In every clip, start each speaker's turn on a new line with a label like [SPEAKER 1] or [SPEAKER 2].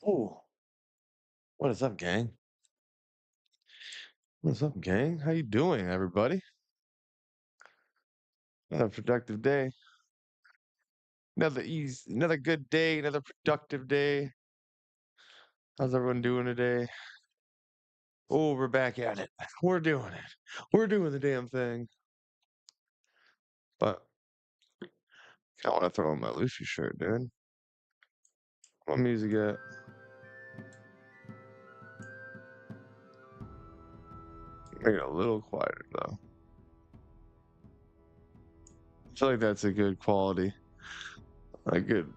[SPEAKER 1] Oh, what is up, gang? What's up, gang? How you doing, everybody? Another productive day. Another good day, another productive day. How's everyone doing today? Oh, we're back at it. We're doing it. We're doing the damn thing. But I want to throw on my Lucy shirt, dude. What music at? Make it a little quieter though. I feel like that's a good quality. Like good.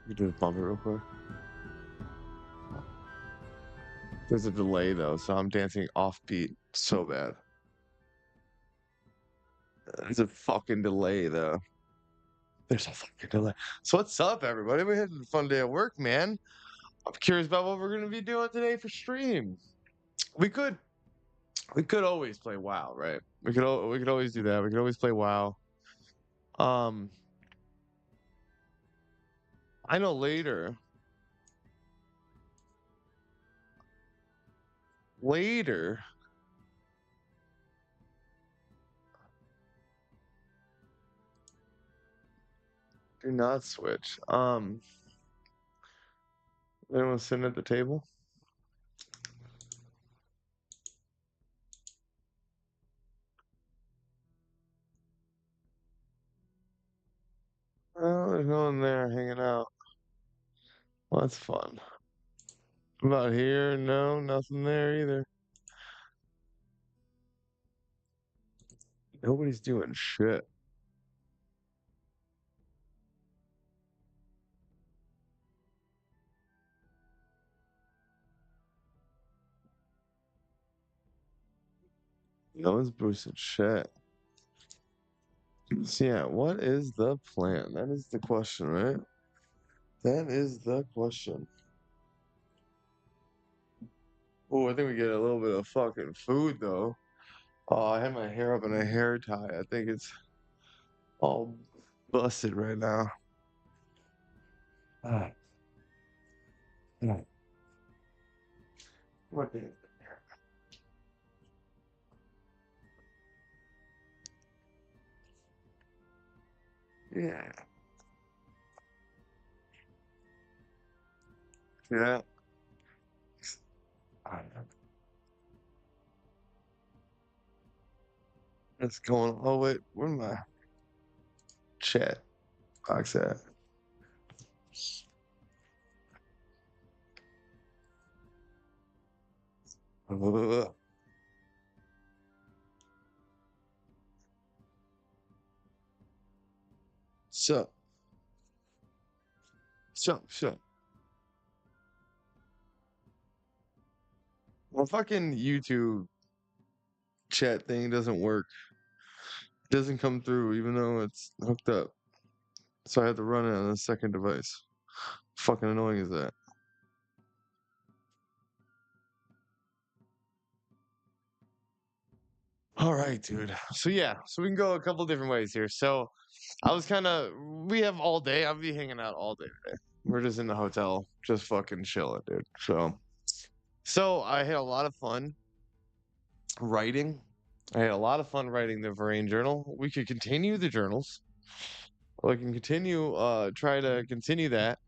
[SPEAKER 1] We do bump it real quick. There's a delay though, so I'm dancing off beat so bad. There's a fucking delay though. There's a fucking delay. So what's up, everybody? We had a fun day at work, man. I'm curious about what we're gonna be doing today for stream. We could we could always play WoW, right? We could always do that. We could always play WoW. Um, I know later. Do not switch. Anyone sitting at the table? Oh, there's no one there hanging out. Well, that's fun. About here? No, nothing there either. Nobody's doing shit. No one's boosted shit. So yeah, what is the plan? That is the question, right? That is the question. Oh, I think we get a little bit of fucking food though. Oh, I have my hair up in a hair tie. I think it's all busted right now. Ah, ah. What is it? Yeah. Yeah. I don't know. It's going. Oh wait, where my chat box at? Ugh. So, so. Well, fucking YouTube chat thing doesn't work. It doesn't come through, even though it's hooked up. So I had to run it on a second device. Fucking annoying is that? All right, dude. So yeah, so we can go a couple different ways here. So I was kind of, we have all day. I'll be hanging out all day today. We're just in the hotel, just fucking chilling, dude. So I had a lot of fun writing. I had a lot of fun writing the Varane journal. We could continue the journals. We can continue, try to continue that,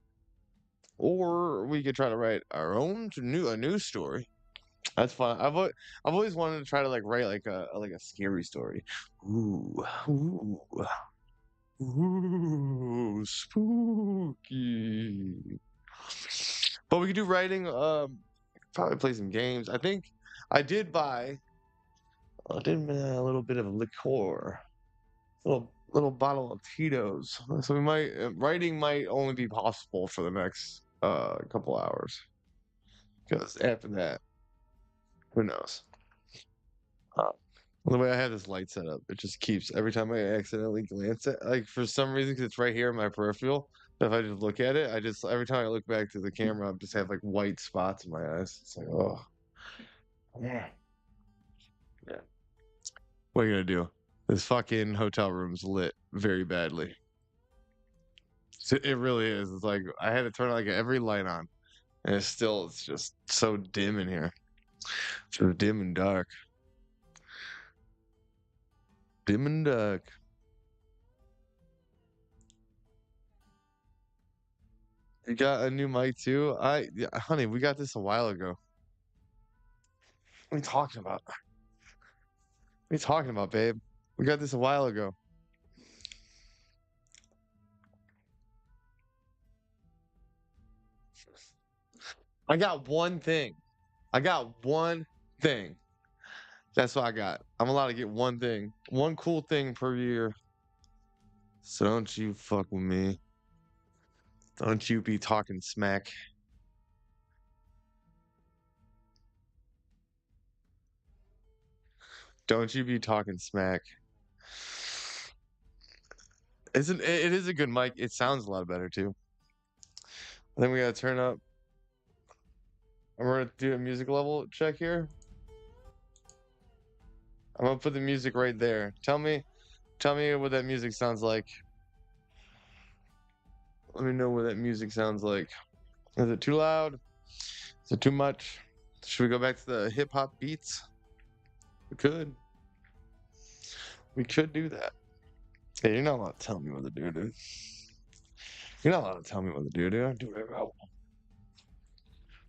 [SPEAKER 1] or we could try to write our own a new story. That's fun. I've always wanted to try to like write like a scary story. Ooh, ooh, ooh, spooky. But we could do writing. Probably play some games. I think I did buy. I did buy a little bit of liqueur, little bottle of Tito's. So we might writing might only be possible for the next couple hours. Because after that, who knows? Uh, the way I have this light set up, it just keeps every time I accidentally glance at, like for some reason, because it's right here in my peripheral. If I just look at it, I just every time I look back to the camera, I just have like white spots in my eyes. It's like, oh, yeah, yeah. What are you gonna do? This fucking hotel room's lit very badly. It really is. It's like I had to turn like every light on, and it's just so dim in here. So dim and dark. Dim and dark. You got a new mic too? Yeah, honey, we got this a while ago. What are you talking about? What are you talking about, babe? We got this a while ago. I got one thing. I got one thing. That's what I got. I'm allowed to get one thing. One cool thing per year. So don't you fuck with me. Don't you be talking smack. Don't you be talking smack. Isn't it is a good mic. It sounds a lot better too. I think we gotta turn up. And we're gonna do a music level check here. I'm gonna put the music right there. Tell me what that music sounds like. Let me know what that music sounds like. Is it too loud? Is it too much? Should we go back to the hip hop beats? We could. We could do that. Hey, you're not allowed to tell me what to do, dude. You're not allowed to tell me what to do, dude. I do whatever I want.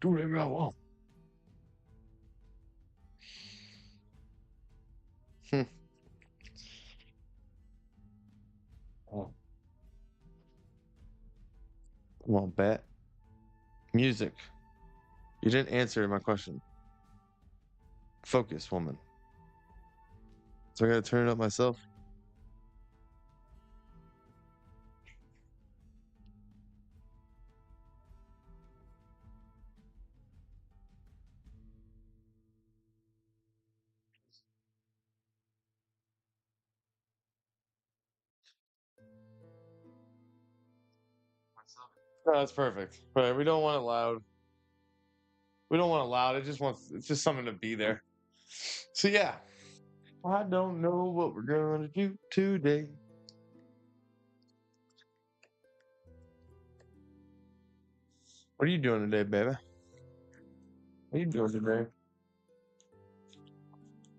[SPEAKER 1] Do whatever I want. Hmm. Oh, come on, bet. Music. You didn't answer my question. Focus, woman. So I gotta turn it up myself. No, that's perfect. Right, we don't want it loud. We don't want it loud. It's just something to be there. So yeah. I don't know what we're gonna do today. What are you doing today, baby? What are you doing today?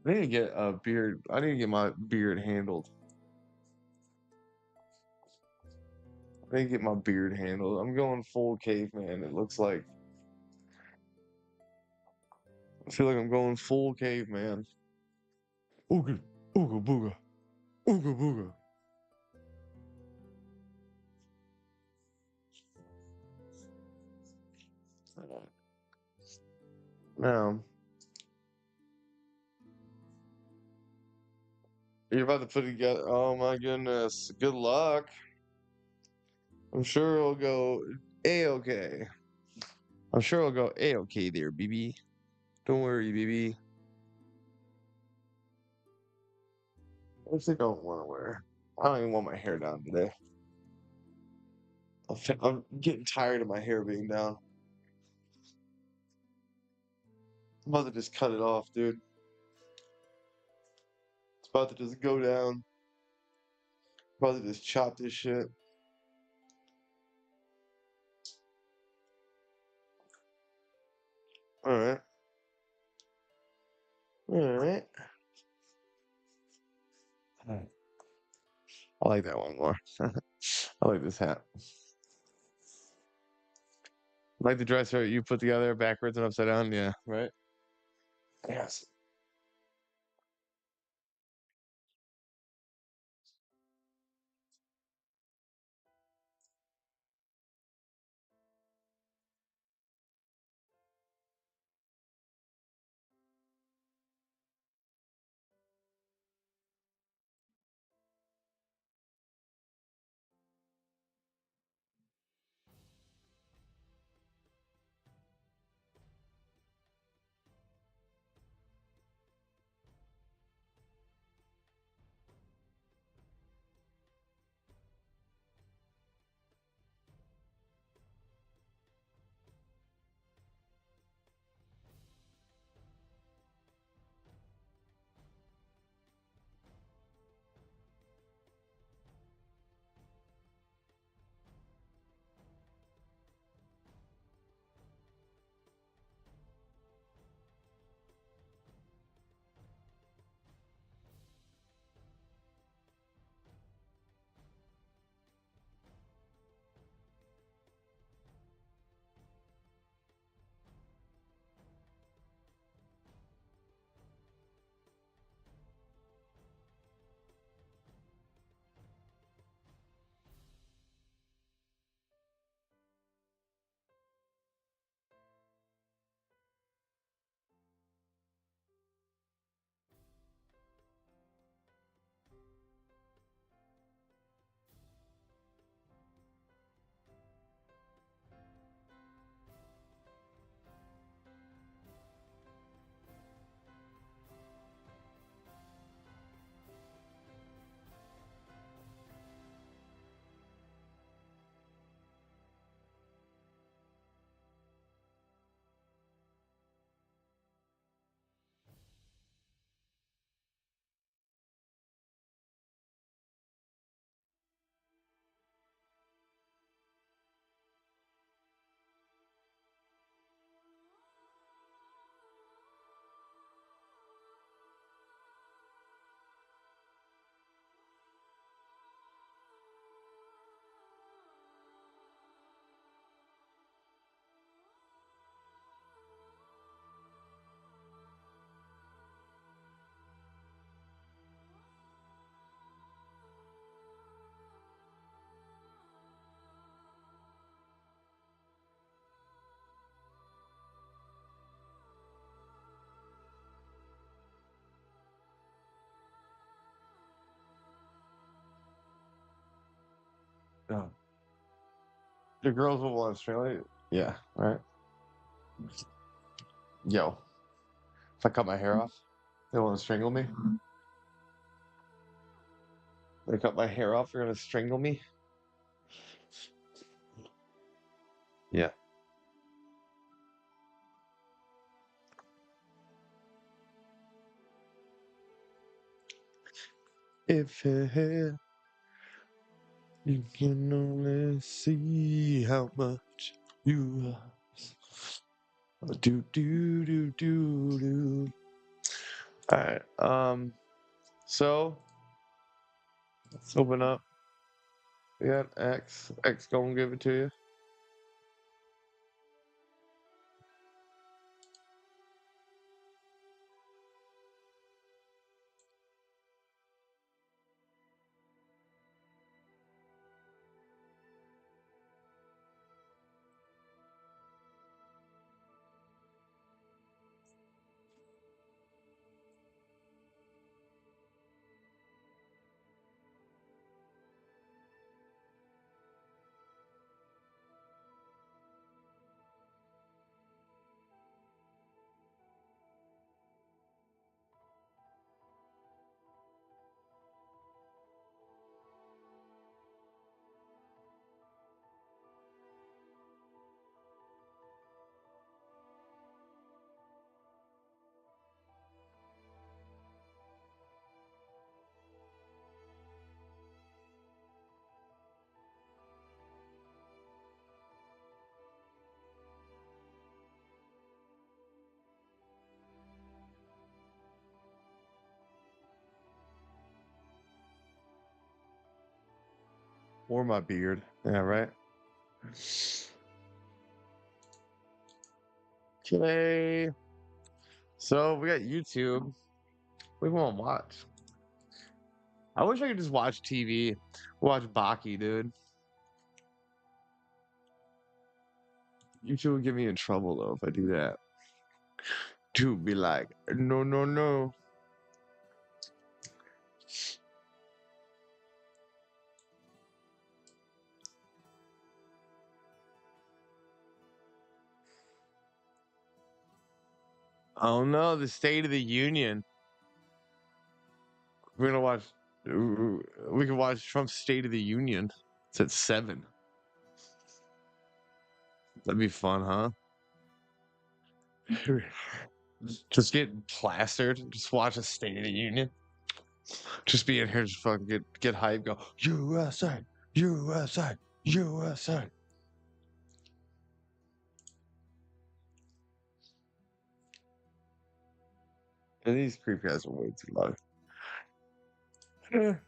[SPEAKER 1] I need to get a beard. I need to get my beard handled. I need to get my beard handled. I'm going full caveman. It looks like. I feel like I'm going full caveman. Ooga, ooga booga, ooga booga. Now, you're about to put it together. Oh my goodness. Good luck. I'm sure it'll go A-okay. I'm sure it'll go A-okay there, BB. Don't worry, BB. I actually don't want to wear. I don't even want my hair down today. I'm getting tired of my hair being down. I'm about to just cut it off, dude. It's about to just go down. About to just chop this shit. Alright. Alright. I like that one more. I like this hat. Like the dress shirt you put together backwards and upside down. Yeah, right? Yes. The girls will want to strangle you. Yeah, right. Yo, if I cut my hair off, they want to strangle me. They cut my hair off, they're gonna strangle me. Yeah. If you can only see how much you do do do do do. All right. So let's open up. We got X. X gonna give it to you. Or my beard. Yeah, right. Okay. So we got YouTube. We want to watch. I wish I could just watch TV. Watch Baki, dude. YouTube would get me in trouble though if I do that. Dude be like, no, no, no. Oh no, the State of the Union. We're gonna watch. We can watch Trump's State of the Union. It's at 7. That'd be fun, huh? Just get plastered. Just watch a State of the Union. Just be in here, just fucking get hype. Go USA, USA, USA. And these creep guys are way too loud. You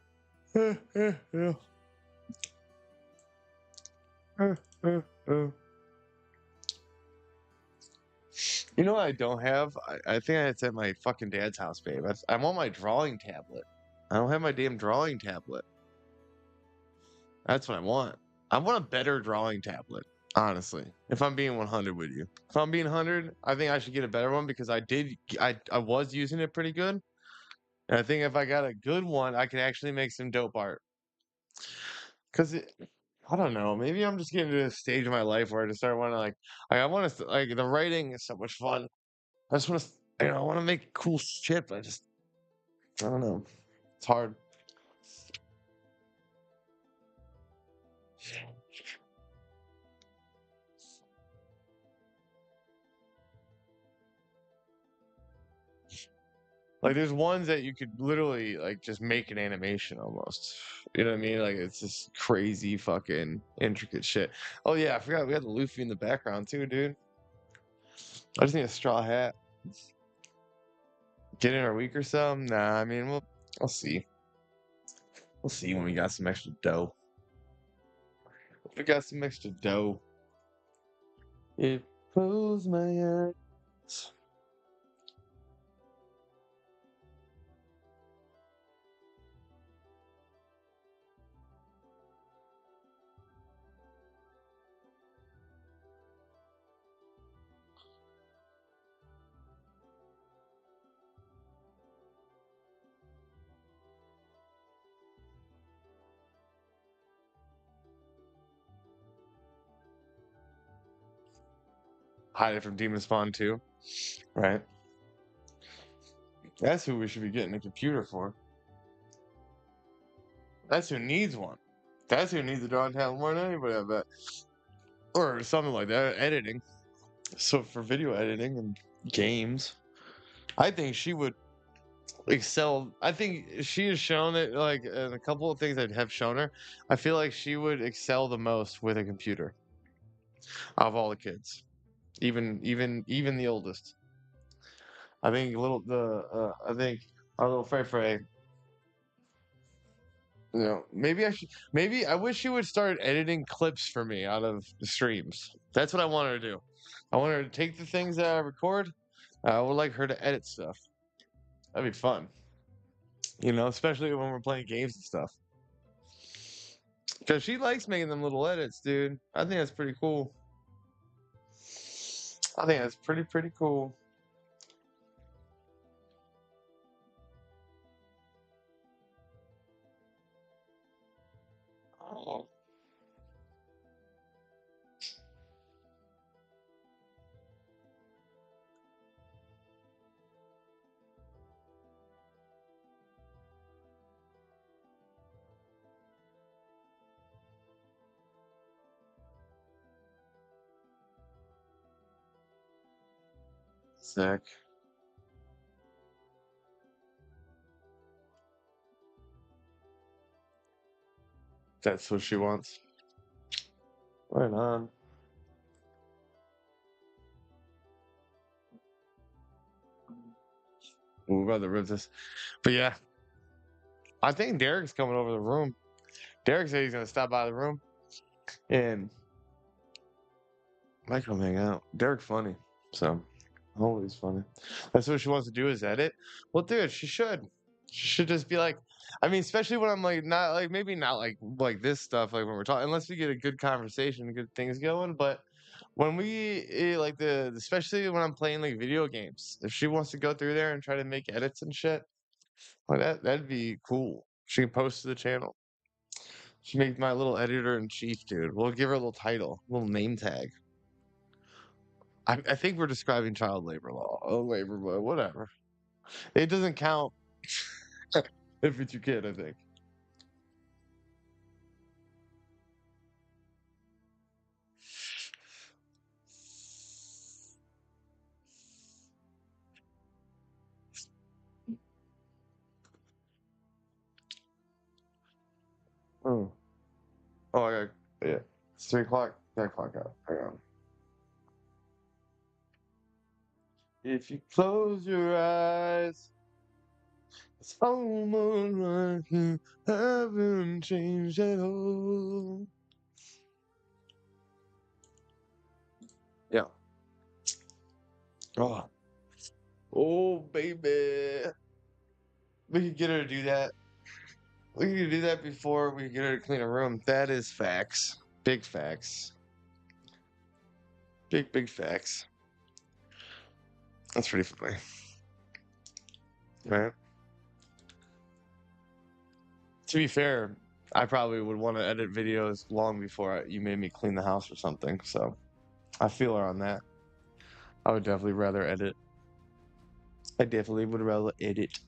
[SPEAKER 1] know what I don't have? I think it's at my fucking dad's house, babe. I want my drawing tablet. I don't have my damn drawing tablet. That's what I want. I want a better drawing tablet, honestly. If I'm being 100 with you. If I'm being 100, I think I should get a better one because I was using it pretty good. And I think if I got a good one, I could actually make some dope art. Cause I don't know. Maybe I'm just getting to a stage of my life where I just start wanting to I want to like the writing is so much fun. I just want to, I want to make cool shit. But I don't know. It's hard. Like there's ones that you could literally like just make an animation almost. You know what I mean? Like it's just crazy fucking intricate shit. Oh yeah, I forgot we had the Luffy in the background too, dude. I just need a straw hat. Get in our week or something? Nah, I mean we'll see. We'll see when we got some extra dough. If we got some extra dough. It close my eyes. hide it from Demon Spawn too, right? That's who we should be getting a computer for. That's who needs one. That's who needs a drawing talent more than anybody, I bet. Or something like that, editing. So for video editing and games, I think she would excel. I think she has shown it, like, in a couple of things that have shown her. I feel like she would excel the most with a computer of all the kids, even the oldest. I think I think our little Frey Frey. Maybe I wish she would start editing clips for me out of the streams. That's what I want her to do. I want her to take the things that I record. I would like her to edit stuff. That'd be fun. Especially when we're playing games and stuff. Because she likes making them little edits, dude. I think that's pretty cool. I think that's pretty cool. Oh, sick. That's what she wants. Right on. We're about to rip this. But yeah, I think Derek's coming over the room. Derek said he's gonna stop by the room and might come hang out. Derek's funny, so always funny. That's what she wants to do is edit. Well, dude, she should. She should just be like, I mean, especially when I'm like not like maybe not like this stuff like when we're talking, unless we get a good conversation, good things going. But when we like especially when I'm playing like video games, if she wants to go through there and try to make edits and shit, like that'd be cool. She can post to the channel. She makes my little editor in chief, dude. We'll give her a little title, a little name tag. I think we're describing child labor law. Oh, labor, but whatever. It doesn't count if it's your kid, I think. Oh, oh, yeah. It's 3 o'clock. 3 o'clock out. Hang on. If you close your eyes, it's almost like you haven't changed at all. Yeah. Oh, oh, baby. We could get her to do that. We could do that before we get her to clean a room. That is facts. Big facts. Big facts. That's pretty funny. Right? To be fair, I probably would want to edit videos long before you made me clean the house or something. So I feel her on that. I would definitely rather edit. I definitely would rather edit.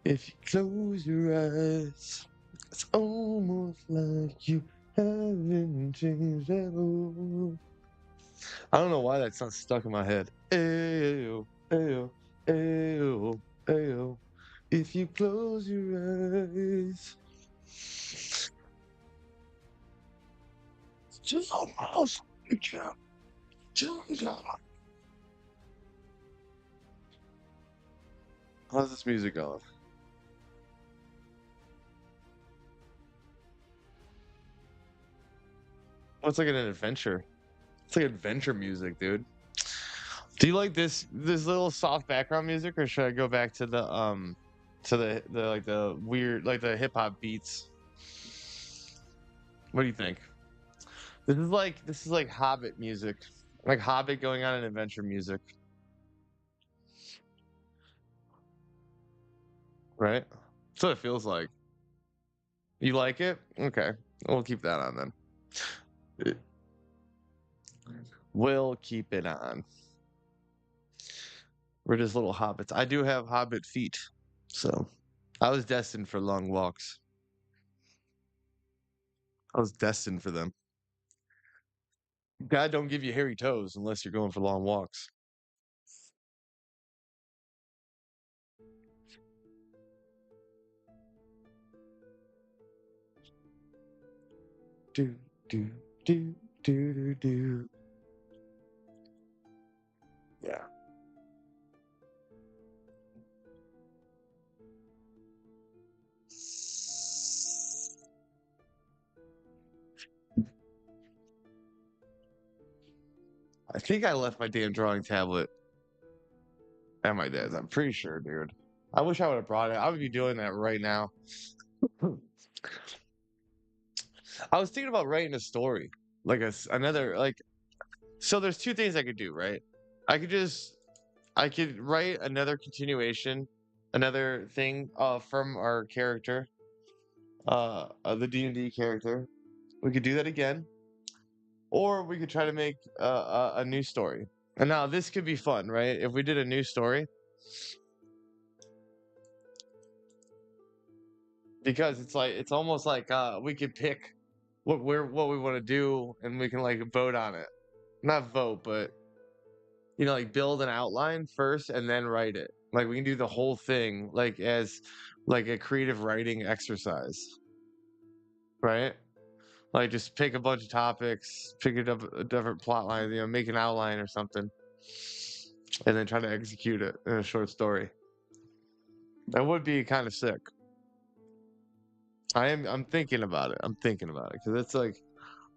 [SPEAKER 1] If you close your eyes, it's almost like you haven't changed at all. I don't know why that's not stuck in my head. Ayo, ayo, ayo, ayo. If you close your eyes, just almost like you changed. How's this music going? Oh, it's like an adventure. It's like adventure music, dude. Do you like this little soft background music, or should I go back to the like the weird like the hip hop beats? What do you think? This is like Hobbit music, like Hobbit going on an adventure music, right? That's what it feels like. You like it? Okay, we'll keep that on then. Uh, We'll keep it on. We're just little hobbits. I do have hobbit feet, so I was destined for long walks. I was destined for them. God don't give you hairy toes unless you're going for long walks. Do do do do do do. Yeah. I think I left my damn drawing tablet at my dad's. I'm pretty sure, dude. I wish I would have brought it. I would be doing that right now. I was thinking about writing a story, like another like. So there's two things I could do, right? I could just I could write another continuation, another thing from our character, the D&D character. We could do that again, or we could try to make a new story. And now this could be fun, right? If we did a new story, because it's almost like we could pick what we want to do, and we can like vote on it. Not vote, but like build an outline first and then write it. Like we can do the whole thing like as like a creative writing exercise, right? Like just pick a bunch of topics, pick a different plot line, make an outline or something, and then try to execute it in a short story. That would be kind of sick. I'm thinking about it. I'm thinking about it because it's like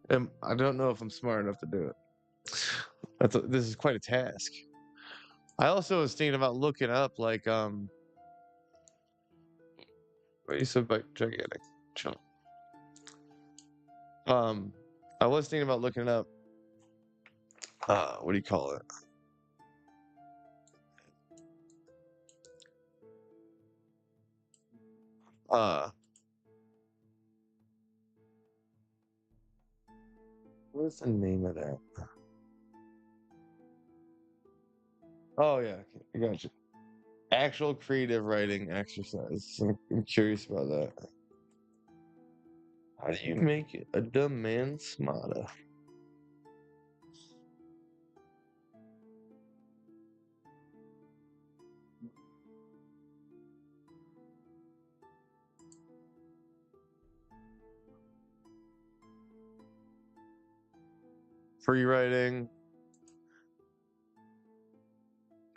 [SPEAKER 1] I don't know if I'm smart enough to do it. This is quite a task. I also was thinking about looking up like what you said about gigantic chunk. Um, I was thinking about looking up what do you call it? Uh, what's the name of that? Oh yeah, I got you. Actual creative writing exercise. I'm curious about that. How do you make a dumb man smarter? Free writing,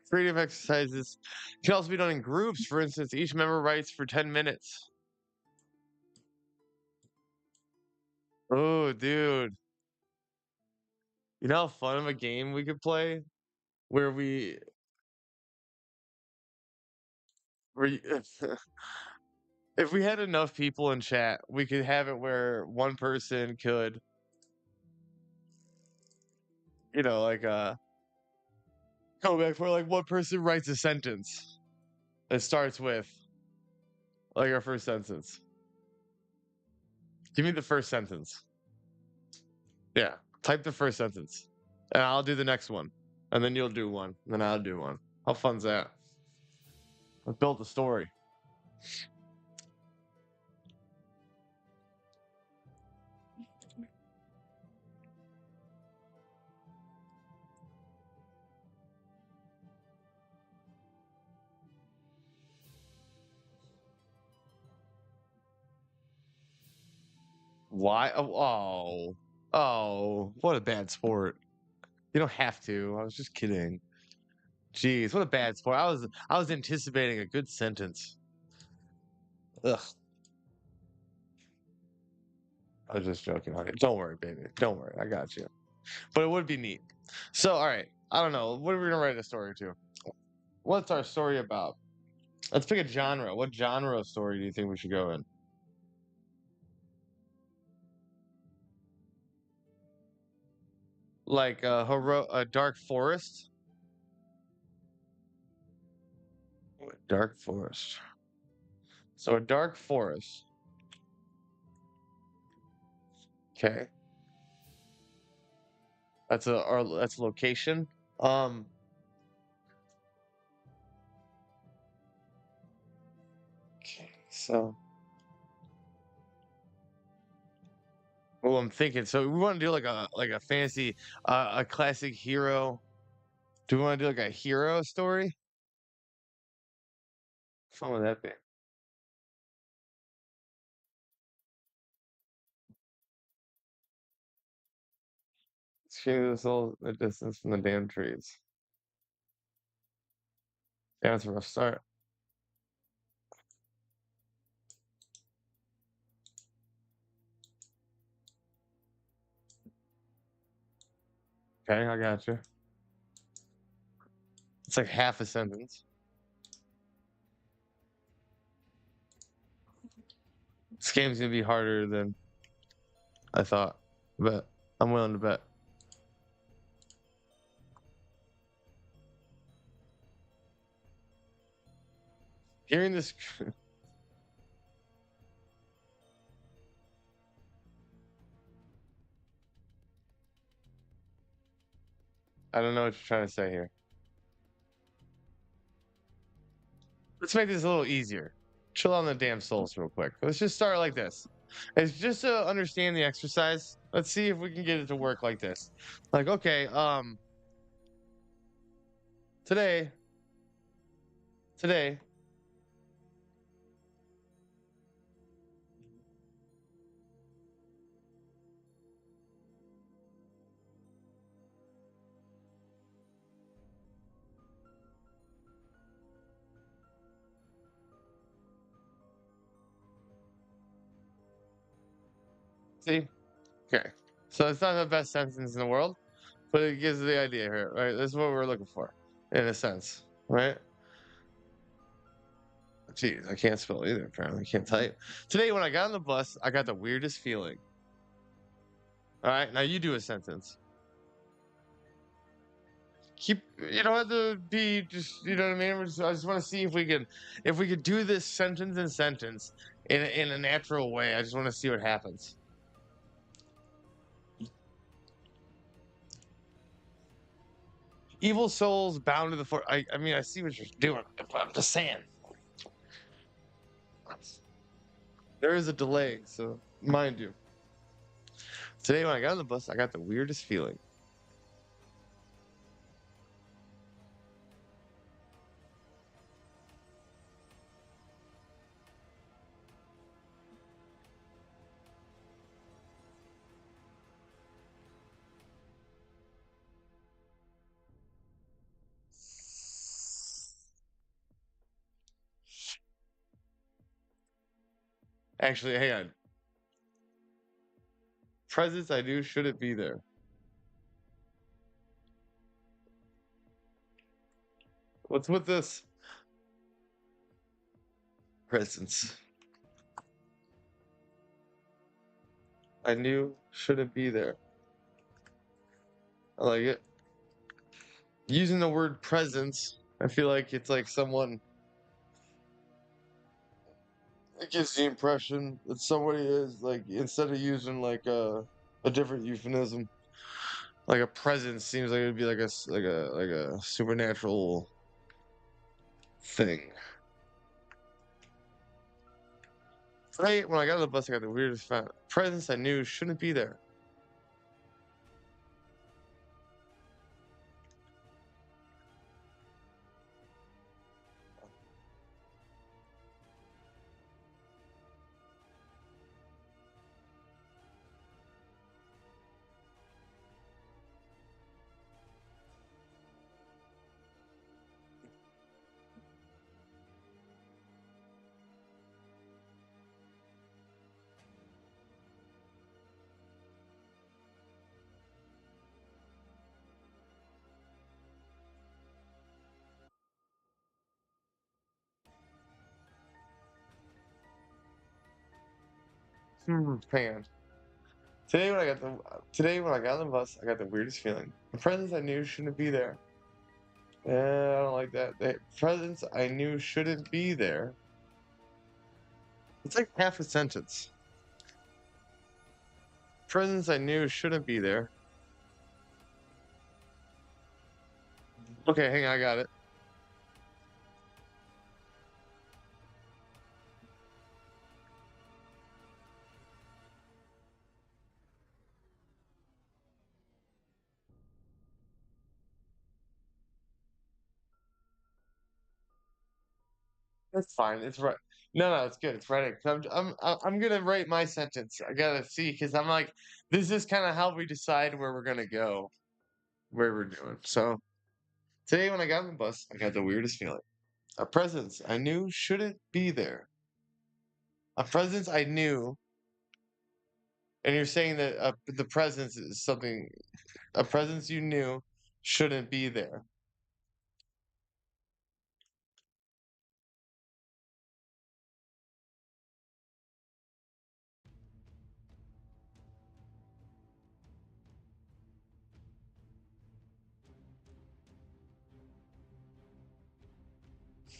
[SPEAKER 1] creative exercises can also be done in groups. For instance, each member writes for 10 minutes. Oh, dude. You know how fun of a game we could play where we if we had enough people in chat, we could have it where one person could, like go back where like one person writes a sentence. It starts with like our first sentence. Give me the first sentence. Yeah. Type the first sentence. And I'll do the next one. And then you'll do one. And then I'll do one. How fun's that? Let's build a story. Why? Oh, what a bad sport. You don't have to. I was just kidding. Jeez, what a bad sport. I was anticipating a good sentence. Ugh. I was just joking on it. Don't worry, baby. Don't worry. I got you. But it would be neat. So, all right. I don't know. What are we gonna write a story to? What's our story about? Let's pick a genre. What genre of story do you think we should go in? Like a dark forest? Dark forest. So a dark forest. Okay. That's a location. Um, okay, so well, I'm thinking. So we want to do like a fantasy, a classic hero. Do we want to do like a hero story? Fun would that be? Scream the soul the distance from the damn trees. Yeah, that's a rough start. Okay, I got you. It's like half a sentence. This game's gonna be harder than I thought, but I'm willing to bet. Hearing this, I don't know what you're trying to say here. Let's make this a little easier. Chill on the damn souls real quick. Let's just start like this. It's just to understand the exercise. Let's see if we can get it to work like this. Like, okay, today, today, see? Okay. So it's not the best sentence in the world, but it gives the idea here, right? This is what we're looking for, in a sense, right? Jeez, I can't spell either, apparently. I can't type. Today, when I got on the bus, I got the weirdest feeling. All right, now you do a sentence. Keep, you don't have to be just, you know what I mean? I just want to see if we could do this sentence and sentence in a natural way. I just want to see what happens. Evil souls bound to the fort. I mean, I see what you're doing. But I'm just saying. There is a delay, so mind you. Today, when I got on the bus, I got the weirdest feeling. Actually, hang on. Presents I knew shouldn't be there. What's with this? Presents I knew shouldn't be there. I like it. Using the word presence, I feel like it's like someone. It gives the impression that somebody is like instead of using like a different euphemism, like a presence seems like it would be like a supernatural thing. Right when I got on the bus, I got the weirdest presence I knew shouldn't be there. Hang on. Today when I got on the bus, I got the weirdest feeling. The presence I knew shouldn't be there. I don't like that. The presence I knew shouldn't be there. It's like half a sentence. Presence I knew shouldn't be there. Okay, hang on, I got it. That's fine. It's right. No, no, it's good. It's right. I'm gonna write my sentence. I gotta see because I'm like, this is kind of how we decide where we're gonna go, where we're doing. So today when I got on the bus, I got the weirdest feeling. A presence I knew shouldn't be there. A presence I knew, and you're saying that the presence is something, a presence you knew shouldn't be there.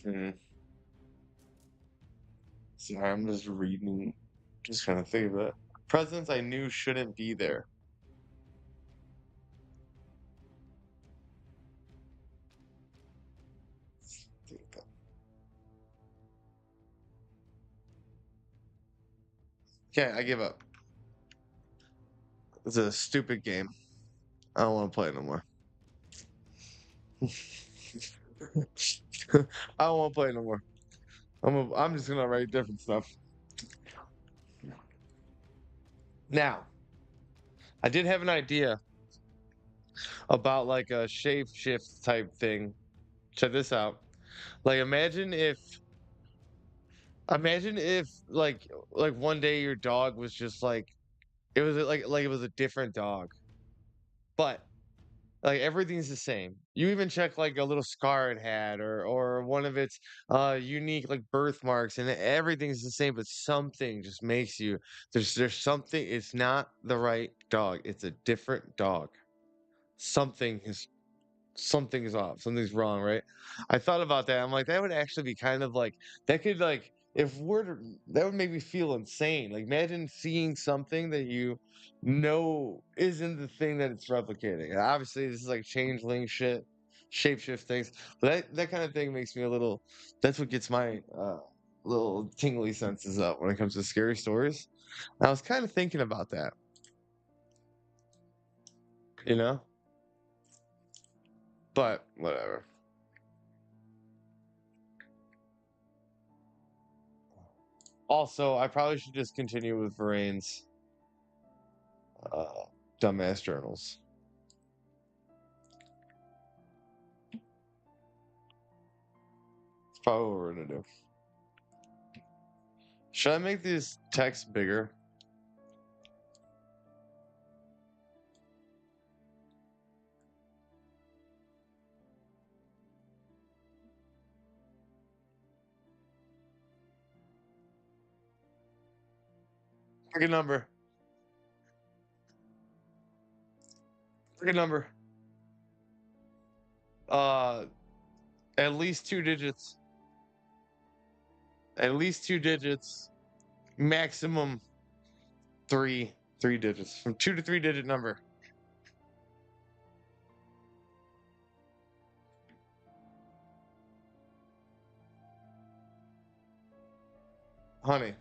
[SPEAKER 1] Hmm. Sorry, I'm just reading, just trying to think of it. Presence I knew shouldn't be there. Okay, I give up. It's a stupid game. I don't want to play it no more. I don't want to play it no more. I'm just gonna write different stuff. Now, I did have an idea about like a shape shift type thing. Check this out. Like imagine if like one day your dog was just like it was like it was a different dog. But like everything's the same. You even check like a little scar it had or one of its unique like birthmarks and everything's the same, but something just makes you there's something it's not the right dog. It's a different dog. Something is something's off, something's wrong, right? I thought about that. I'm like, that would actually be kind of like that could like if we're that would make me feel insane. Like imagine seeing something that you know isn't the thing that it's replicating. And obviously this is like changeling shit, shapeshift things. But that kind of thing makes me a little that's what gets my little tingly senses up when it comes to scary stories. I was kind of thinking about that, you know? But whatever. Also, I probably should just continue with Varane uh, dumbass journals. It's probably what we're gonna do. Should I make these text bigger? Pick a number. Pick a number. Uh, at least two digits. At least two digits. Maximum three digits. From 2 to 3 digit number. Honey.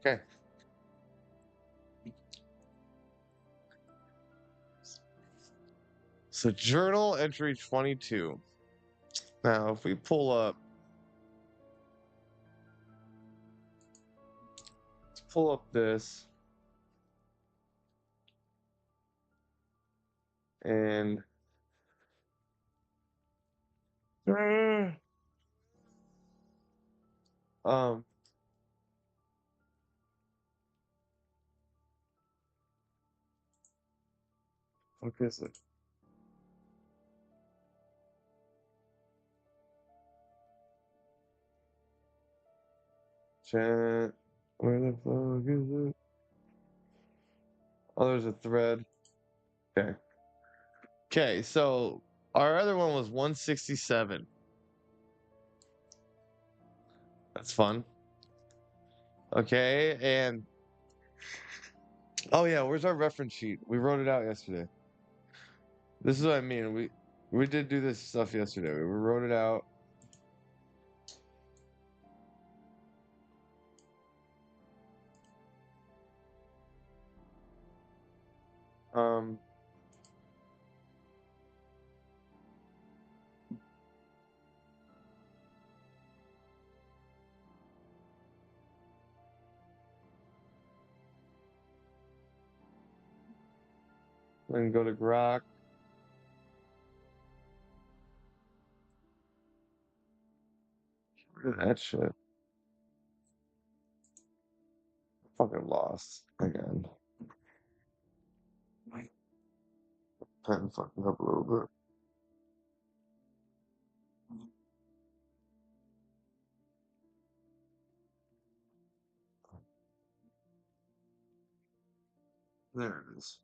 [SPEAKER 1] Okay. So journal entry 22. Now, if we pull up this and um, what is it? Chat. Where the fuck is it? Oh, there's a thread. Okay. Okay, so our other one was 167. That's fun. Okay, and Oh yeah, where's our reference sheet? We wrote it out yesterday. This is what I mean. We did do this stuff yesterday. We wrote it out. Um, then go to Grok. Where did that shit? Fucking lost again. Pen fucking up a little bit. There it is.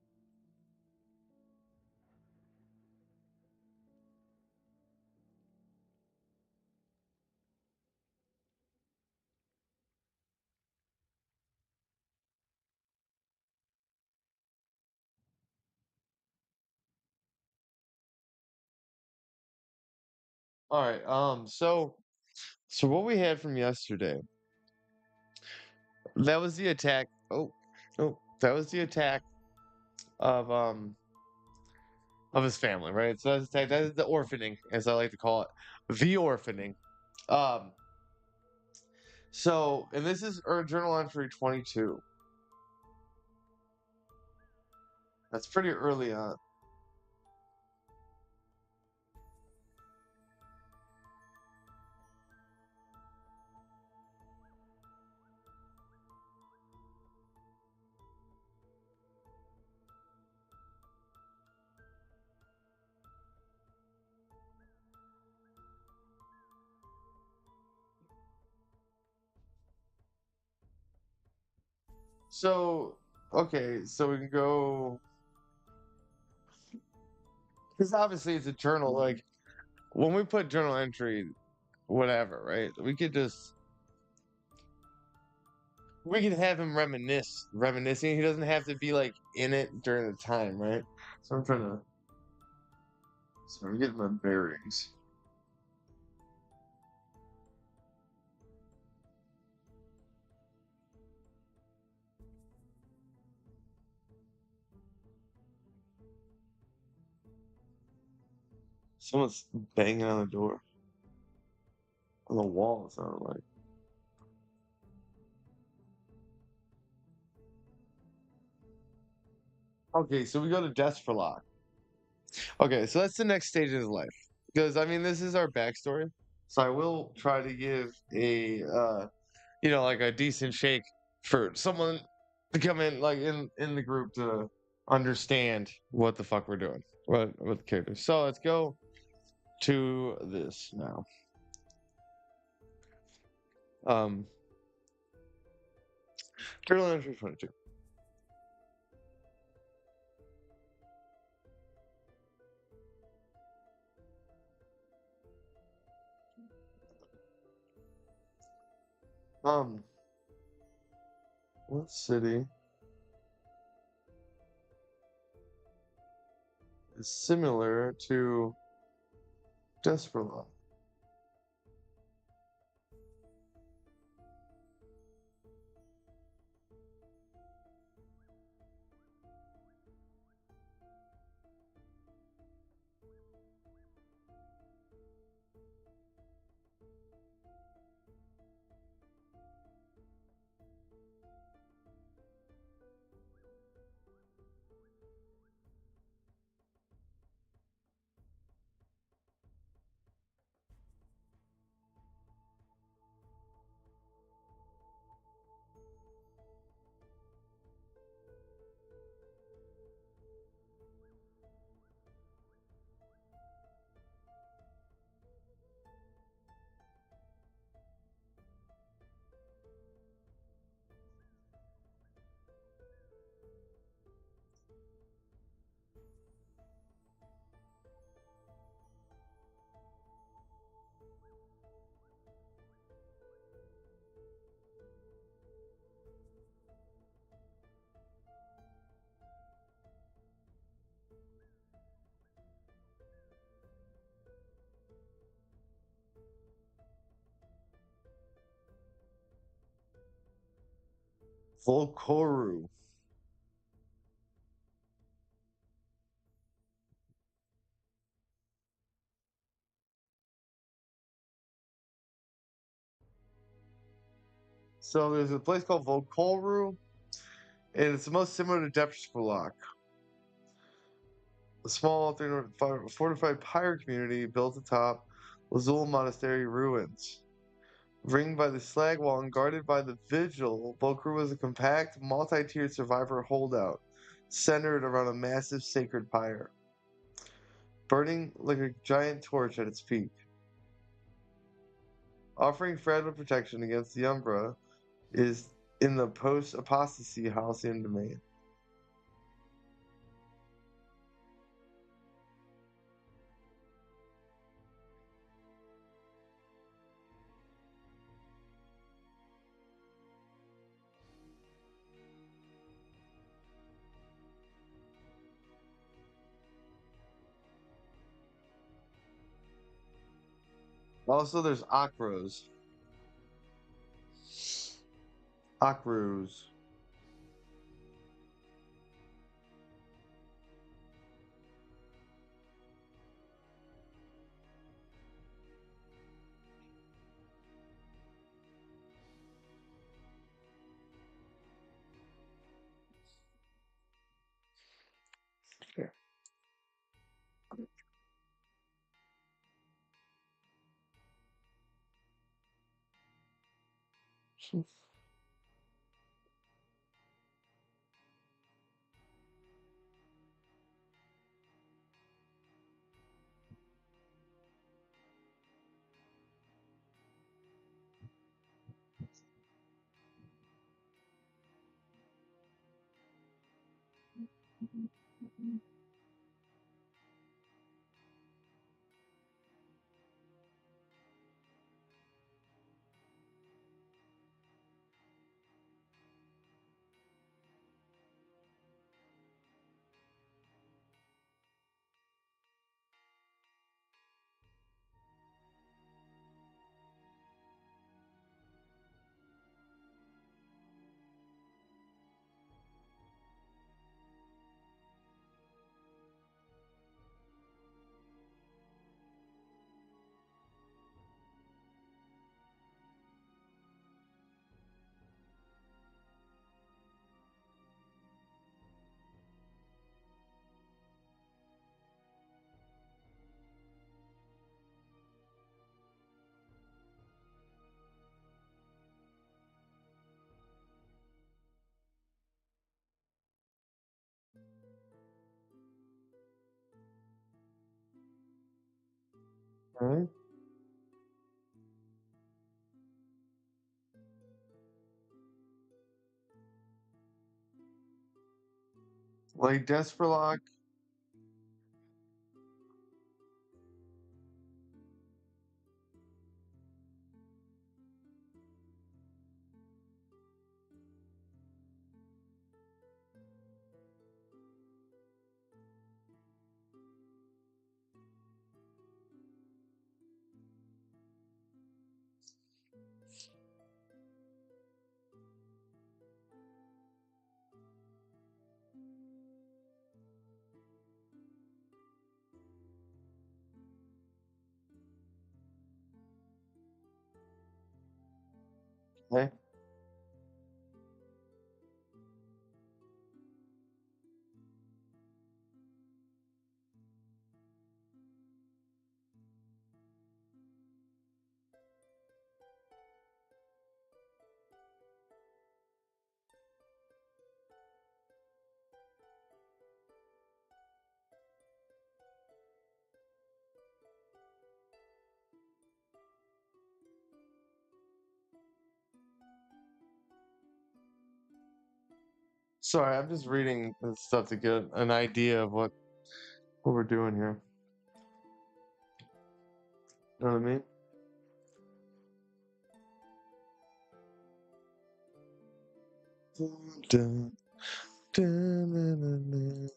[SPEAKER 1] All right. So what we had from yesterday, that was the attack. Oh, oh, that was the attack of his family, right? So that's that is the orphaning, as I like to call it, the orphaning. Um, and this is journal entry 22. That's pretty early on. So okay, so we can go because obviously it's a journal. Like when we put journal entry, whatever, right? We could have him reminiscing. He doesn't have to be like in it during the time, right? So I'm getting my bearings. Someone's banging on the door, on the wall. It sounded like. Okay, so we go to Desperlock. Okay, so that's the next stage of his life. Because I mean, this is our backstory. So I will try to give like a decent shake for someone to come in, like in the group to understand what the fuck we're doing, what with the characters. So let's go to this now. Um, Journal entry 22. Um, what city is similar to Desperlock? Volkoru. So there's a place called Volkoru, and it's the most similar to Depthsfalak, a small fortified pirate community built atop Lazul Monastery ruins. Ringed by the slag wall and guarded by the Vigil, Volkoru was a compact, multi-tiered survivor holdout, centered around a massive sacred pyre, burning like a giant torch at its peak. Offering fragile protection against the Umbra is in the post-apostasy Halcyon domain. Also, there's Akros. Akros. Okay. Like Desperlock. Okay. Sorry, I'm just reading this stuff to get an idea of what we're doing here. You know what I mean? Dun, dun, dun, dun, dun.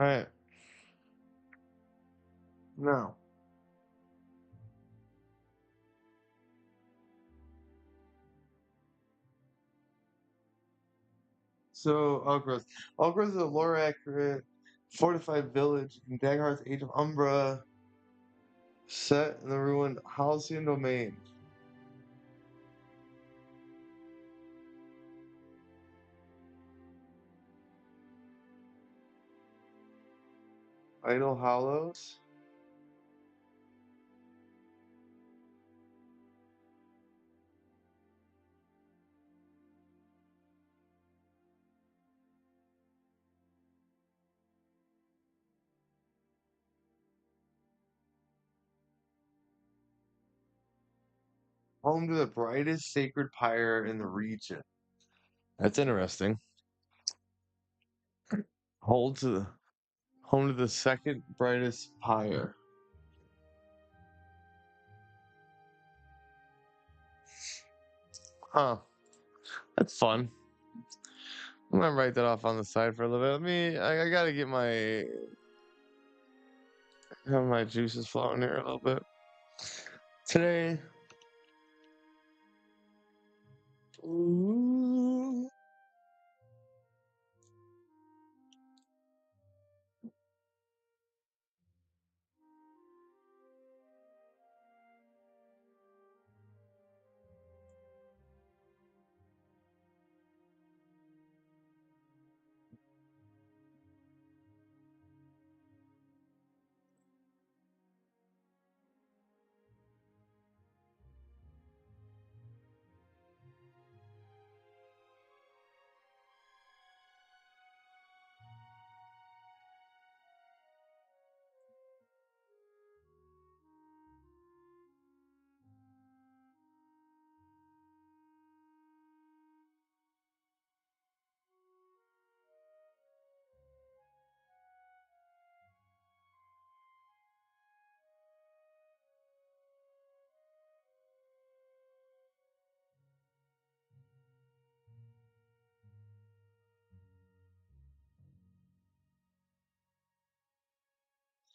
[SPEAKER 1] All right. No. So Elgros. Elgros is a lore accurate fortified village in Daghar's Age of Umbra, set in the ruined Halcyon domain. Idle Hollows. Home to the brightest sacred pyre in the region. That's interesting. Hold to the home to the second brightest pyre. Huh. That's fun. I'm gonna write that off on the side for a little bit. I gotta get my have my juices flowing here a little bit. Today. Ooh.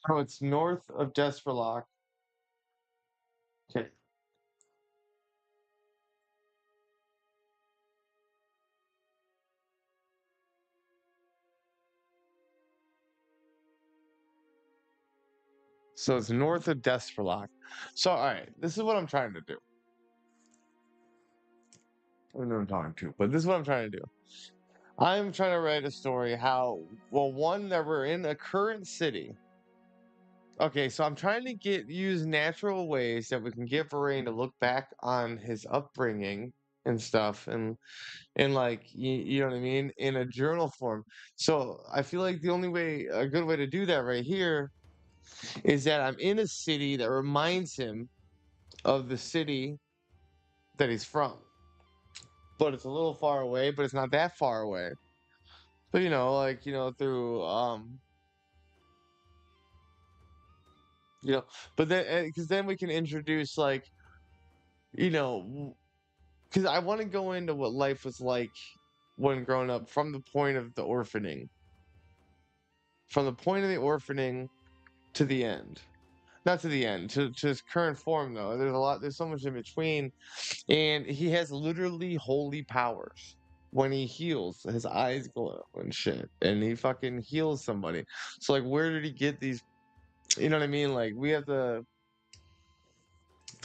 [SPEAKER 1] Oh, it's north of Desperlock. Okay. So it's north of Desperlock. So all right, this is what I'm trying to do. I don't know what I'm talking to, but this is what I'm trying to do. I'm trying to write a story how, well, one, that we're in a current city. Okay, so I'm trying to use natural ways that we can get Varane to look back on his upbringing and stuff, and like you know what I mean, in a journal form. So I feel like the only way, a good way to do that right here, is that I'm in a city that reminds him of the city that he's from, but it's a little far away, but it's not that far away. So like through you know, but then because then we can introduce like you know because I want to go into what life was like when growing up from the point of the orphaning, from the point of the orphaning to the end. Not to the end, to his current form though. There's so much in between, and he has literally holy powers. When he heals, his eyes glow and shit, and he fucking heals somebody. So like, where did he get these? You know what I mean? Like, we have to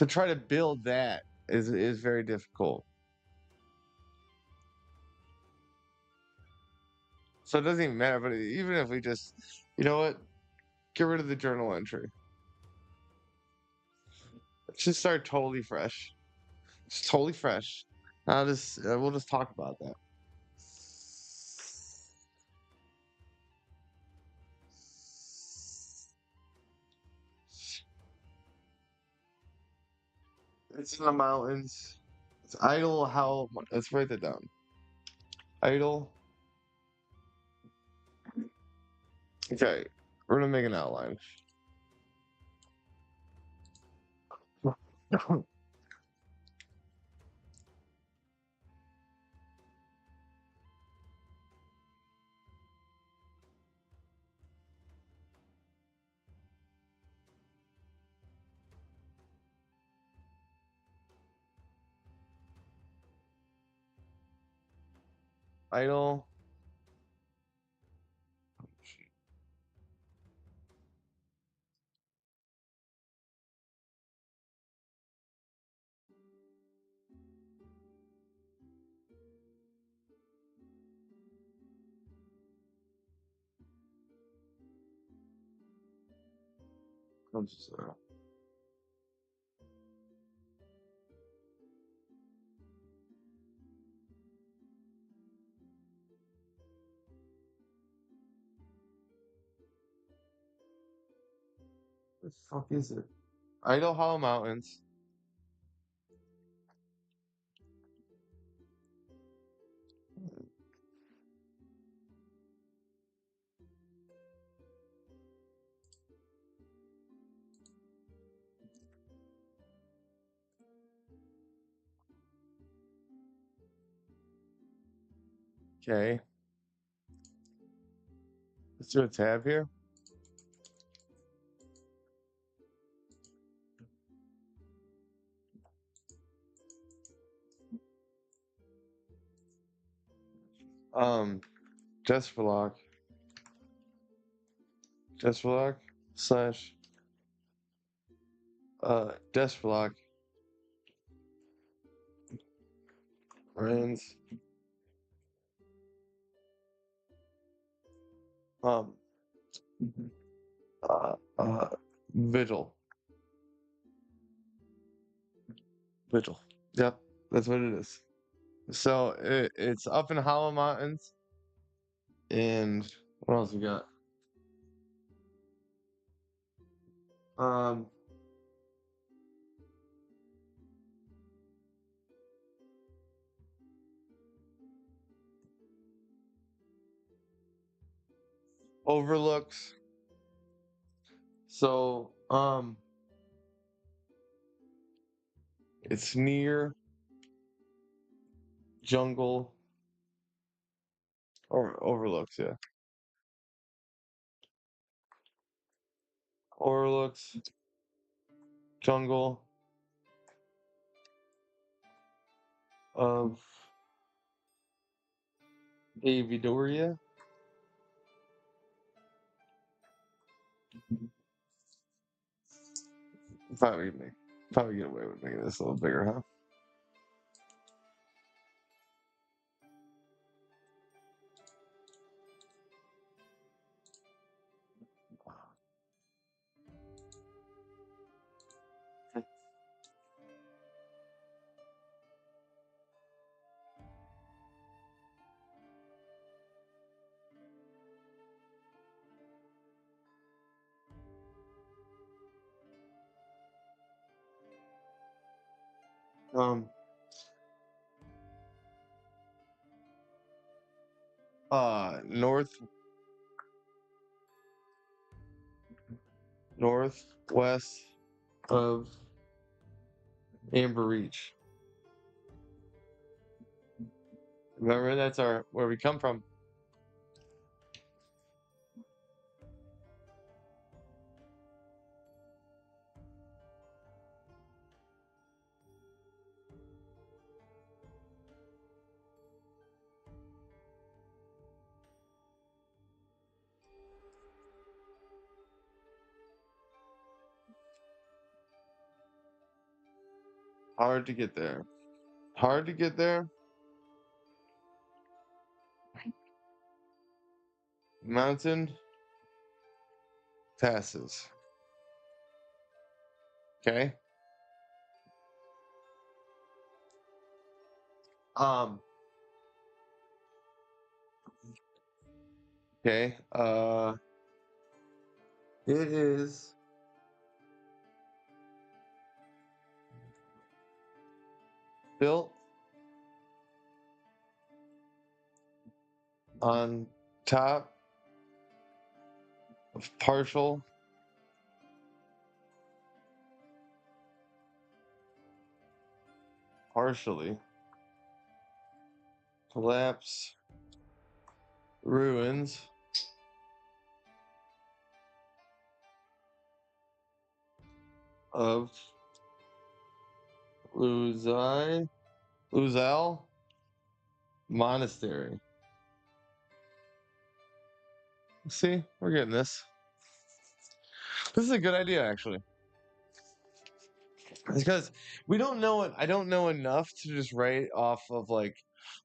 [SPEAKER 1] try to build that is very difficult. So it doesn't even matter. But even if we just, you know what, get rid of the journal entry. Let's just start totally fresh. It's totally fresh. I'll just we'll just talk about that. It's in the mountains. It's idle. How? Let's write that down. Idle. Okay, we're gonna make an outline. idol. What the fuck is it? Idle Hollow Mountains. Okay. Let's do a tab here. Um, Desperlock. Desperlock slash Desperlock runs um uh uh Vigil. Vigil. Yep, that's what it is. So it's up in Hollow Mountains, and what else we got? Um, overlooks. So it's near jungle or overlooks. Yeah, overlooks jungle of Avidoria. Probably make probably get away with making this a little bigger, huh? Northwest of Amber Reach. Remember, that's our where we come from. Hard to get there. Hard to get there. Mountain passes. Okay. Um. Okay. It is built on top of partially collapse ruins of Luzai Luzal Monastery. See, we're getting this. This is a good idea, actually, because we don't know it. I don't know enough to just write off of like.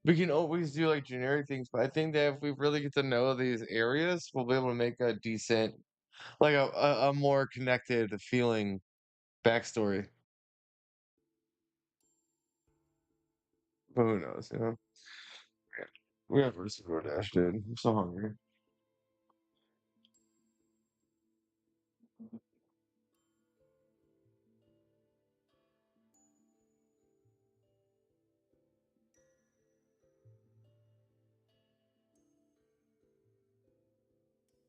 [SPEAKER 1] We can always do like generic things, but I think that if we really get to know these areas, we'll be able to make a decent, like a more connected feeling backstory. But who knows, you know? Yeah. We have versus DoorDash, dude. I'm so hungry.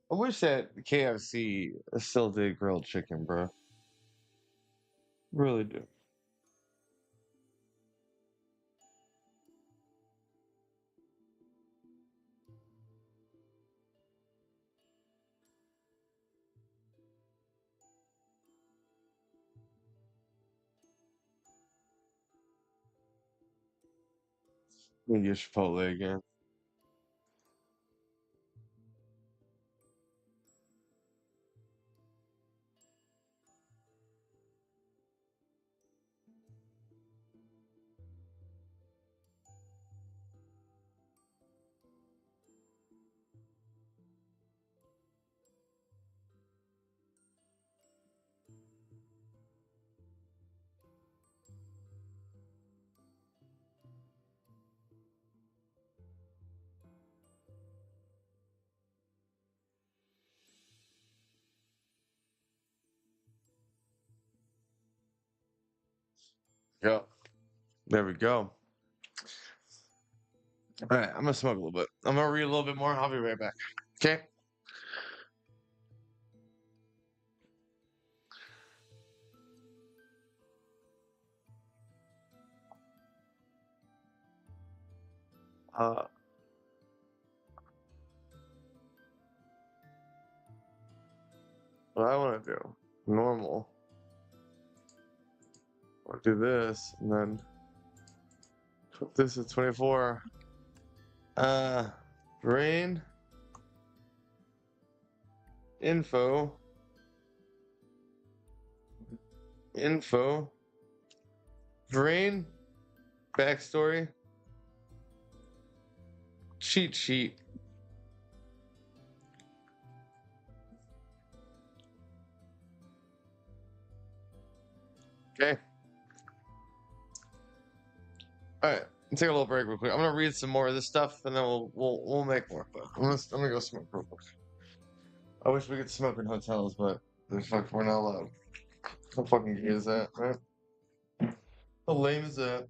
[SPEAKER 1] I wish that KFC still did grilled chicken, bro. Really do. We get Chipotle again. Yeah. There we go. All right, I'm gonna smoke a little bit. I'm gonna read a little bit more. I'll be right back. Okay. Uh, what I want to do, normal. I'll do this, and then put this at 24. Uh, Rain, info, info, Drain, backstory, cheat sheet. Okay. All right. Let's take a little break real quick. I'm gonna read some more of this stuff, and then we'll make more. But I'm gonna go smoke real quick. I wish we could smoke in hotels, but the fuck, we're not allowed. How fucking gay is that, right? How lame is that?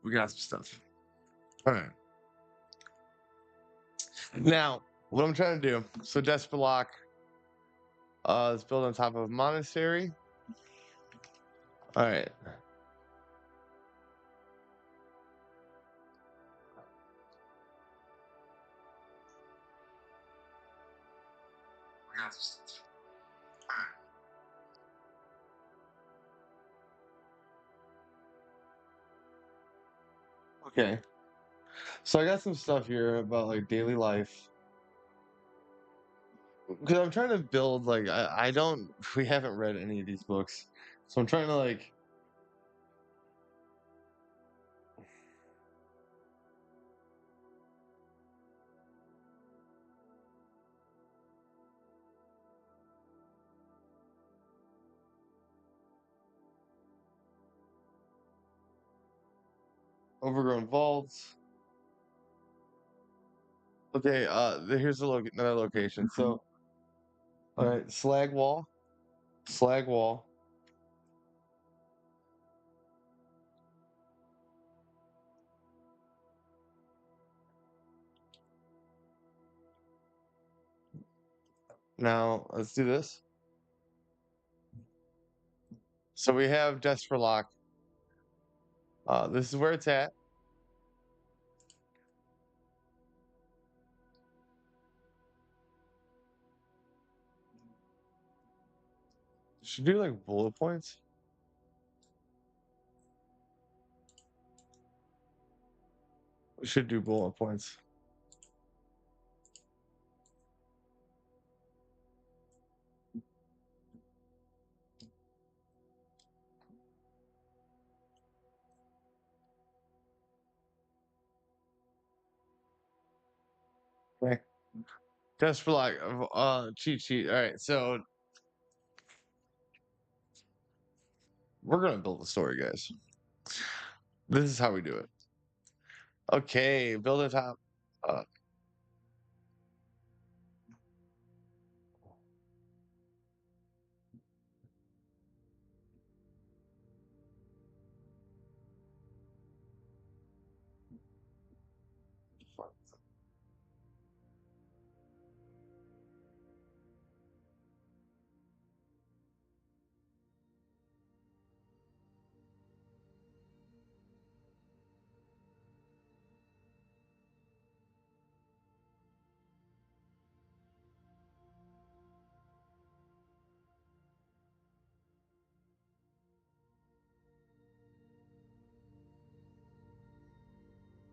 [SPEAKER 1] we got some stuff. All right. Now, what I'm trying to do. So Desperlock is built on top of a monastery. All right. We got some stuff. Okay. So I got some stuff here about like daily life. Because I'm trying to build like I don't we haven't read any of these books. So I'm trying to like overgrown vaults. Okay, here's another location. So all right, slag wall. Slag wall. Now let's do this. So we have Desperlock. This is where it's at. Should do like bullet points. We should do bullet points. Okay. Desperlock, cheat sheet. All right, so we're gonna build a story, guys. This is how we do it. Okay, build a top. Uh,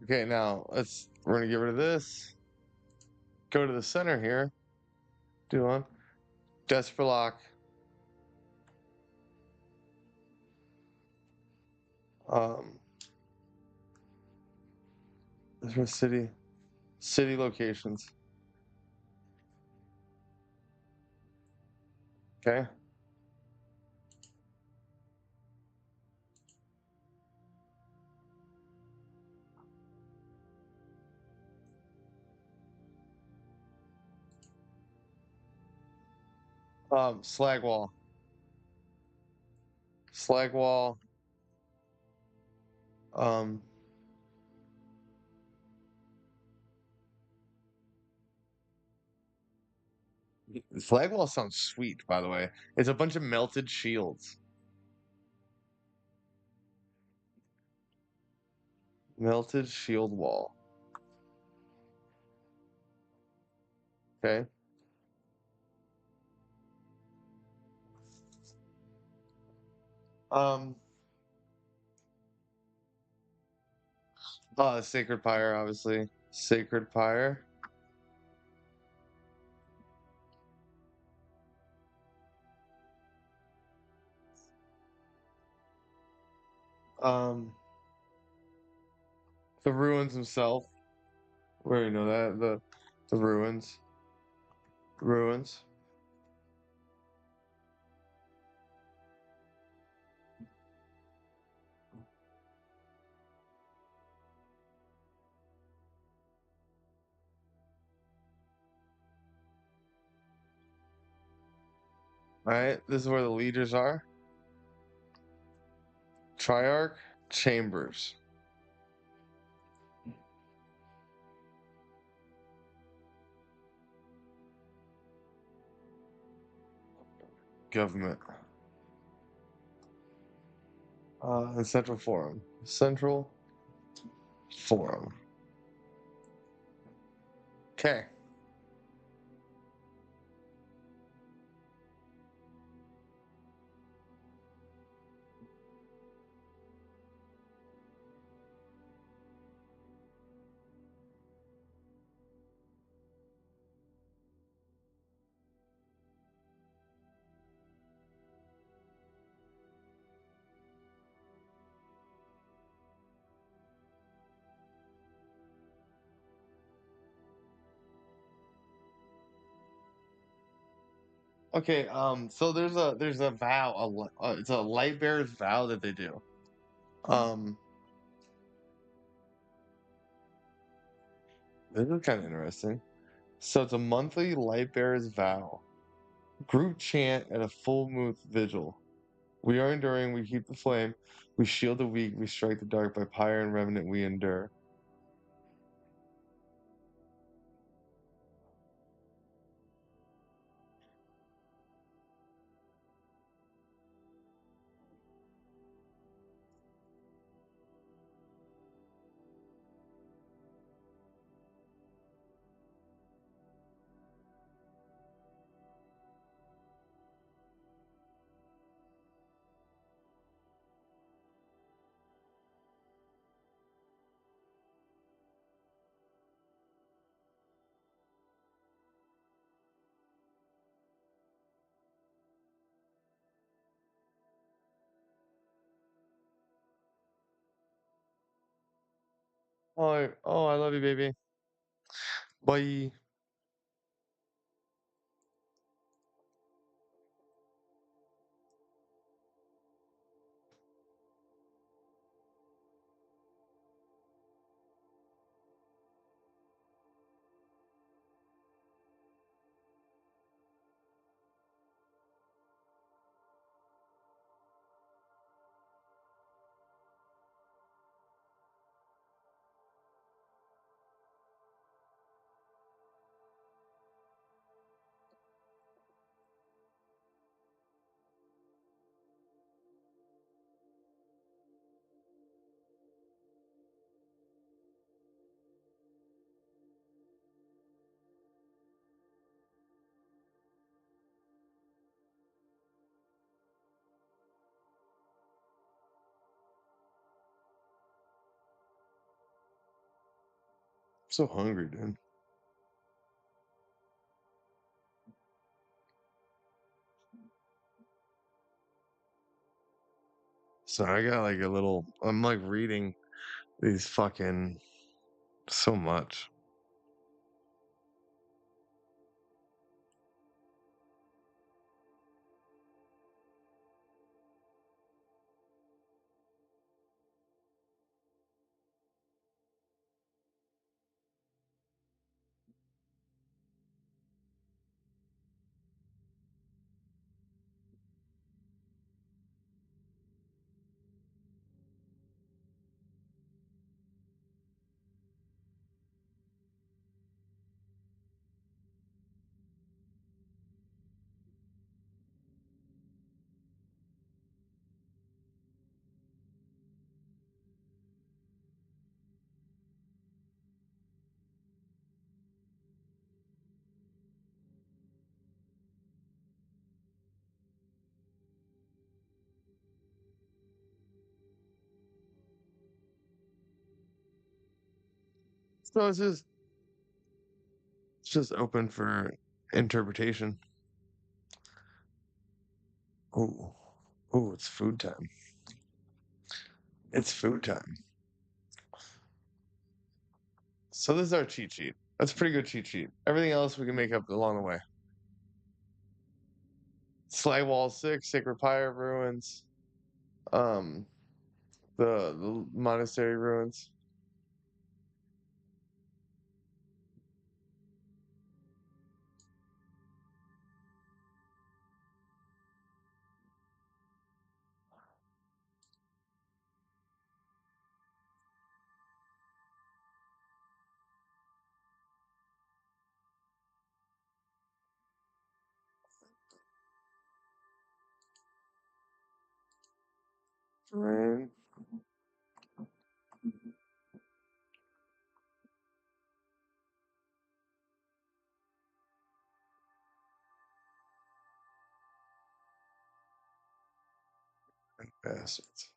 [SPEAKER 1] okay, now we're gonna get rid of this. Go to the center here. Do one. Desperlock. Um, this was city locations. Okay. Slag wall. Slag wall. Um, Flag wall sounds sweet, by the way. It's a bunch of melted shields. Melted shield wall. Okay. Um, Sacred Pyre, obviously. Sacred Pyre. Um, the ruins themselves. We already know that. The ruins. Ruins. Alright, this is where the leaders are. Triarch chambers. government. The Central Forum. Central Forum. Okay. Okay, so there's a vow, it's a light bearer's vow that they do. Um, this is kind of interesting. So it's a monthly light bearer's vow. Group chant at a full moon vigil. We are enduring, we keep the flame, we shield the weak, we strike the dark, by pyre and revenant we endure. Oh, I love you, baby. Bye. So hungry, dude. So I got like a little. I'm like reading these fucking so much. So it's just open for interpretation. Oh, oh, it's food time. It's food time. So this is our cheat sheet. That's a pretty good cheat sheet. Everything else we can make up along the way. Slag Wall 6, Sacred Pyre ruins, um, the monastery ruins. Man. Bastards.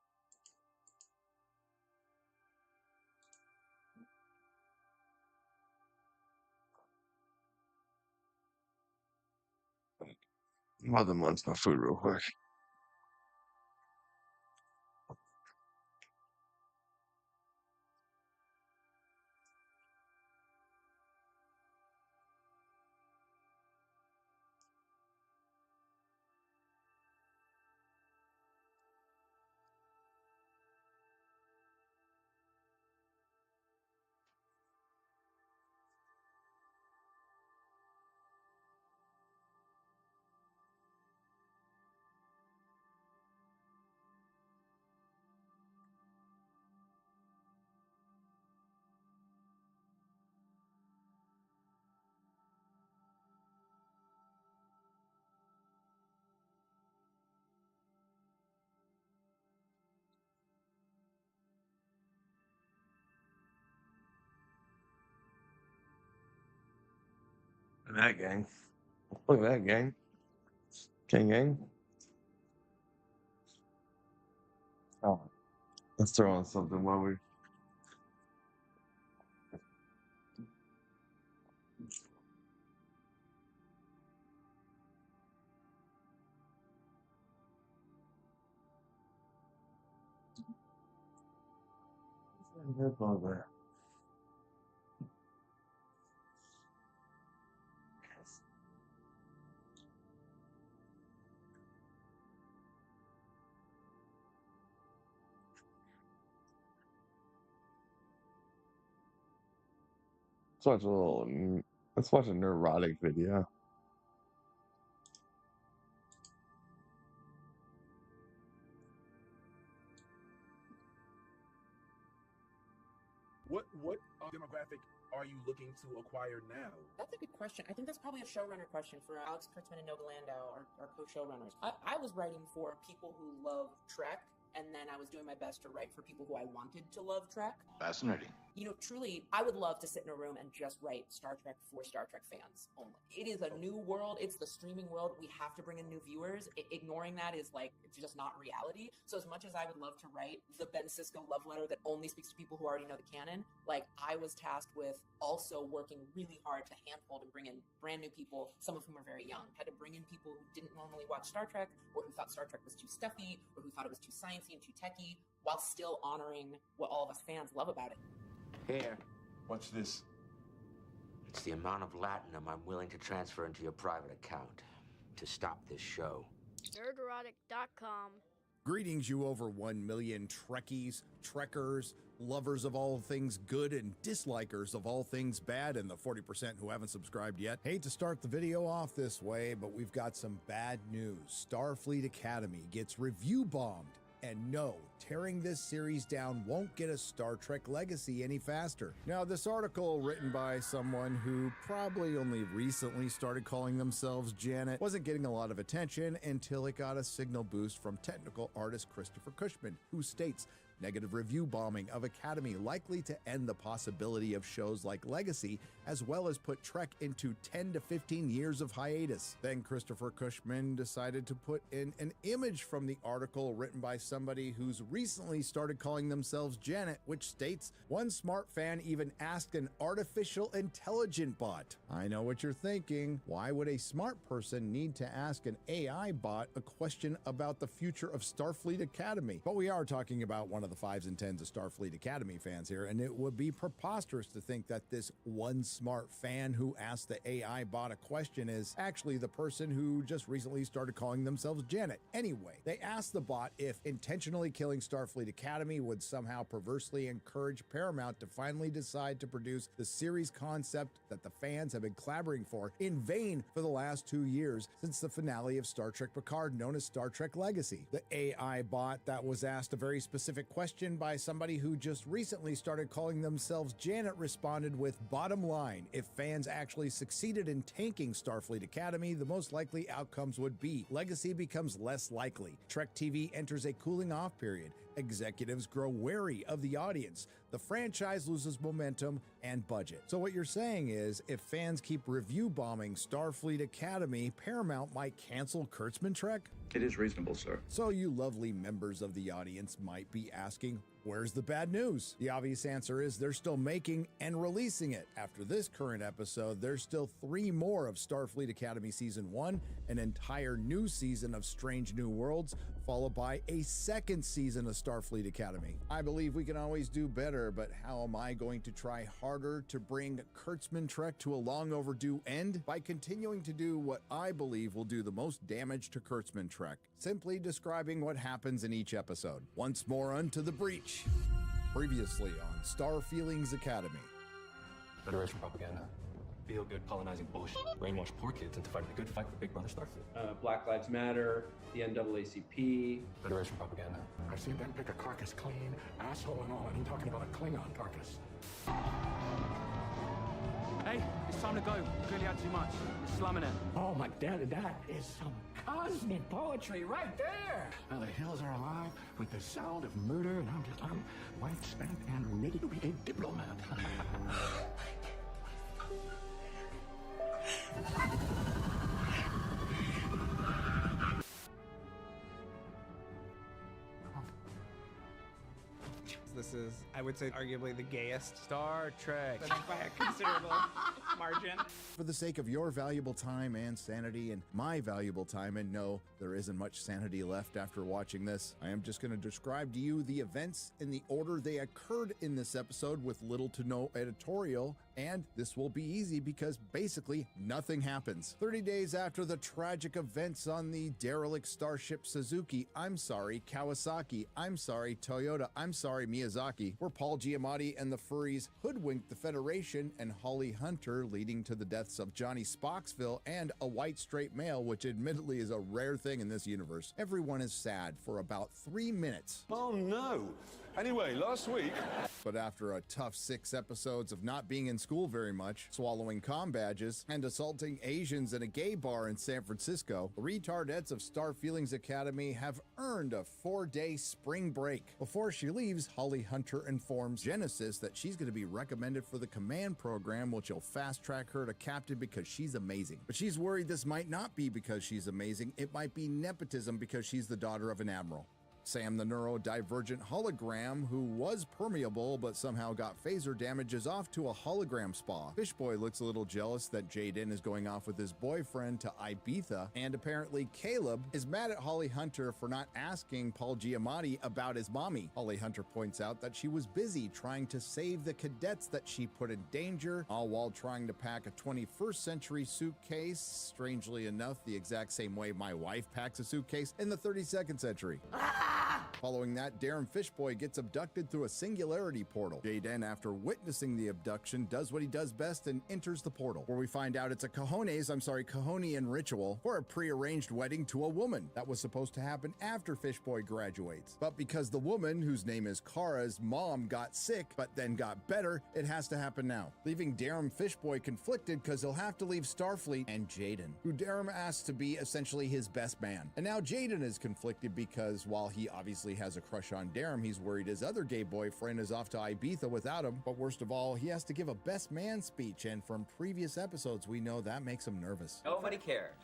[SPEAKER 1] Mother wants my food real quick. Look at that gang. Look at that gang. Gang. Oh. Let's throw on something while we. Let's watch a little. Let's watch a neurotic video.
[SPEAKER 2] What demographic are you looking to acquire now?
[SPEAKER 3] That's a good question. I think that's probably a showrunner question for Alex Kurtzman and Nova Landau, our co-showrunners. I was writing for people who love Trek, and then I was doing my best to write for people who I wanted to love Trek.
[SPEAKER 4] Fascinating.
[SPEAKER 3] You know, truly, I would love to sit in a room and just write Star Trek for Star Trek fans only. It is a new world. It's the streaming world. We have to bring in new viewers. Ignoring that is like, it's just not reality. So as much as I would love to write the Ben Sisko love letter that only speaks to people who already know the canon, like I was tasked with also working really hard to handhold and bring in brand new people, some of whom are very young. Had to bring in people who didn't normally watch Star Trek, or who thought Star Trek was too stuffy, or who thought it was too sciencey and too techy, while still honoring what all of us fans love about it.
[SPEAKER 4] Here.
[SPEAKER 2] What's this?
[SPEAKER 4] It's the amount of latinum I'm willing to transfer into your private account to stop this show.
[SPEAKER 5] Nerderotic.com.
[SPEAKER 6] Greetings, you over 1 million Trekkies, Trekkers, lovers of all things good and dislikers of all things bad, and the 40% who haven't subscribed yet. Hate to start the video off this way, but we've got some bad news. Starfleet Academy gets review bombed. And no, tearing this series down won't get a Star Trek legacy any faster. Now, this article, written by someone who probably only recently started calling themselves Janet, wasn't getting a lot of attention until it got a signal boost from technical artist Christopher Cushman, who states, negative review bombing of Academy likely to end the possibility of shows like Legacy, as well as put Trek into 10 to 15 years of hiatus. Then Christopher Cushman decided to put in an image from the article written by somebody who's recently started calling themselves Janet, which states, one smart fan even asked an artificial intelligent bot. I know what you're thinking. Why would a smart person need to ask an AI bot a question about the future of Starfleet Academy? But we are talking about one of the 5s and 10s of Starfleet Academy fans here, and it would be preposterous to think that this one smart fan who asked the AI bot a question is actually the person who just recently started calling themselves Janet. Anyway, they asked the bot if intentionally killing Starfleet Academy would somehow perversely encourage Paramount to finally decide to produce the series concept that the fans have been clamoring for in vain for the last 2 years since the finale of Star Trek Picard, known as Star Trek Legacy. The AI bot that was asked a very specific question by somebody who just recently started calling themselves Janet responded with, bottom line, if fans actually succeeded in tanking Starfleet Academy, the most likely outcomes would be Legacy becomes less likely, Trek TV enters a cooling off period, Executives grow wary of the audience. The franchise loses momentum and budget. So what you're saying is, if fans keep review bombing Starfleet Academy, Paramount might cancel Kurtzman Trek?
[SPEAKER 7] It is reasonable, sir.
[SPEAKER 6] So you lovely members of the audience might be asking, where's the bad news? The obvious answer is they're still making and releasing it. After this current episode, there's still 3 more of Starfleet Academy Season 1, an entire new season of Strange New Worlds, followed by a 2nd season of Starfleet Academy. I believe we can always do better, but how am I going to try harder to bring Kurtzman Trek to a long overdue end? By continuing to do what I believe will do the most damage to Kurtzman Trek, simply describing what happens in each episode. Once more unto the breach. Previously on Star Feelings Academy.
[SPEAKER 8] Federation propaganda. Feel-good colonizing bullshit. Brainwash poor kids into fighting the good fight for Big Brother Starfleet.
[SPEAKER 9] Black Lives Matter, the NAACP.
[SPEAKER 8] Federation propaganda.
[SPEAKER 10] I've seen them pick a carcass clean, asshole and all, and I'm talking about a Klingon carcass.
[SPEAKER 11] Hey, it's time to go. You clearly had too much. You're slamming it.
[SPEAKER 10] Oh my daddy, that is some cosmic poetry right there. Now the hills are alive with the sound of murder, and I'm white, spent, and ready to be a diplomat.
[SPEAKER 12] This is, I would say, arguably the gayest
[SPEAKER 11] Star Trek.
[SPEAKER 12] by a considerable margin.
[SPEAKER 6] For the sake of your valuable time and sanity and my valuable time, and no, there isn't much sanity left after watching this, I am just going to describe to you the events in the order they occurred in this episode with little to no editorial, and this will be easy because basically nothing happens. 30 days after the tragic events on the derelict starship Suzuki, I'm sorry, Kawasaki, I'm sorry, Toyota, I'm sorry, Miyazaki, where Paul Giamatti and the furries hoodwinked the Federation and Holly Hunter, leading to the deaths of Johnny Spocksville and a white straight male, which admittedly is a rare thing in this universe. Everyone is sad for about 3 minutes.
[SPEAKER 13] Oh no! Anyway, last week...
[SPEAKER 6] But after a tough 6 episodes of not being in school very much, swallowing comm badges, and assaulting Asians in a gay bar in San Francisco, the retardettes of Star Feelings Academy have earned a 4-day spring break. Before she leaves, Holly Hunter informs Genesis that she's going to be recommended for the command program, which will fast-track her to captain because she's amazing. But she's worried this might not be because she's amazing, it might be nepotism because she's the daughter of an admiral. Sam the neurodivergent hologram, who was permeable but somehow got phaser damage, is off to a hologram spa. Fishboy looks a little jealous that Jaden is going off with his boyfriend to Ibiza, and apparently Caleb is mad at Holly Hunter for not asking Paul Giamatti about his mommy. Holly Hunter points out that she was busy trying to save the cadets that she put in danger, all while trying to pack a 21st century suitcase, strangely enough the exact same way my wife packs a suitcase in the 32nd century. Following that, Darren Fishboy gets abducted through a singularity portal. Jaden, after witnessing the abduction, does what he does best and enters the portal, where we find out it's a Kahonian ritual for a prearranged wedding to a woman that was supposed to happen after Fishboy graduates. But because the woman, whose name is Kara's mom, got sick but then got better, it has to happen now, leaving Darren Fishboy conflicted because he'll have to leave Starfleet and Jaden, who Darren asks to be essentially his best man. And now Jaden is conflicted because while he obviously has a crush on Darren, he's worried his other gay boyfriend is off to Ibiza without him. But worst of all, he has to give a best man speech, and from previous episodes, we know that makes him nervous.
[SPEAKER 14] Nobody cares.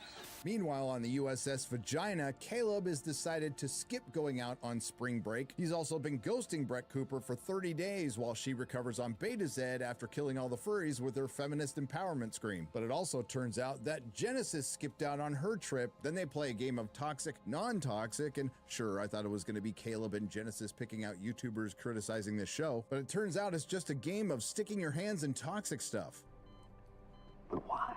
[SPEAKER 6] Meanwhile, on the USS Vagina, Caleb has decided to skip going out on spring break. He's also been ghosting Brett Cooper for 30 days while she recovers on Beta Z after killing all the furries with her feminist empowerment scream. But it also turns out that Genesis skipped out on her trip. Then they play a game of toxic, non-toxic, and sure, I thought it was going to be Caleb and Genesis picking out YouTubers criticizing this show, but it turns out it's just a game of sticking your hands in toxic stuff.
[SPEAKER 10] But why?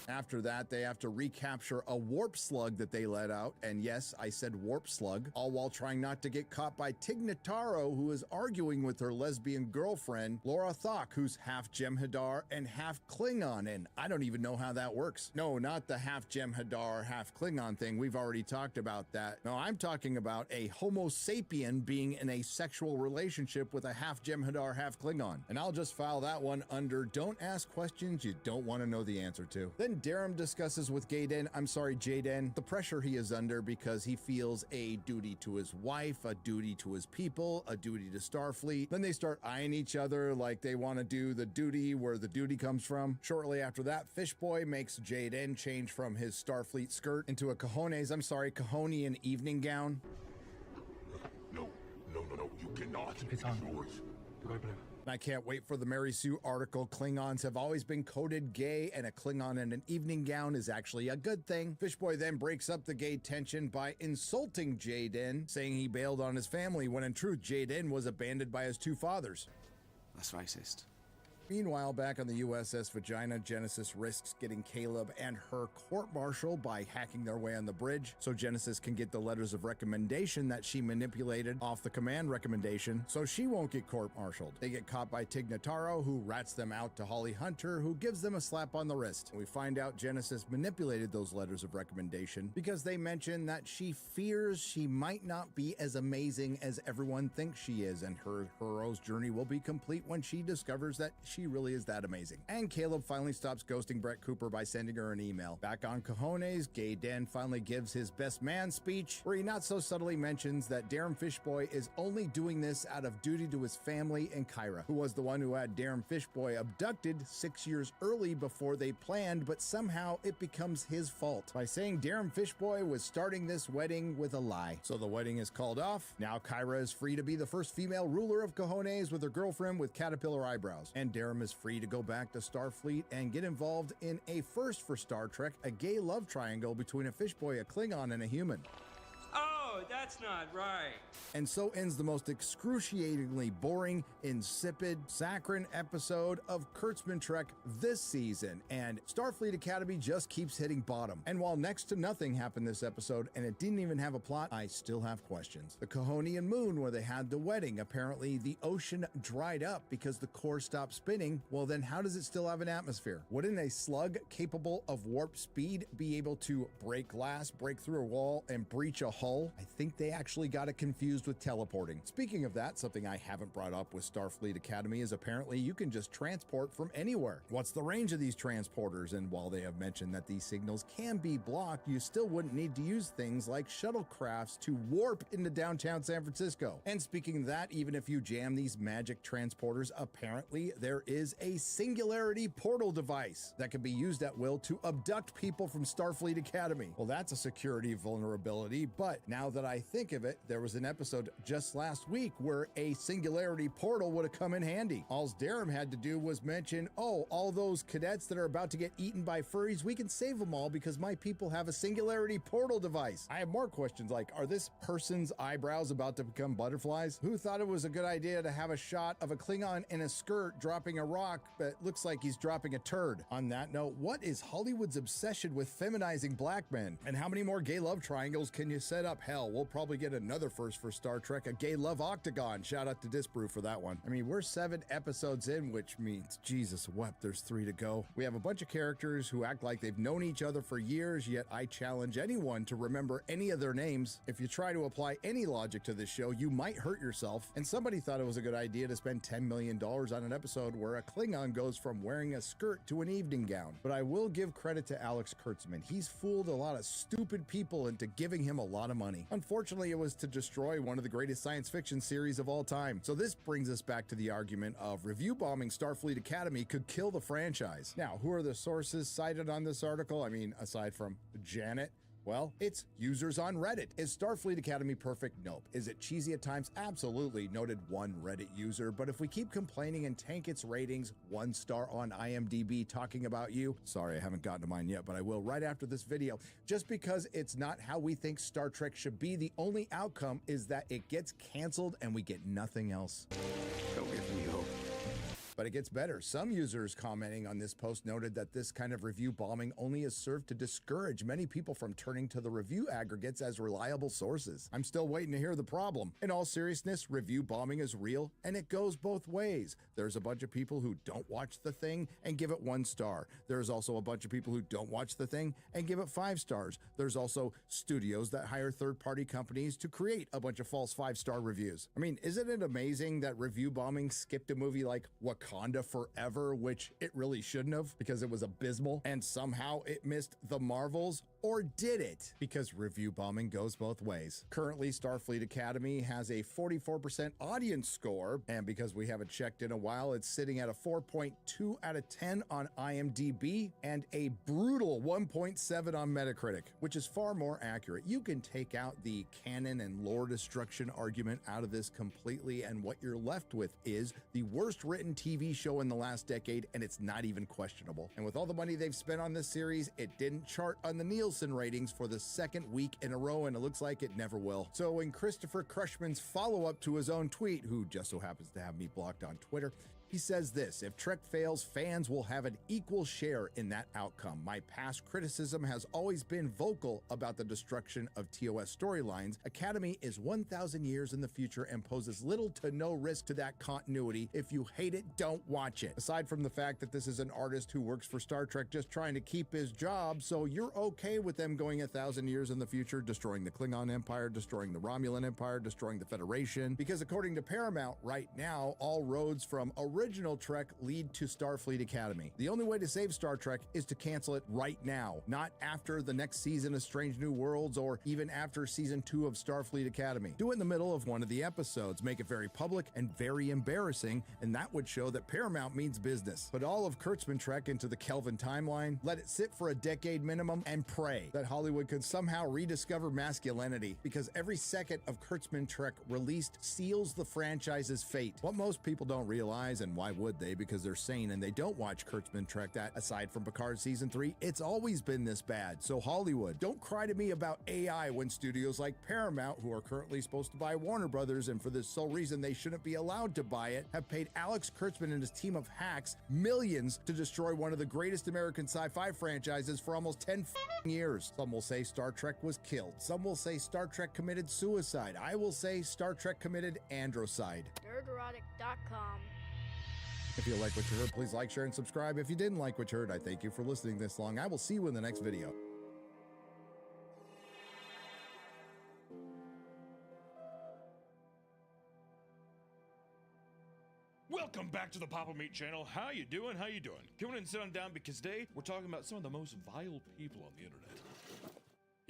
[SPEAKER 6] After that, they have to recapture a warp slug that they let out, and yes, I said warp slug, all while trying not to get caught by Tig Notaro, who is arguing with her lesbian girlfriend, Laura Thok, who's half Jem'Hadar and half Klingon, and I don't even know how that works. No, not the half Jem'Hadar, half Klingon thing, we've already talked about that. No, I'm talking about a Homo sapien being in a sexual relationship with a half Jem'Hadar, half Klingon. And I'll just file that one under don't ask questions you don't want to know the answer to. Then Darum discusses with Jaden, the pressure he is under because he feels a duty to his wife, a duty to his people, a duty to Starfleet. Then they start eyeing each other like they want to do the duty where the duty comes from. Shortly after that, Fishboy makes Jaden change from his Starfleet skirt into a Cahonian evening gown.
[SPEAKER 10] No, you cannot.
[SPEAKER 8] It's on. Goodbye.
[SPEAKER 6] I can't wait for the Mary Sue article. Klingons have always been coded gay, and a Klingon in an evening gown is actually a good thing. Fishboy then breaks up the gay tension by insulting Jaden, saying he bailed on his family, when in truth, Jaden was abandoned by his two fathers.
[SPEAKER 7] That's racist.
[SPEAKER 6] Meanwhile, back on the USS Vagina, Genesis risks getting Caleb and her court-martialed by hacking their way on the bridge, so Genesis can get the letters of recommendation that she manipulated off the command recommendation, so she won't get court-martialed. They get caught by Tig Notaro, who rats them out to Holly Hunter, who gives them a slap on the wrist. We find out Genesis manipulated those letters of recommendation because they mention that she fears she might not be as amazing as everyone thinks she is, and her hero's journey will be complete when she discovers that she really is that amazing. And Caleb finally stops ghosting Brett Cooper by sending her an email. Back on Cajones, Gay Dan finally gives his best man speech, where he not so subtly mentions that Darum Fishboy is only doing this out of duty to his family and Kyra, who was the one who had Darum Fishboy abducted 6 years early before they planned, but somehow it becomes his fault by saying Darum Fishboy was starting this wedding with a lie. So the wedding is called off. Now Kyra is free to be the first female ruler of Cajones with her girlfriend with caterpillar eyebrows, and Darum is free to go back to Starfleet and get involved in a first for Star Trek, a gay love triangle between a Fishboy, a Klingon, and a human.
[SPEAKER 14] Oh, that's not right.
[SPEAKER 6] And so ends the most excruciatingly boring, insipid, saccharine episode of Kurtzman Trek this season, and Starfleet Academy just keeps hitting bottom. And while next to nothing happened this episode, and it didn't even have a plot, I still have questions. The Cahonian moon where they had the wedding, apparently the ocean dried up because the core stopped spinning. Well, then how does it still have an atmosphere? Wouldn't a slug capable of warp speed be able to break glass, break through a wall, and breach a hull? I think they actually got it confused with teleporting. Speaking of that, something I haven't brought up with Starfleet Academy is apparently you can just transport from anywhere. What's the range of these transporters? And while they have mentioned that these signals can be blocked, you still wouldn't need to use things like shuttlecrafts to warp into downtown San Francisco. And speaking of that, even if you jam these magic transporters, apparently there is a singularity portal device that can be used at will to abduct people from Starfleet Academy. Well, that's a security vulnerability, but now that I think of it, there was an episode just last week where a singularity portal would have come in handy. All Darum had to do was mention, oh, all those cadets that are about to get eaten by furries, we can save them all because my people have a singularity portal device. I have more questions like, are this person's eyebrows about to become butterflies? Who thought it was a good idea to have a shot of a Klingon in a skirt dropping a rock that looks like he's dropping a turd? On that note, what is Hollywood's obsession with feminizing black men? And how many more gay love triangles can you set up? Hell, we'll probably get another first for Star Trek, a gay love octagon. Shout out to Disbrew for that one. I mean, we're 7 episodes in, which means, Jesus wept, there's 3 to go. We have a bunch of characters who act like they've known each other for years, yet I challenge anyone to remember any of their names. If you try to apply any logic to this show, you might hurt yourself. And somebody thought it was a good idea to spend $10 million on an episode where a Klingon goes from wearing a skirt to an evening gown. But I will give credit to Alex Kurtzman. He's fooled a lot of stupid people into giving him a lot of money. Unfortunately, it was to destroy one of the greatest science fiction series of all time. So this brings us back to the argument of review bombing Starfleet Academy could kill the franchise. Now, who are the sources cited on this article? I mean, aside from Janet, well, it's users on Reddit. Is Starfleet Academy perfect? Nope. Is it cheesy at times? Absolutely. Noted one Reddit user. But if we keep complaining and tank its ratings, 1 star on IMDb talking about you. Sorry, I haven't gotten to mine yet, but I will right after this video. Just because it's not how we think Star Trek should be, the only outcome is that it gets canceled and we get nothing else.
[SPEAKER 7] Don't give me hope.
[SPEAKER 6] But it gets better. Some users commenting on this post noted that this kind of review bombing only has served to discourage many people from turning to the review aggregates as reliable sources. I'm still waiting to hear the problem. In all seriousness, review bombing is real, and it goes both ways. There's a bunch of people who don't watch the thing and give it 1 star. There's also a bunch of people who don't watch the thing and give it 5 stars. There's also studios that hire third-party companies to create a bunch of false 5-star reviews. I mean, isn't it amazing that review bombing skipped a movie like Wakanda Wakanda Forever, which it really shouldn't have because it was abysmal, and somehow it missed the Marvels? Or did it? Because review bombing goes both ways. Currently, Starfleet Academy has a 44% audience score, and because we haven't checked in a while, it's sitting at a 4.2 out of 10 on IMDb and a brutal 1.7 on Metacritic, which is far more accurate. You can take out the canon and lore destruction argument out of this completely, and what you're left with is the worst written TV show in the last decade, and it's not even questionable. And with all the money they've spent on this series, it didn't chart on the Nielsen ratings for the second week in a row, and it looks like it never will. So in Christopher Crushman's follow-up to his own tweet, who just so happens to have me blocked on Twitter, he says this: if Trek fails, fans will have an equal share in that outcome. My past criticism has always been vocal about the destruction of TOS storylines. Academy is 1,000 years in the future and poses little to no risk to that continuity. If you hate it, don't watch it. Aside from the fact that this is an artist who works for Star Trek just trying to keep his job, so you're okay with them going 1,000 years in the future, destroying the Klingon Empire, destroying the Romulan Empire, destroying the Federation, because according to Paramount right now, all roads from original Trek lead to Starfleet Academy. The only way to save Star Trek is to cancel it right now, not after the next season of Strange New Worlds or even after season 2 of Starfleet Academy. Do it in the middle of one of the episodes, make it very public and very embarrassing, and that would show that Paramount means business. Put all of Kurtzman Trek into the Kelvin timeline, let it sit for a decade minimum, and pray that Hollywood could somehow rediscover masculinity, because every second of Kurtzman Trek released seals the franchise's fate. What most people don't realize, and why would they, because they're sane and they don't watch Kurtzman Trek, that aside from Picard season 3, it's always been this bad. So Hollywood, don't cry to me about AI when studios like Paramount, who are currently supposed to buy Warner Brothers, and for this sole reason they shouldn't be allowed to buy it, have paid Alex Kurtzman and his team of hacks millions to destroy one of the greatest American sci-fi franchises for almost 10 years. Some will say Star Trek was killed. Some will say Star Trek committed suicide. I will say Star Trek committed androcide.
[SPEAKER 5] Nerderotic.com.
[SPEAKER 6] If you like what you heard, please like, share, and subscribe. If you didn't like what you heard, I thank you for listening this long. I will see you in the next video.
[SPEAKER 15] Welcome back to the Papa Meat channel. How you doing? How you doing? Come on and sit on down, because today we're talking about some of the most vile people on the internet.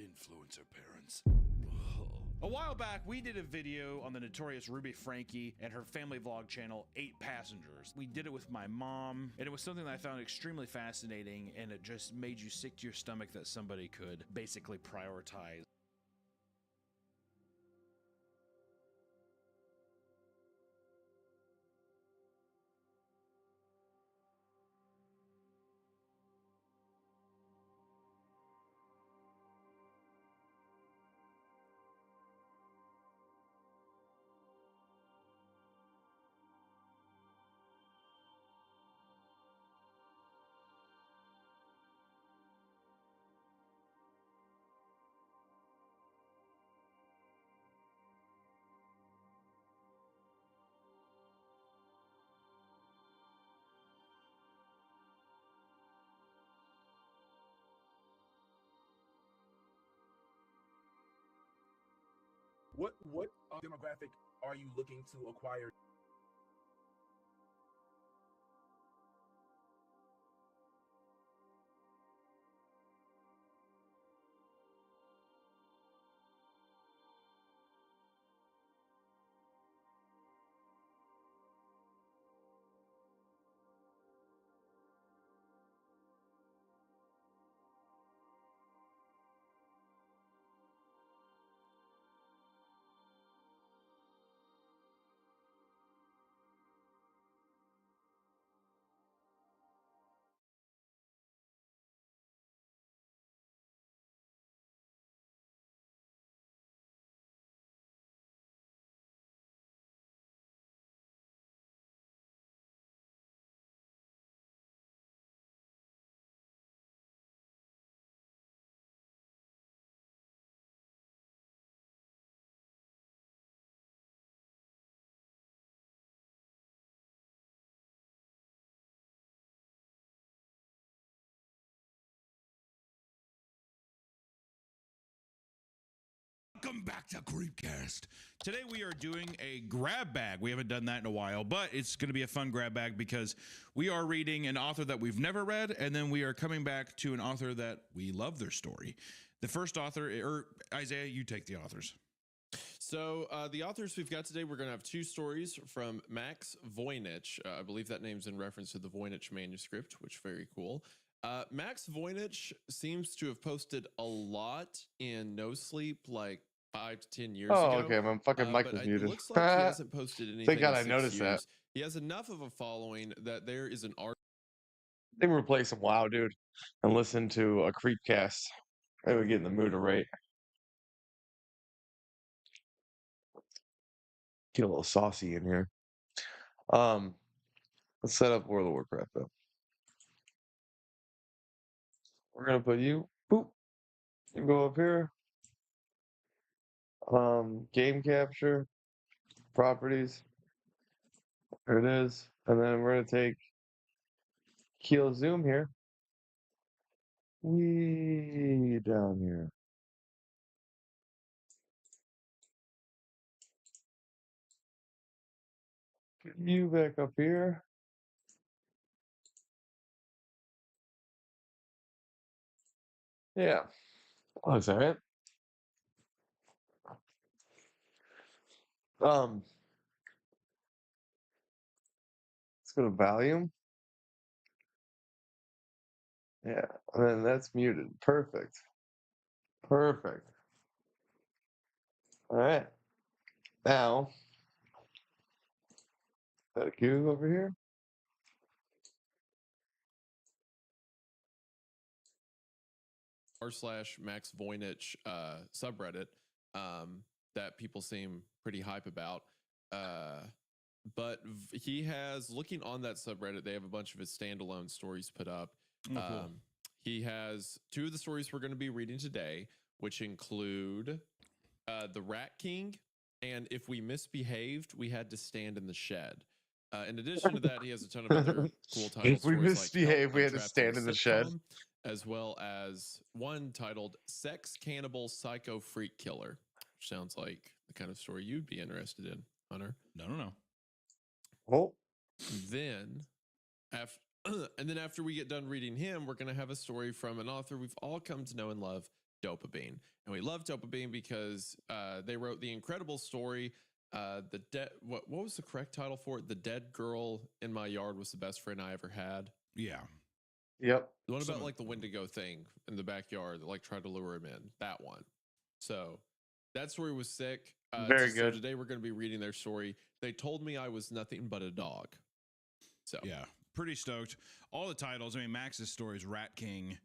[SPEAKER 15] Influencer parents. A while back, we did a video on the notorious Ruby Frankie and her family vlog channel, 8 Passengers. We did it with my mom, and it was something that I found extremely fascinating, and it just made you sick to your stomach that somebody could basically prioritize.
[SPEAKER 2] What demographic are you looking to acquire?
[SPEAKER 15] Welcome back to Creepcast. Today we are doing a grab bag. We haven't done that in a while, but it's going to be a fun grab bag because we are reading an author that we've never read, and then we are coming back to an author that we love their story. The first author, or Isaiah, you take the authors.
[SPEAKER 16] So the authors we've got today, we're going to have two stories from Max Voynich. I believe that name's in reference to the Voynich manuscript, which is very cool. Max Voynich seems to have posted a lot in No Sleep, like 5 to 10 years ago.
[SPEAKER 1] Oh, okay. My fucking mic was muted.
[SPEAKER 16] It looks like he hasn't posted anything
[SPEAKER 1] Thank God
[SPEAKER 16] in
[SPEAKER 1] I
[SPEAKER 16] 6
[SPEAKER 1] noticed that.
[SPEAKER 16] years. He has enough of a following that there is an art.
[SPEAKER 1] I think we're play some WoW, dude, and listen to a Creepcast. Maybe we get in the mood to rate. Get a little saucy in here. Let's set up World of Warcraft though. We're gonna put you. Boop. You go up here. Game capture, properties. There it is. And then we're gonna take Keel Zoom here. Way down here. Put you back up here. Yeah. Oh, is that it? Let's go to volume. Yeah, and then that's muted. Perfect. Perfect. All right. Now, got a cube over here.
[SPEAKER 16] r/Max Voynich subreddit that people seem pretty hype about. But he has, looking on that subreddit, they have a bunch of his standalone stories put up.
[SPEAKER 15] Cool.
[SPEAKER 16] He has two of the stories we're going to be reading today, which include The Rat King and If We Misbehaved, We Had to Stand in the Shed. In addition to that, he has a ton of other cool titles.
[SPEAKER 1] If we misbehave, we had to stand in the shed.
[SPEAKER 16] As well as one titled Sex Cannibal Psycho Freak Killer, which sounds like the kind of story you'd be interested in, Hunter.
[SPEAKER 15] No.
[SPEAKER 1] Oh.
[SPEAKER 16] Then, after we get done reading him, we're going to have a story from an author we've all come to know and love, Dopamine. And we love Dopamine because they wrote the incredible story, what was the correct title for it? The Dead Girl in My Yard Was the Best Friend I Ever Had.
[SPEAKER 15] Yeah.
[SPEAKER 1] Yep.
[SPEAKER 16] The one about like the Wendigo thing in the backyard that like tried to lure him in. That one. So that story was sick.
[SPEAKER 1] Very
[SPEAKER 16] So
[SPEAKER 1] good.
[SPEAKER 16] today we're going to be reading their story. They told me I was nothing but a dog. So
[SPEAKER 15] yeah, pretty stoked. All the titles. I mean, Max's stories, Rat King,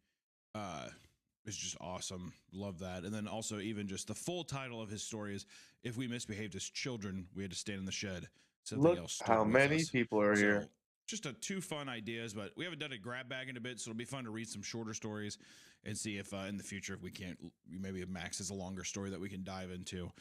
[SPEAKER 15] is just awesome. Love that. And then also even just the full title of his story is If We Misbehaved as Children, We Had to Stand in the Shed. Something
[SPEAKER 1] Look
[SPEAKER 15] else.
[SPEAKER 1] how many people are here.
[SPEAKER 15] Just two fun ideas, but we haven't done a grab bag in a bit, so it'll be fun to read some shorter stories and see if in the future, if we can't, maybe Max is a longer story that we can dive into.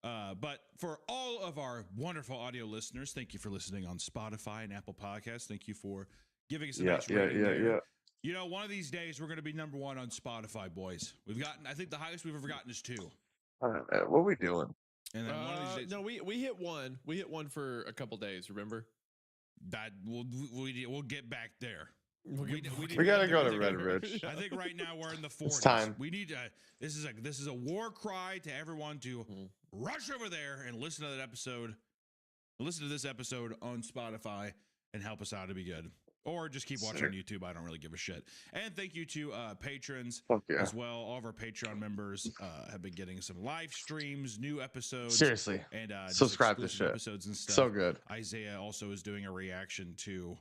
[SPEAKER 15] But for all of our wonderful audio listeners, thank you for listening on Spotify and Apple Podcasts. Thank you for giving us a nice rating there. You know, one of these days we're going to be #1 on Spotify, boys. We've gotten, I think the highest we've ever gotten is 2.
[SPEAKER 1] What are we doing?
[SPEAKER 16] And then one of these days, no, we hit one. We hit one for a couple days. Remember?
[SPEAKER 15] That we'll get back there.
[SPEAKER 1] We gotta go to Red Ridge.
[SPEAKER 15] I think right now we're in the 40s.
[SPEAKER 1] It's time.
[SPEAKER 15] We need to. This is a war cry to everyone to rush over there and listen to that episode. Listen to this episode on Spotify and help us out to be good. Or just keep watching on YouTube. I don't really give a shit. And thank you to patrons as well. All of our Patreon members have been getting some live streams, new episodes.
[SPEAKER 1] Seriously.
[SPEAKER 15] And
[SPEAKER 1] subscribe to shit.
[SPEAKER 15] Episodes and stuff.
[SPEAKER 1] So good.
[SPEAKER 15] Isaiah also is doing a reaction to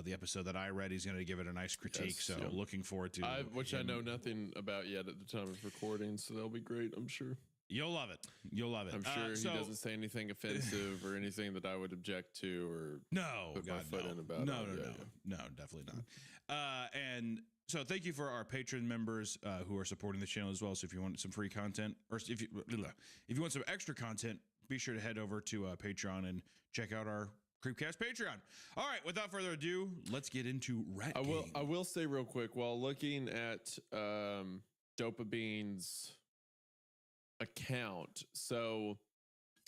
[SPEAKER 15] the episode that I read. He's going to give it a nice critique. Looking forward to
[SPEAKER 16] which I know nothing about yet at the time of recording. So that'll be great, I'm sure.
[SPEAKER 15] You'll love it. You'll love it.
[SPEAKER 16] I'm sure he doesn't say anything offensive or anything that I would object to or put my foot in about.
[SPEAKER 15] No, definitely not. And so thank you for our patron members who are supporting the channel as well. So if you want some free content or if you want some extra content, be sure to head over to Patreon and check out our Creepcast Patreon. All right, without further ado, let's get into Rat King.
[SPEAKER 16] I will say real quick, while looking at Dopabean's account. So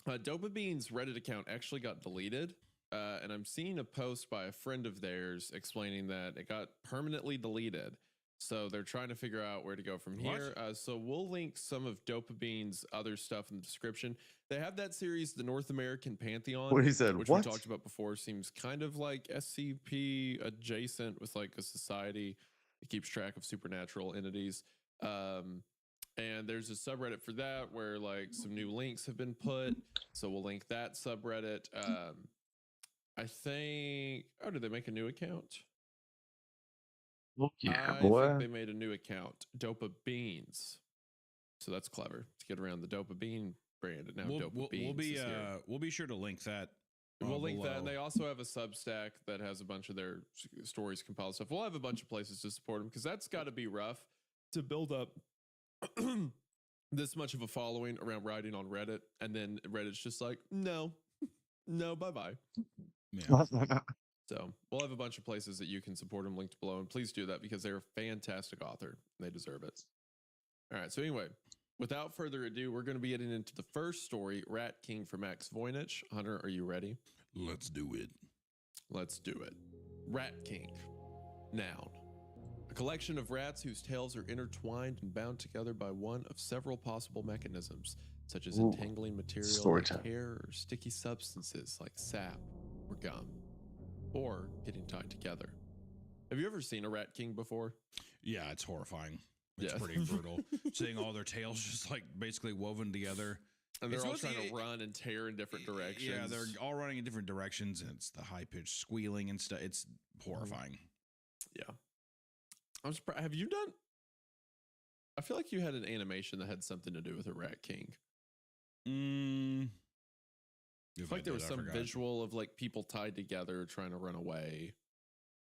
[SPEAKER 16] Dopabean's Reddit account actually got deleted. And I'm seeing a post by a friend of theirs explaining that it got permanently deleted. So they're trying to figure out where to go from here. So we'll link some of Dopabean's other stuff in the description. They have that series, The North American Pantheon,
[SPEAKER 1] What he said,
[SPEAKER 16] which
[SPEAKER 1] what?
[SPEAKER 16] we talked about before. Seems kind of like SCP adjacent with like a society that keeps track of supernatural entities. And there's a subreddit for that where like some new links have been put. So we'll link that subreddit. I think, oh, did they make a new account?
[SPEAKER 1] Look, yeah,
[SPEAKER 16] I
[SPEAKER 1] boy.
[SPEAKER 16] think they made a new account, Dopa Beans. So that's clever to get around the Dopa Bean brand. And now Dopa Beans is here.
[SPEAKER 17] We'll be sure to link that.
[SPEAKER 16] We'll link
[SPEAKER 17] below.
[SPEAKER 16] that, and they also have a Substack that has a bunch of their stories compiled stuff. We'll have a bunch of places to support them because that's got to be rough to build up this much of a following around writing on Reddit, and then Reddit's just like, no, bye bye.
[SPEAKER 17] Yeah.
[SPEAKER 16] So we'll have a bunch of places that you can support them linked below, and please do that because they're a fantastic author. And they deserve it. All right. So anyway, without further ado, we're going to be getting into the first story, Rat King for Max Voynich. Hunter, are you ready?
[SPEAKER 17] Let's do it.
[SPEAKER 16] Let's do it. Rat King. Noun. A collection of rats whose tails are intertwined and bound together by one of several possible mechanisms, such as entangling material like hair or sticky substances like sap or gum, or getting tied together. Have you ever seen a rat king before?
[SPEAKER 17] Yeah, it's horrifying. It's pretty brutal. Seeing all their tails just like basically woven together.
[SPEAKER 16] And they're all trying to run and tear in different directions.
[SPEAKER 17] Yeah, they're all running in different directions, and it's the high-pitched squealing and stuff. It's horrifying.
[SPEAKER 16] Yeah. I'm surprised. Have you done... I feel like you had an animation that had something to do with a rat king. I feel like there was some visual of like people tied together trying to run away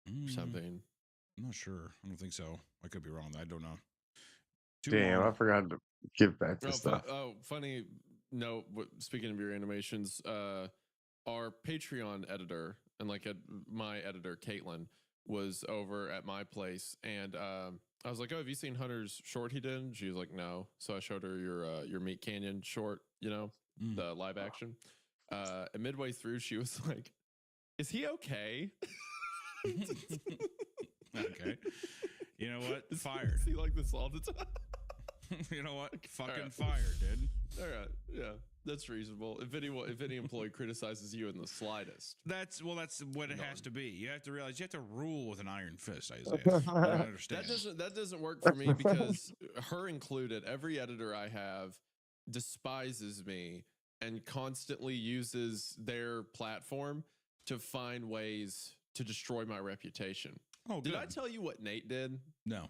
[SPEAKER 16] or something.
[SPEAKER 17] I'm not sure. I don't think so. I could be wrong. I don't know.
[SPEAKER 1] Damn, I forgot to give back the stuff.
[SPEAKER 16] Funny note. Speaking of your animations, our Patreon editor and like my editor, Caitlin, was over at my place, and I was like, "Oh, have you seen Hunter's short he did?" And she was like, "No." So I showed her your Meat Canyon short, the live action. And midway through, she was like, "Is he okay?"
[SPEAKER 17] Okay. You know what? Fired.
[SPEAKER 16] Is he like this all the time?
[SPEAKER 17] You know what? Fucking fired, dude.
[SPEAKER 16] All right. Yeah. That's reasonable. If any employee criticizes you in the slightest.
[SPEAKER 17] That's what it has to be. You have to realize you have to rule with an iron fist, Isaiah. I don't understand.
[SPEAKER 16] That doesn't work for me because her included, every editor I have despises me and constantly uses their platform to find ways to destroy my reputation.
[SPEAKER 17] Oh,
[SPEAKER 16] did I tell you what Nate did?
[SPEAKER 17] No.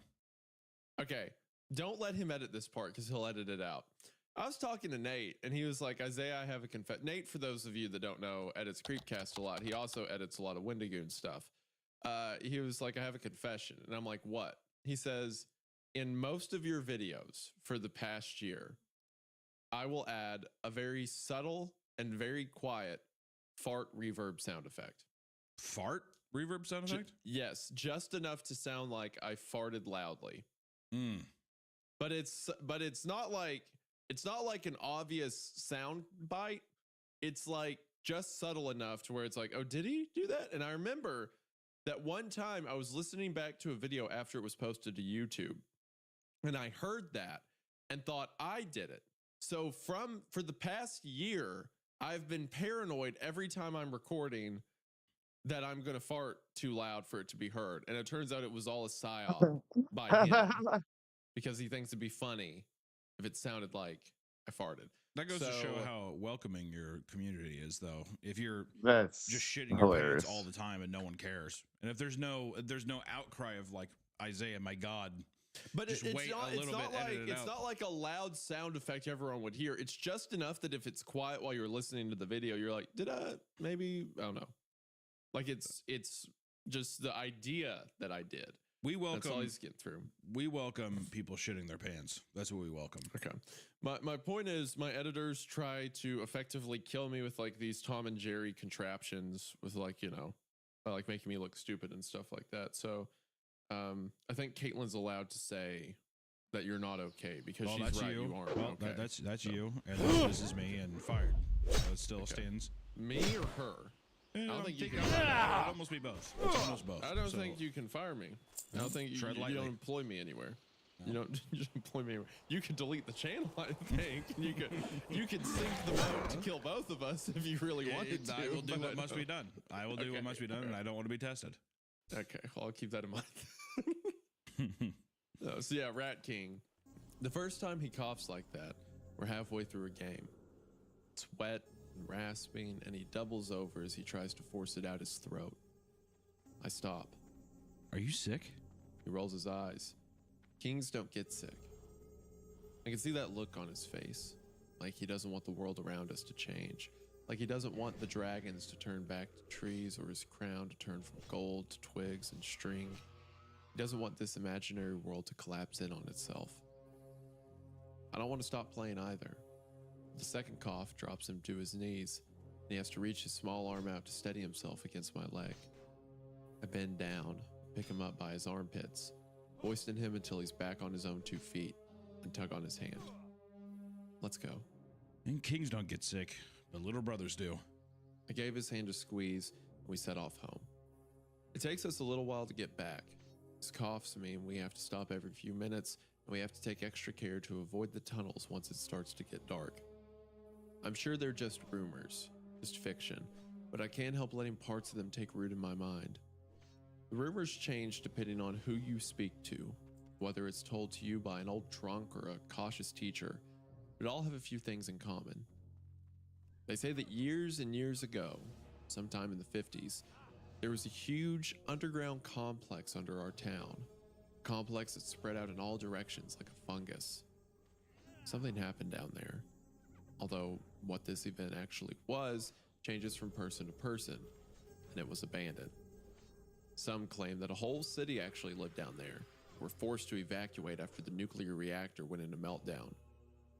[SPEAKER 16] Okay. Don't let him edit this part because he'll edit it out. I was talking to Nate and he was like, Isaiah, I have a confession. Nate, for those of you that don't know, edits Creepcast a lot. He also edits a lot of Wendigoon stuff. He was like, I have a confession. And I'm like, what? He says, in most of your videos for the past year, I will add a very subtle and very quiet fart reverb sound effect.
[SPEAKER 17] Fart reverb sound effect?
[SPEAKER 16] Yes, just enough to sound like I farted loudly. But it's not like an obvious sound bite. It's like just subtle enough to where it's like, oh, did he do that? And I remember that one time I was listening back to a video after it was posted to YouTube, and I heard that and thought I did it. So for the past year, I've been paranoid every time I'm recording that I'm going to fart too loud for it to be heard. And it turns out it was all a psyop by him because he thinks it'd be funny if it sounded like I farted.
[SPEAKER 17] That goes to show how welcoming your community is, though. If you're
[SPEAKER 1] just
[SPEAKER 17] shitting your pants all the time and no one cares, and if there's no outcry of like, Isaiah, my God.
[SPEAKER 16] But it's not like a loud sound effect everyone would hear. It's just enough that if it's quiet while you're listening to the video, you're like, I don't know. Like it's just the idea that I did. That's all he's getting through.
[SPEAKER 17] We welcome people shitting their pants. That's what we welcome.
[SPEAKER 16] Okay. My point is, my editors try to effectively kill me with like these Tom and Jerry contraptions with like, like making me look stupid and stuff like that. So I think Caitlin's allowed to say that you're not okay because
[SPEAKER 17] Well,
[SPEAKER 16] she's
[SPEAKER 17] that's
[SPEAKER 16] right.
[SPEAKER 17] you.
[SPEAKER 16] You aren't
[SPEAKER 17] Well,
[SPEAKER 16] okay.
[SPEAKER 17] that's you, and this is me, and fired. So it still stands.
[SPEAKER 16] Me or her? I don't think you can.
[SPEAKER 17] It'd almost be both. It's almost both.
[SPEAKER 16] I don't
[SPEAKER 17] So-
[SPEAKER 16] think you can fire me. I don't think you don't employ me anywhere. You don't employ me anywhere. You can delete the channel, I think. You can sink the boat to kill both of us if you really wanted to.
[SPEAKER 17] I will do
[SPEAKER 16] but
[SPEAKER 17] what must be done. I will do what must be done, and I don't want to be tested.
[SPEAKER 16] Okay, well, I'll keep that in mind. So yeah, Rat King. The first time he coughs like that, we're halfway through a game. It's wet and rasping, and he doubles over as he tries to force it out his throat. I stop.
[SPEAKER 17] Are you sick?
[SPEAKER 16] He rolls his eyes. Kings don't get sick. I can see that look on his face, like he doesn't want the world around us to change, like he doesn't want the dragons to turn back to trees or his crown to turn from gold to twigs and string. He doesn't want this imaginary world to collapse in on itself. I don't want to stop playing either. The second cough drops him to his knees, and he has to reach his small arm out to steady himself against my leg. I bend down, pick him up by his armpits, hoisting him until he's back on his own 2 feet, and tug on his hand. Let's go.
[SPEAKER 17] And kings don't get sick, but little brothers do.
[SPEAKER 16] I gave his hand a squeeze, and we set off home. It takes us a little while to get back. His coughs mean we have to stop every few minutes, and we have to take extra care to avoid the tunnels once it starts to get dark. I'm sure they're just rumors, just fiction, but I can't help letting parts of them take root in my mind. The rumors change depending on who you speak to, whether it's told to you by an old drunk or a cautious teacher, but all have a few things in common. They say that years and years ago, sometime in the 50s, there was a huge underground complex under our town, a complex that spread out in all directions like a fungus. Something happened down there, although what this event actually was changes from person to person, and it was abandoned. Some claim that a whole city actually lived down there, were forced to evacuate after the nuclear reactor went into meltdown.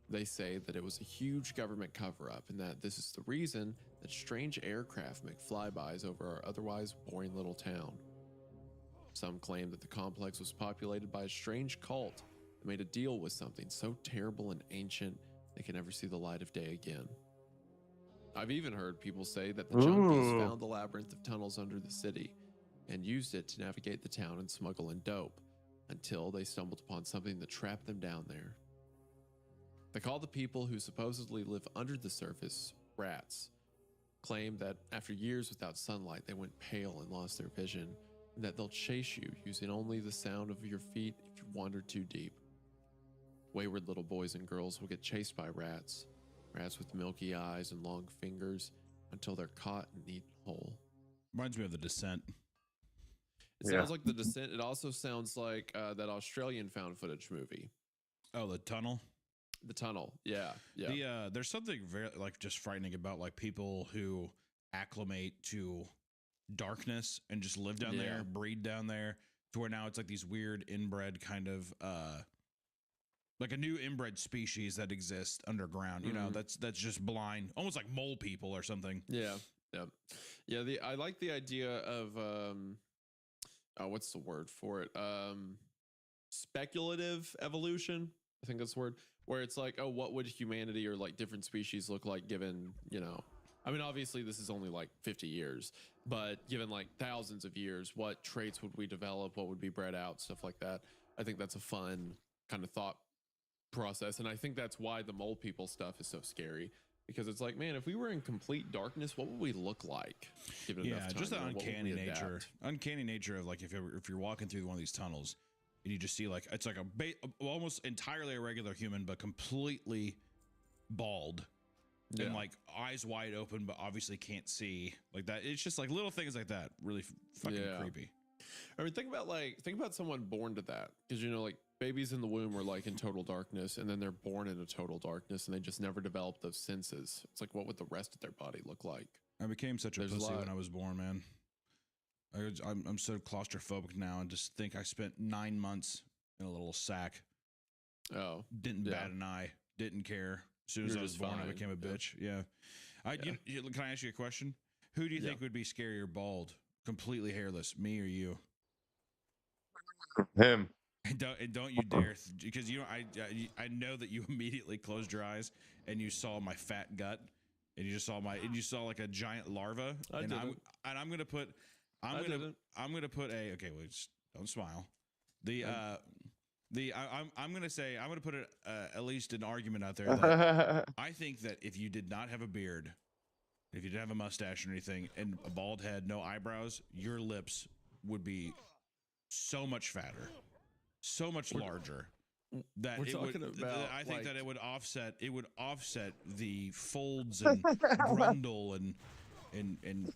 [SPEAKER 16] They say that it was a huge government cover-up and that this is the reason that strange aircraft make flybys over our otherwise boring little town. Some claim that the complex was populated by a strange cult that made a deal with something so terrible and ancient they can never see the light of day again. I've even heard people say that the junkies found the labyrinth of tunnels under the city and used it to navigate the town and smuggle in dope until they stumbled upon something that trapped them down there. They call the people who supposedly live under the surface rats, claim that after years without sunlight they went pale and lost their vision, and that they'll chase you using only the sound of your feet if you wander too deep. Wayward little boys and girls will get chased by rats with milky eyes and long fingers, until they're caught and eaten whole.
[SPEAKER 17] Reminds me of The Descent.
[SPEAKER 16] It sounds like The Descent. It also sounds like that Australian found footage movie.
[SPEAKER 17] Oh, The Tunnel?
[SPEAKER 16] The Tunnel, yeah.
[SPEAKER 17] There's something very just frightening about people who acclimate to darkness and just live down there, breed down there, to where now it's like these weird inbred kind of like a new inbred species that exists underground. You know, that's just blind, almost like mole people or something.
[SPEAKER 16] Yeah. I like the idea of what's the word for it? Speculative evolution. I think that's the word. Where it's like, oh, what would humanity or like different species look like given, I mean, obviously this is only like 50 years, but given like thousands of years, what traits would we develop? What would be bred out? Stuff like that. I think that's a fun kind of thought process. And I think that's why the mole people stuff is so scary, because it's like, man, if we were in complete darkness, what would we look like? Given enough time?
[SPEAKER 17] Just the
[SPEAKER 16] What
[SPEAKER 17] uncanny nature of like if you're walking through one of these tunnels and you just see it's like almost entirely a regular human, but completely bald and like eyes wide open, but obviously can't see like that. It's just like little things like that. Really fucking creepy.
[SPEAKER 16] I mean, think about someone born to that, because like babies in the womb are like in total darkness, and then they're born into total darkness, and they just never develop those senses. It's like, what would the rest of their body look like?
[SPEAKER 17] I became such a pussy when I was born, man. I'm so claustrophobic now, and just think I spent 9 months in a little sack.
[SPEAKER 16] Oh,
[SPEAKER 17] didn't bat an eye, didn't care. As soon as I was born, I became a bitch. Yeah. Can I ask you a question? Who do you think would be scarier bald, completely hairless, me or you?
[SPEAKER 1] Him.
[SPEAKER 17] And don't you dare, because I know that you immediately closed your eyes and you saw my fat gut, and you just saw like a giant larva. I'm gonna put a okay. Well, just don't smile. I'm gonna put at least an argument out there that I think that if you did not have a beard, if you didn't have a mustache or anything, and a bald head, no eyebrows, your lips would be so much fatter, so much larger that it would. I think that it would offset. It would offset the folds and grundle and.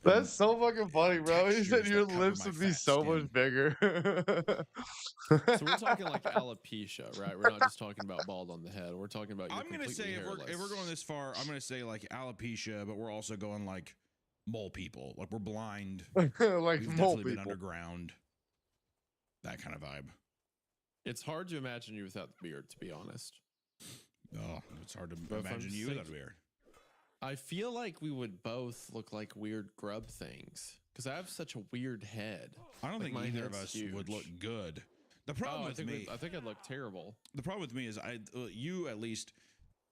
[SPEAKER 1] That's so fucking funny, bro. He said your lips would be so much bigger.
[SPEAKER 16] So we're talking like alopecia, right? We're not just talking about bald on the head. We're talking about.
[SPEAKER 17] I'm gonna say if we're going this far, I'm gonna say like alopecia, but we're also going like mole people. Like we're blind,
[SPEAKER 1] like
[SPEAKER 17] we've
[SPEAKER 1] mole
[SPEAKER 17] definitely been
[SPEAKER 1] people.
[SPEAKER 17] underground. That kind of vibe.
[SPEAKER 16] It's hard to imagine you without the beard, to be honest.
[SPEAKER 17] Oh, it's hard to imagine you without a beard.
[SPEAKER 16] I feel like we would both look like weird grub things because I have such a weird head.
[SPEAKER 17] I don't think either of us would look good. The problem with me,
[SPEAKER 16] I think I'd look terrible.
[SPEAKER 17] The problem with me is you at least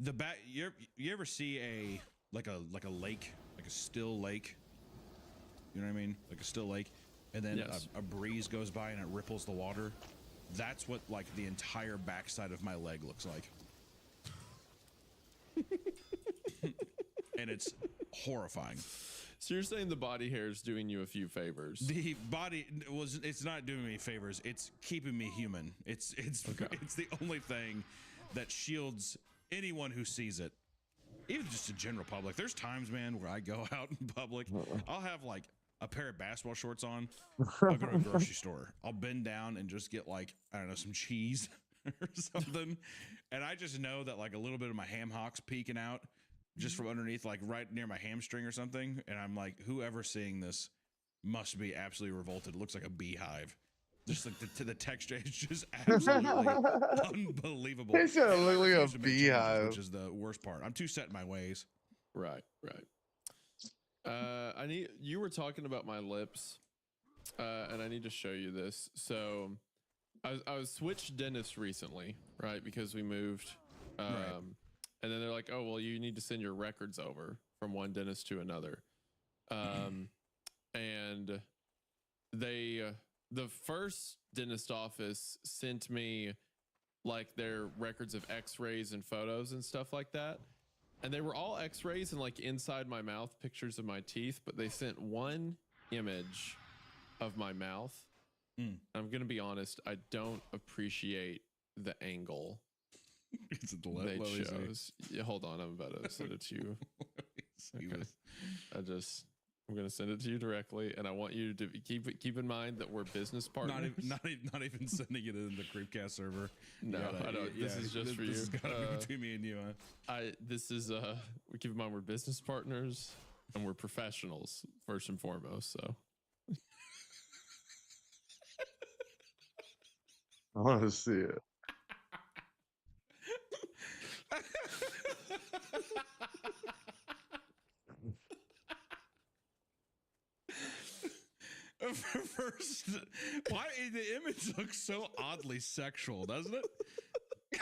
[SPEAKER 17] the back. You ever see a lake, like a still lake? You know what I mean? Like a still lake, and then a breeze goes by and it ripples the water. That's what like the entire backside of my leg looks like. And it's horrifying.
[SPEAKER 16] So you're saying the body hair is doing you a few favors?
[SPEAKER 17] The body it's not doing me favors. It's keeping me human. It's the only thing that shields anyone who sees it. Even just the general public. There's times, man, where I go out in public. I'll have like a pair of basketball shorts on. I'll go to a grocery store. I'll bend down and just get like, I don't know, some cheese or something. And I just know that like a little bit of my ham hocks peeking out just from underneath, like right near my hamstring or something. And I'm like, whoever seeing this must be absolutely revolted. It looks like a beehive. Just like the texture is just absolutely unbelievable.
[SPEAKER 1] It's gonna look like a beehive,
[SPEAKER 17] which is the worst part. I'm too set in my ways.
[SPEAKER 16] Right. You were talking about my lips, and I need to show you this. So I was switched dentists recently, right? Because we moved.
[SPEAKER 17] Right.
[SPEAKER 16] And then they're like, oh, well, you need to send your records over from one dentist to another. And the first dentist office sent me like their records of x-rays and photos and stuff like that. And they were all x-rays and like inside my mouth, pictures of my teeth, but they sent one image of my mouth. I'm going to be honest, I don't appreciate the angle.
[SPEAKER 17] Is it the
[SPEAKER 16] they chose. Yeah, hold on, I'm about to send it to you. Okay. I'm gonna send it to you directly, and I want you to keep in mind that we're business partners.
[SPEAKER 17] Not even sending it in the Creepcast server.
[SPEAKER 16] No, I don't. This is just for you.
[SPEAKER 17] This is gotta be between me and you.
[SPEAKER 16] We keep in mind we're business partners and we're professionals first and foremost. So.
[SPEAKER 1] I want to see it.
[SPEAKER 17] First, why the image looks so oddly sexual, doesn't it?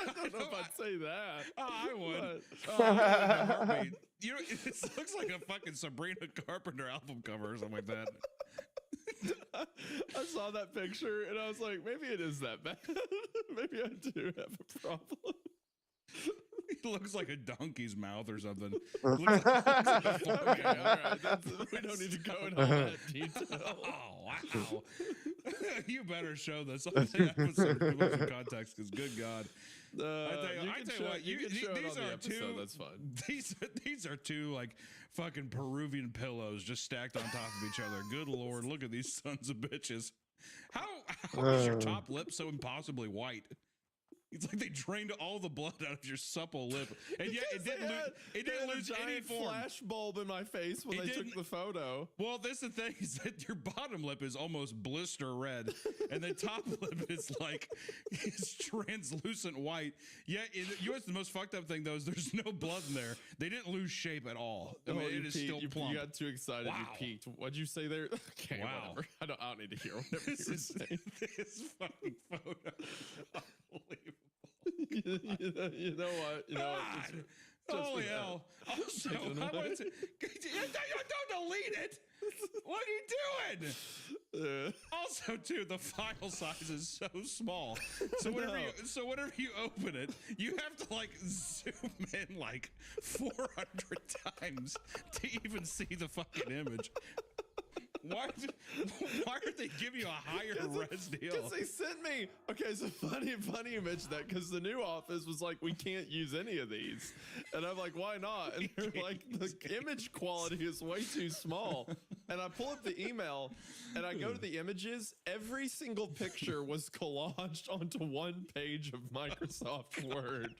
[SPEAKER 16] I don't know if I'd say that.
[SPEAKER 17] Oh, I would. You know, it looks like a fucking Sabrina Carpenter album cover or something like that.
[SPEAKER 16] I saw that picture and I was like, maybe it is that bad. Maybe I do have a problem.
[SPEAKER 17] It looks like a donkey's mouth or something.
[SPEAKER 16] Okay, all right. We don't need to go into all that detail.
[SPEAKER 17] Oh, wow. You better show this on the episode to put some context, because good God. I tell you what, these are two.
[SPEAKER 16] That's fine.
[SPEAKER 17] These are two like fucking Peruvian pillows just stacked on top of each other. Good Lord, look at these sons of bitches. How is your top lip so impossibly white? It's like they drained all the blood out of your supple lip, and yet it didn't lose any form.
[SPEAKER 16] Flash bulb in my face when they took the photo.
[SPEAKER 17] Well, that's the thing, is that your bottom lip is almost blister red, and the top lip is like it's translucent white. Yet, you know what's the most fucked up thing though is there's no blood in there. They didn't lose shape at all. I mean, it is still plump.
[SPEAKER 16] You got too excited.
[SPEAKER 17] Wow.
[SPEAKER 16] You peaked. What'd you say there? Okay,
[SPEAKER 17] wow.
[SPEAKER 16] whatever. I don't need to hear whatever you were saying.
[SPEAKER 17] This fucking photo is unbelievable.
[SPEAKER 16] You know what? You know what? Just
[SPEAKER 17] Holy hell. Also, I wanted to, don't delete it. What are you doing? Also, too, the file size is so small. So whenever you open it, you have to like zoom in like 400 times to even see the fucking image. Why are they giving you a higher res deal?
[SPEAKER 16] Because they sent me. Okay, so funny you mentioned that, because the new office was like, we can't use any of these, and I'm like, why not? And they're like, the image quality is way too small. And I pull up the email, and I go to the images. Every single picture was collaged onto one page of Microsoft Word.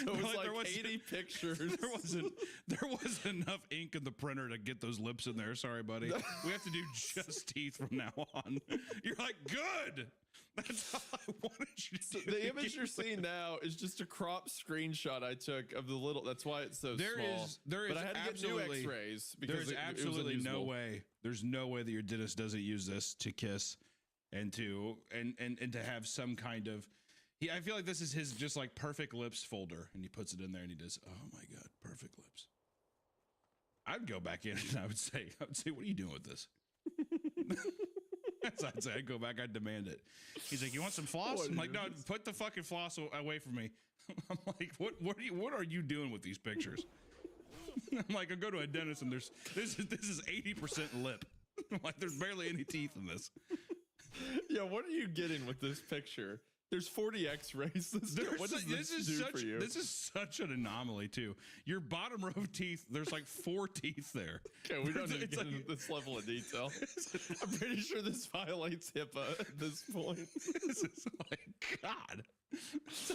[SPEAKER 16] So it was like 80 pictures.
[SPEAKER 17] There wasn't enough ink in the printer to get those lips in there. Sorry, buddy. We have to do just teeth from now on. You're like, good. That's all I wanted you to do.
[SPEAKER 16] The image you're seeing now is just a crop screenshot I took of the little. That's why it's so small.
[SPEAKER 17] There is
[SPEAKER 16] but I had to get new X-rays because
[SPEAKER 17] there's absolutely no way. There's no way that your dentist doesn't use this to kiss and to have some kind of. I feel like this is his just like perfect lips folder, and he puts it in there and he does, oh my God, perfect lips. I'd go back in and I would say, what are you doing with this? That's what I'd say. I'd go back, I'd demand it. He's like, you want some floss? I'm like, no, put the fucking floss away from me. I'm like, what are you doing with these pictures? I'm like, I go to a dentist and this is 80% lip. I'm like, there's barely any teeth in this.
[SPEAKER 16] Yeah, what are you getting with this picture? There's 40 X-rays. What does this do for you?
[SPEAKER 17] This is such an anomaly too. Your bottom row of teeth, there's like 4 teeth there.
[SPEAKER 16] Okay, we don't need to get into this level of detail. I'm pretty sure this violates HIPAA at this point.
[SPEAKER 17] This is like, God.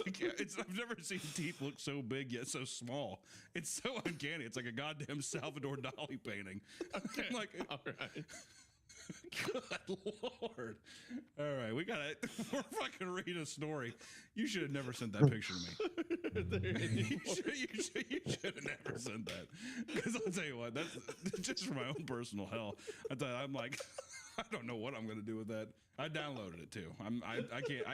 [SPEAKER 17] I've never seen teeth look so big yet so small. It's so uncanny. It's like a goddamn Salvador Dali painting.
[SPEAKER 16] Okay,
[SPEAKER 17] I'm like,
[SPEAKER 16] all right.
[SPEAKER 17] Good Lord. All right, we're fucking reading a story. You should have never sent that picture to me. You should have never sent that. Because I'll tell you what, that's just for my own personal hell. I'm like, I don't know what I'm going to do with that. I downloaded it too. I can't.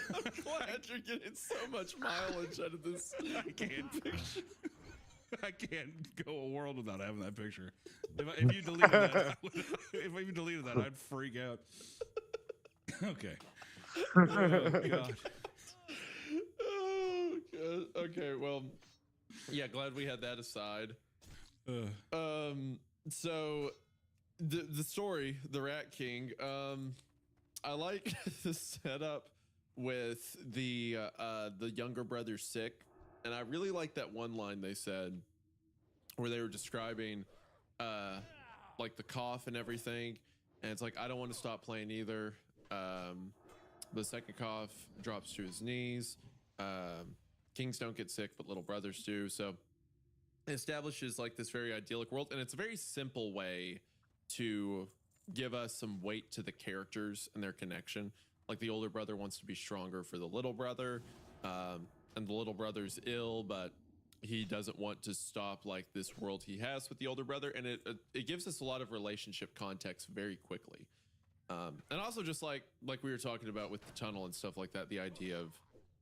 [SPEAKER 16] I'm glad you're getting so much mileage out of this.
[SPEAKER 17] I can't picture. I can't go a world without having that picture. If you deleted that, I'd freak out. Okay. Oh, God.
[SPEAKER 16] Oh, God. Okay, well, yeah, glad we had that aside. So the story, the Rat King, I like the setup with the younger brother sick. And I really like that one line they said where they were describing like the cough and everything. And it's like, I don't want to stop playing either. The second cough drops to his knees. Kings don't get sick, but little brothers do. So it establishes like this very idyllic world. And it's a very simple way to give us some weight to the characters and their connection. Like the older brother wants to be stronger for the little brother. And the little brother's ill, but he doesn't want to stop like this world he has with the older brother. And it gives us a lot of relationship context very quickly. And also just like we were talking about with the tunnel and stuff like that, the idea of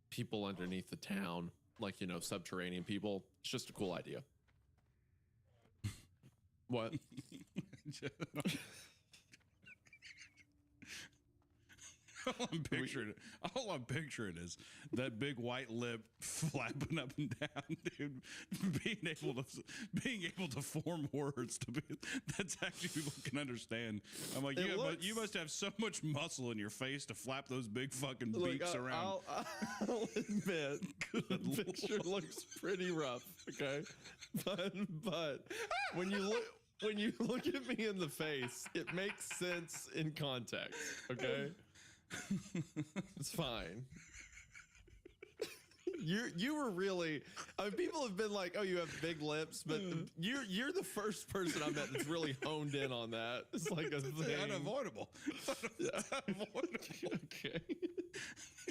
[SPEAKER 16] people underneath the town, like, you know, subterranean people. It's just a cool idea. What?
[SPEAKER 17] All I'm picturing is that big white lip flapping up and down, dude. Being able to form words that's actually people can understand. I'm like, you must have so much muscle in your face to flap those big fucking beaks around.
[SPEAKER 16] I'll admit, the picture looks pretty rough. Okay, but when you look at me in the face, it makes sense in context. Okay. It's fine. You were really. I mean, people have been like, "Oh, you have big lips," but you're the first person I met that's really honed in on that. It's like a thing.
[SPEAKER 17] Unavoidable.
[SPEAKER 16] Okay.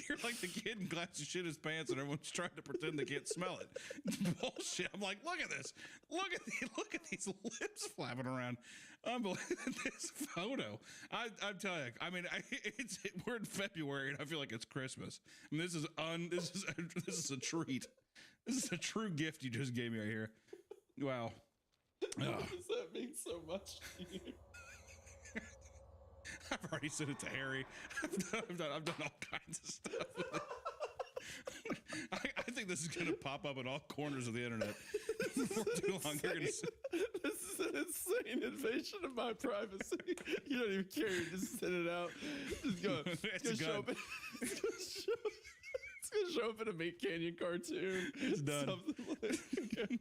[SPEAKER 17] You're like the kid in class who shit his pants and everyone's trying to pretend they can't smell it. It's bullshit. I'm like, look at this. Look at these lips flapping around. Unbelievable. This photo. I'm telling you. I mean, we're in February and I feel like it's Christmas. I mean, this is a treat. This is a true gift you just gave me right here. Wow.
[SPEAKER 16] What does that mean so much to you?
[SPEAKER 17] I've already sent it to Harry. I've done all kinds of stuff with it. I think this is going to pop up in all corners of the internet before too long. You're gonna
[SPEAKER 16] This is an insane invasion of my privacy. You don't even care. You just send it out. Just go. It's gonna show up. It's gonna show up in a Meat Canyon cartoon.
[SPEAKER 17] It's done.
[SPEAKER 16] Something like, okay.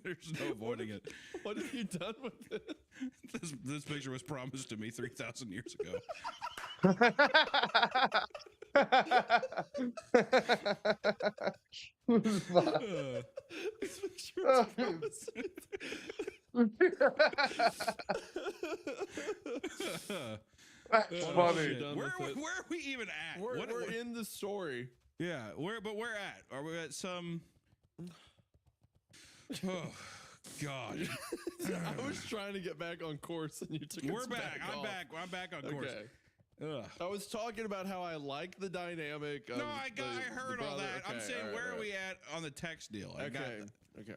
[SPEAKER 17] There's no avoiding it.
[SPEAKER 16] What have you done with it?
[SPEAKER 17] This picture was promised to me 3,000 years ago.
[SPEAKER 16] This picture was promised.
[SPEAKER 1] That's funny.
[SPEAKER 17] Where are we even at?
[SPEAKER 16] We're in the story.
[SPEAKER 17] Yeah, where at? Are we at some? Oh God!
[SPEAKER 16] I was trying to get back on course, and you took.
[SPEAKER 17] We're back. I'm back on course.
[SPEAKER 16] Okay.
[SPEAKER 17] Ugh.
[SPEAKER 16] I was talking about how I like the dynamic. Of
[SPEAKER 17] I heard all that.
[SPEAKER 16] Okay,
[SPEAKER 17] I'm saying,
[SPEAKER 16] right,
[SPEAKER 17] where
[SPEAKER 16] right.
[SPEAKER 17] are we at on the text deal? I got
[SPEAKER 16] Okay.
[SPEAKER 17] that.
[SPEAKER 16] Okay.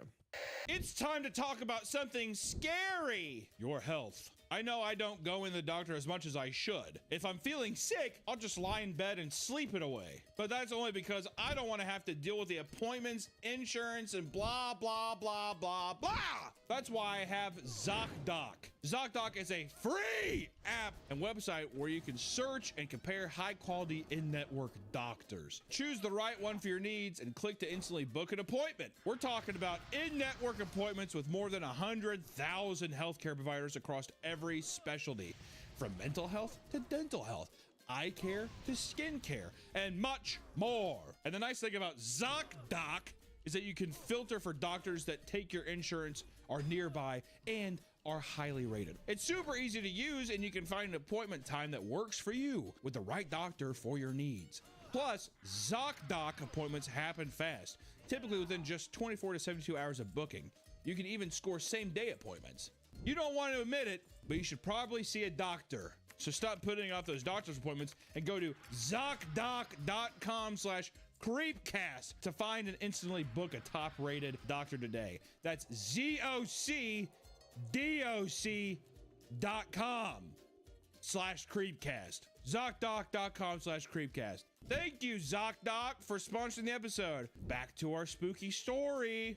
[SPEAKER 17] It's time to talk about something scary. Your health. I know I don't go in the doctor as much as I should. If I'm feeling sick, I'll just lie in bed and sleep it away. But that's only because I don't want to have to deal with the appointments, insurance, and blah, blah, blah, blah, blah. That's why I have ZocDoc. ZocDoc is a free app and website where you can search and compare high-quality in-network doctors. Choose the right one for your needs and click to instantly book an appointment. We're talking about in-network appointments with more than 100,000 healthcare providers across every specialty, from mental health to dental health, eye care to skin care, and much more. And the nice thing about ZocDoc is that you can filter for doctors that take your insurance, are nearby, and are highly rated. It's super easy to use, and you can find an appointment time that works for you with the right doctor for your needs. Plus, ZocDoc appointments happen fast, typically within just 24 to 72 hours of booking. You can even score same-day appointments. You don't want to admit it, but you should probably see a doctor. So stop putting off those doctor's appointments and go to ZocDoc.com/creepcast to find and instantly book a top-rated doctor today. That's ZocDoc.com/creepcast. ZocDoc.com/creepcast. Thank you, ZocDoc, for sponsoring the episode. Back to our spooky story.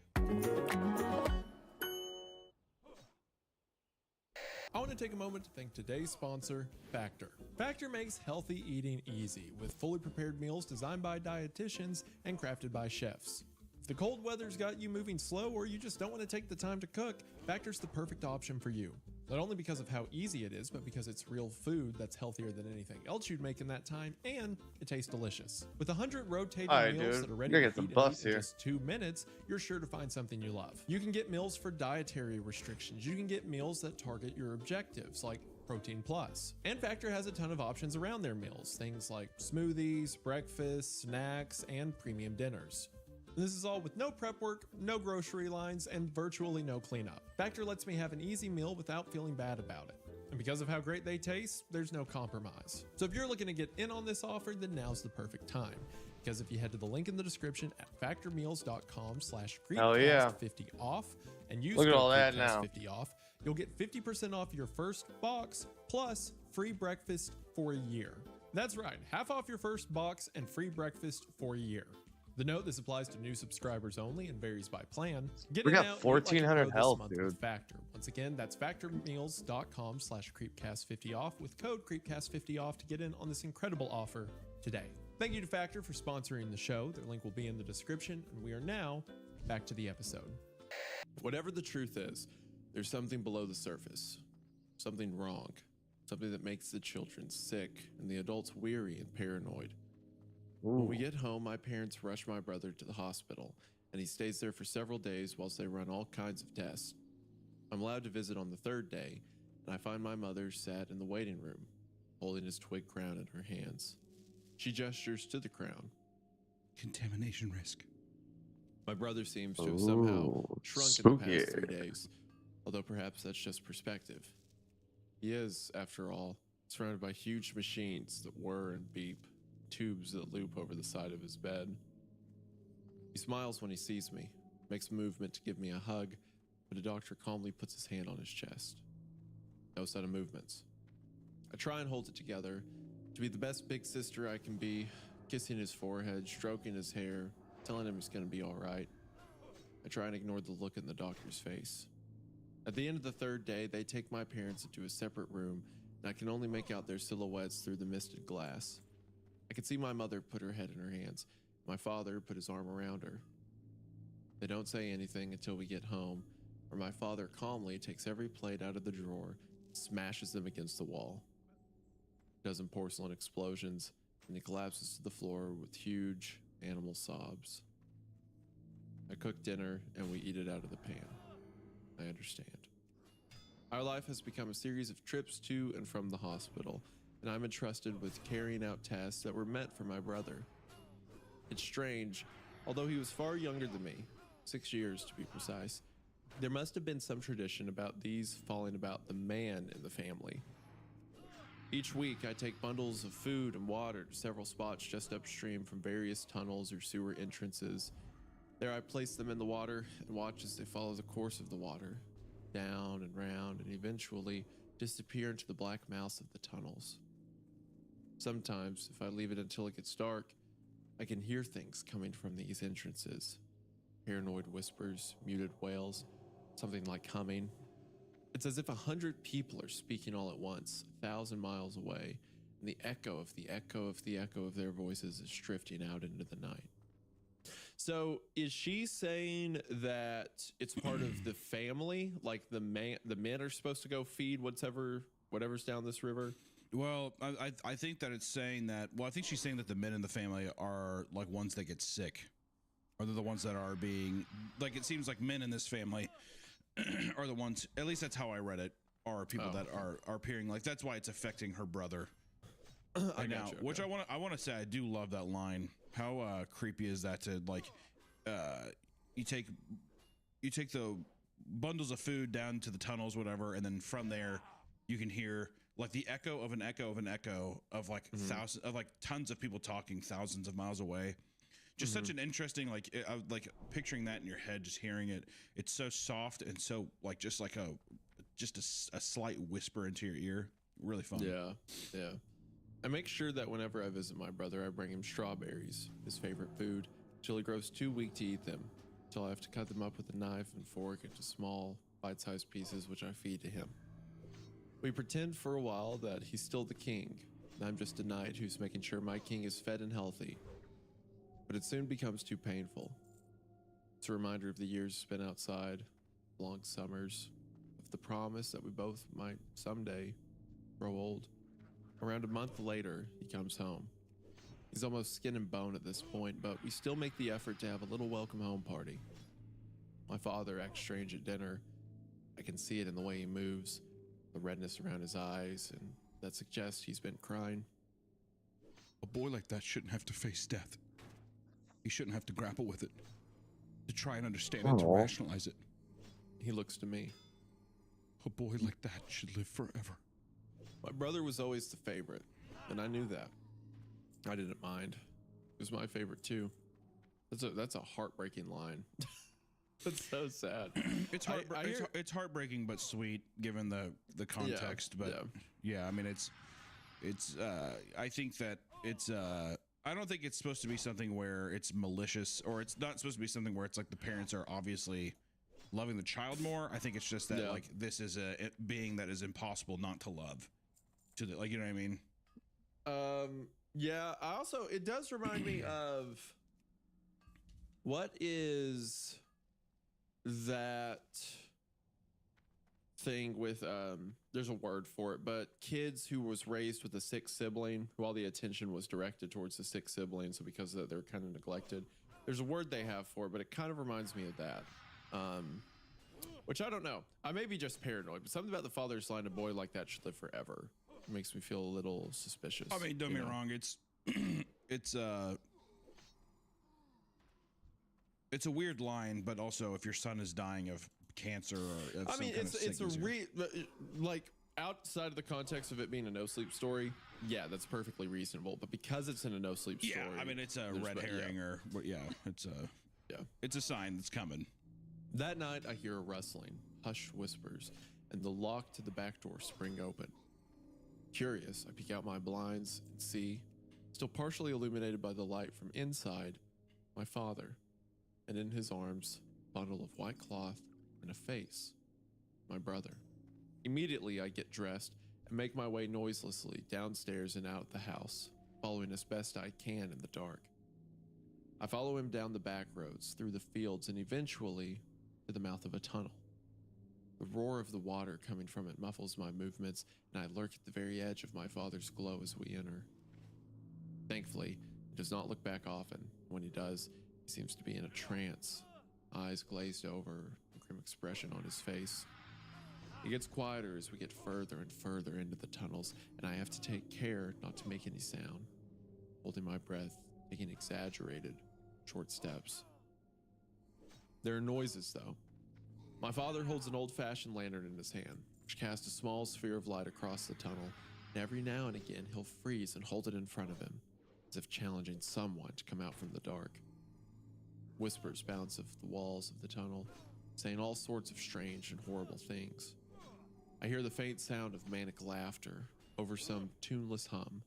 [SPEAKER 16] I want to take a moment to thank today's sponsor, Factor. Factor makes healthy eating easy with fully prepared meals designed by dietitians and crafted by chefs. If the cold weather's got you moving slow or you just don't want to take the time to cook, Factor's the perfect option for you. Not only because of how easy it is, but because it's real food that's healthier than anything else you'd make in that time, and it tastes delicious. With 100 rotating meals that are ready to
[SPEAKER 1] get some
[SPEAKER 16] eat
[SPEAKER 1] buffs
[SPEAKER 16] in
[SPEAKER 1] here.
[SPEAKER 16] just 2 minutes, you're sure to find something you love. You can get meals for dietary restrictions. You can get meals that target your objectives, like Protein Plus. And Factor has a ton of options around their meals, things like smoothies, breakfast, snacks, and premium dinners. This is all with no prep work, no grocery lines, and virtually no cleanup. Factor lets me have an easy meal without feeling bad about it. And because of how great they taste, there's no compromise. So if you're looking to get in on this offer, then now's the perfect time. Because if you head to the link in the description at factormeals.com/creepcast50off and use
[SPEAKER 1] Look at
[SPEAKER 16] code
[SPEAKER 1] all that now.
[SPEAKER 16] creepcast50off, you'll get 50% off your first box plus free breakfast for a year. That's right, half off your first box and free breakfast for a year. The note, this applies to new subscribers only and varies by plan. Get
[SPEAKER 1] We
[SPEAKER 16] it
[SPEAKER 1] got
[SPEAKER 16] now,
[SPEAKER 1] 1,400 health,
[SPEAKER 16] with
[SPEAKER 1] dude.
[SPEAKER 16] Factor. Once again, that's factormeals.com/creepcast50off with code creepcast50off to get in on this incredible offer today. Thank you to Factor for sponsoring the show. Their link will be in the description, and we are now back to the episode. Whatever the truth is, there's something below the surface, something wrong. something that makes the children sick and the adults weary and paranoid.
[SPEAKER 1] Ooh.
[SPEAKER 16] When we get home, my parents rush my brother to the hospital, and he stays there for several days whilst they run all kinds of tests. I'm allowed to visit on the third day, and I find my mother sat in the waiting room, holding his twig crown in her hands. She gestures to the crown.
[SPEAKER 17] Contamination risk.
[SPEAKER 16] My brother seems to have somehow shrunk
[SPEAKER 1] spooky.
[SPEAKER 16] in the past 3 days, although perhaps that's just perspective. He is, after all, surrounded by huge machines that whir and beep, tubes that loop over the side of his bed. He smiles when he sees me, makes a movement to give me a hug, but the doctor calmly puts his hand on his chest. No sudden movements. I try and hold it together to be the best big sister I can be, kissing his forehead, stroking his hair, telling him he's going to be all right. I try and ignore the look in the doctor's face. At the end of the third day, they take my parents into a separate room, and I can only make out their silhouettes through the misted glass. I can see my mother put her head in her hands, my father put his arm around her. They don't say anything until we get home, where my father calmly takes every plate out of the drawer, smashes them against the wall. A dozen porcelain explosions, and he collapses to the floor with huge animal sobs. I cook dinner, and we eat it out of the pan. I understand. Our life has become a series of trips to and from the hospital, and I'm entrusted with carrying out tasks that were meant for my brother. It's strange, although he was far younger than me, 6 years to be precise, there must have been some tradition about these falling about the man in the family. Each week, I take bundles of food and water to several spots just upstream from various tunnels or sewer entrances. There I place them in the water and watch as they follow the course of the water, down and round, and eventually disappear into the black mouths of the tunnels. Sometimes, if I leave it until it gets dark, I can hear things coming from these entrances. Paranoid whispers, muted wails, something like humming. It's as if 100 people are speaking all at once, 1,000 miles away, and the echo of the echo of the echo of their voices is drifting out into the night. So is she saying that it's part of the family? Like the men are supposed to go feed whatever's down this river?
[SPEAKER 17] Well, I think that it's saying that, well, I think she's saying that the men in the family are like ones that get sick. Or they're the ones that are being, like, it seems like men in this family are the ones, at least that's how I read it, are people that are appearing, like, that's why it's affecting her brother.
[SPEAKER 16] I
[SPEAKER 17] now,
[SPEAKER 16] gotcha,
[SPEAKER 17] which
[SPEAKER 16] okay.
[SPEAKER 17] I want to say, I do love that line. How creepy is that to, like, you take the bundles of food down to the tunnels, whatever, and then from there you can hear like the echo of an echo of an echo of like thousands of like tons of people talking thousands of miles away. Just such an interesting, like, like picturing that in your head, just hearing it. It's so soft and so like just like a slight whisper into your ear. Really fun.
[SPEAKER 16] Yeah, yeah. I make sure that whenever I visit my brother, I bring him strawberries, his favorite food, till he grows too weak to eat them, till I have to cut them up with a knife and fork into small, bite-sized pieces, which I feed to him. We pretend for a while that he's still the king, and I'm just a knight who's making sure my king is fed and healthy. But it soon becomes too painful. It's a reminder of the years spent outside, long summers, of the promise that we both might someday grow old. Around a month later, he comes home. He's almost skin and bone at this point, but we still make the effort to have a little welcome home party. My father acts strange at dinner. I can see it in the way he moves, the redness around his eyes, and that suggests he's been crying.
[SPEAKER 17] A boy like that shouldn't have to face death. He shouldn't have to grapple with it, to try and understand it, to rationalize it.
[SPEAKER 16] He looks to me.
[SPEAKER 17] A boy like that should live forever.
[SPEAKER 16] My brother was always the favorite, and I knew that. I didn't mind. It was my favorite too. That's a heartbreaking line. That's so sad.
[SPEAKER 17] It's heartbreaking but sweet given the context.
[SPEAKER 16] Yeah,
[SPEAKER 17] but yeah, I mean it's I think that it's I don't think it's supposed to be something where it's malicious, or it's not supposed to be something where it's like the parents are obviously loving the child more. I think it's just that like this is a being that is impossible not to love. To the, like, you know what I mean?
[SPEAKER 16] Yeah. I also, it does remind me of what is that thing with there's a word for it, but kids who was raised with a sick sibling, who all the attention was directed towards the sick sibling, so because of that they're kind of neglected. There's a word they have for it, but it kind of reminds me of that. Which I don't know. I may be just paranoid, but something about the father's line, a boy like that should live forever. It makes me feel a little suspicious.
[SPEAKER 17] I mean, don't get me wrong. It's a weird line, but also if your son is dying of cancer or of
[SPEAKER 16] it's a like outside of the context of it being a no sleep story, yeah, that's perfectly reasonable. But because it's in a no sleep story,
[SPEAKER 17] I mean, it's a red herring it's a sign that's coming.
[SPEAKER 16] That night, I hear a rustling, hushed whispers, and the lock to the back door spring open. Curious, I peek out my blinds and see, still partially illuminated by the light from inside, my father, and in his arms, a bundle of white cloth and a face, my brother. Immediately, I get dressed and make my way noiselessly downstairs and out the house, following as best I can in the dark. I follow him down the back roads, through the fields, and eventually to the mouth of a tunnel. The roar of the water coming from it muffles my movements, and I lurk at the very edge of my father's glow as we enter. Thankfully, he does not look back often. When he does, he seems to be in a trance, eyes glazed over, a grim expression on his face. It gets quieter as we get further and further into the tunnels, and I have to take care not to make any sound, holding my breath, taking exaggerated, short steps. There are noises, though. My father holds an old-fashioned lantern in his hand, which casts a small sphere of light across the tunnel, and every now and again he'll freeze and hold it in front of him, as if challenging someone to come out from the dark. Whispers bounce off the walls of the tunnel, saying all sorts of strange and horrible things. I hear the faint sound of manic laughter over some tuneless hum.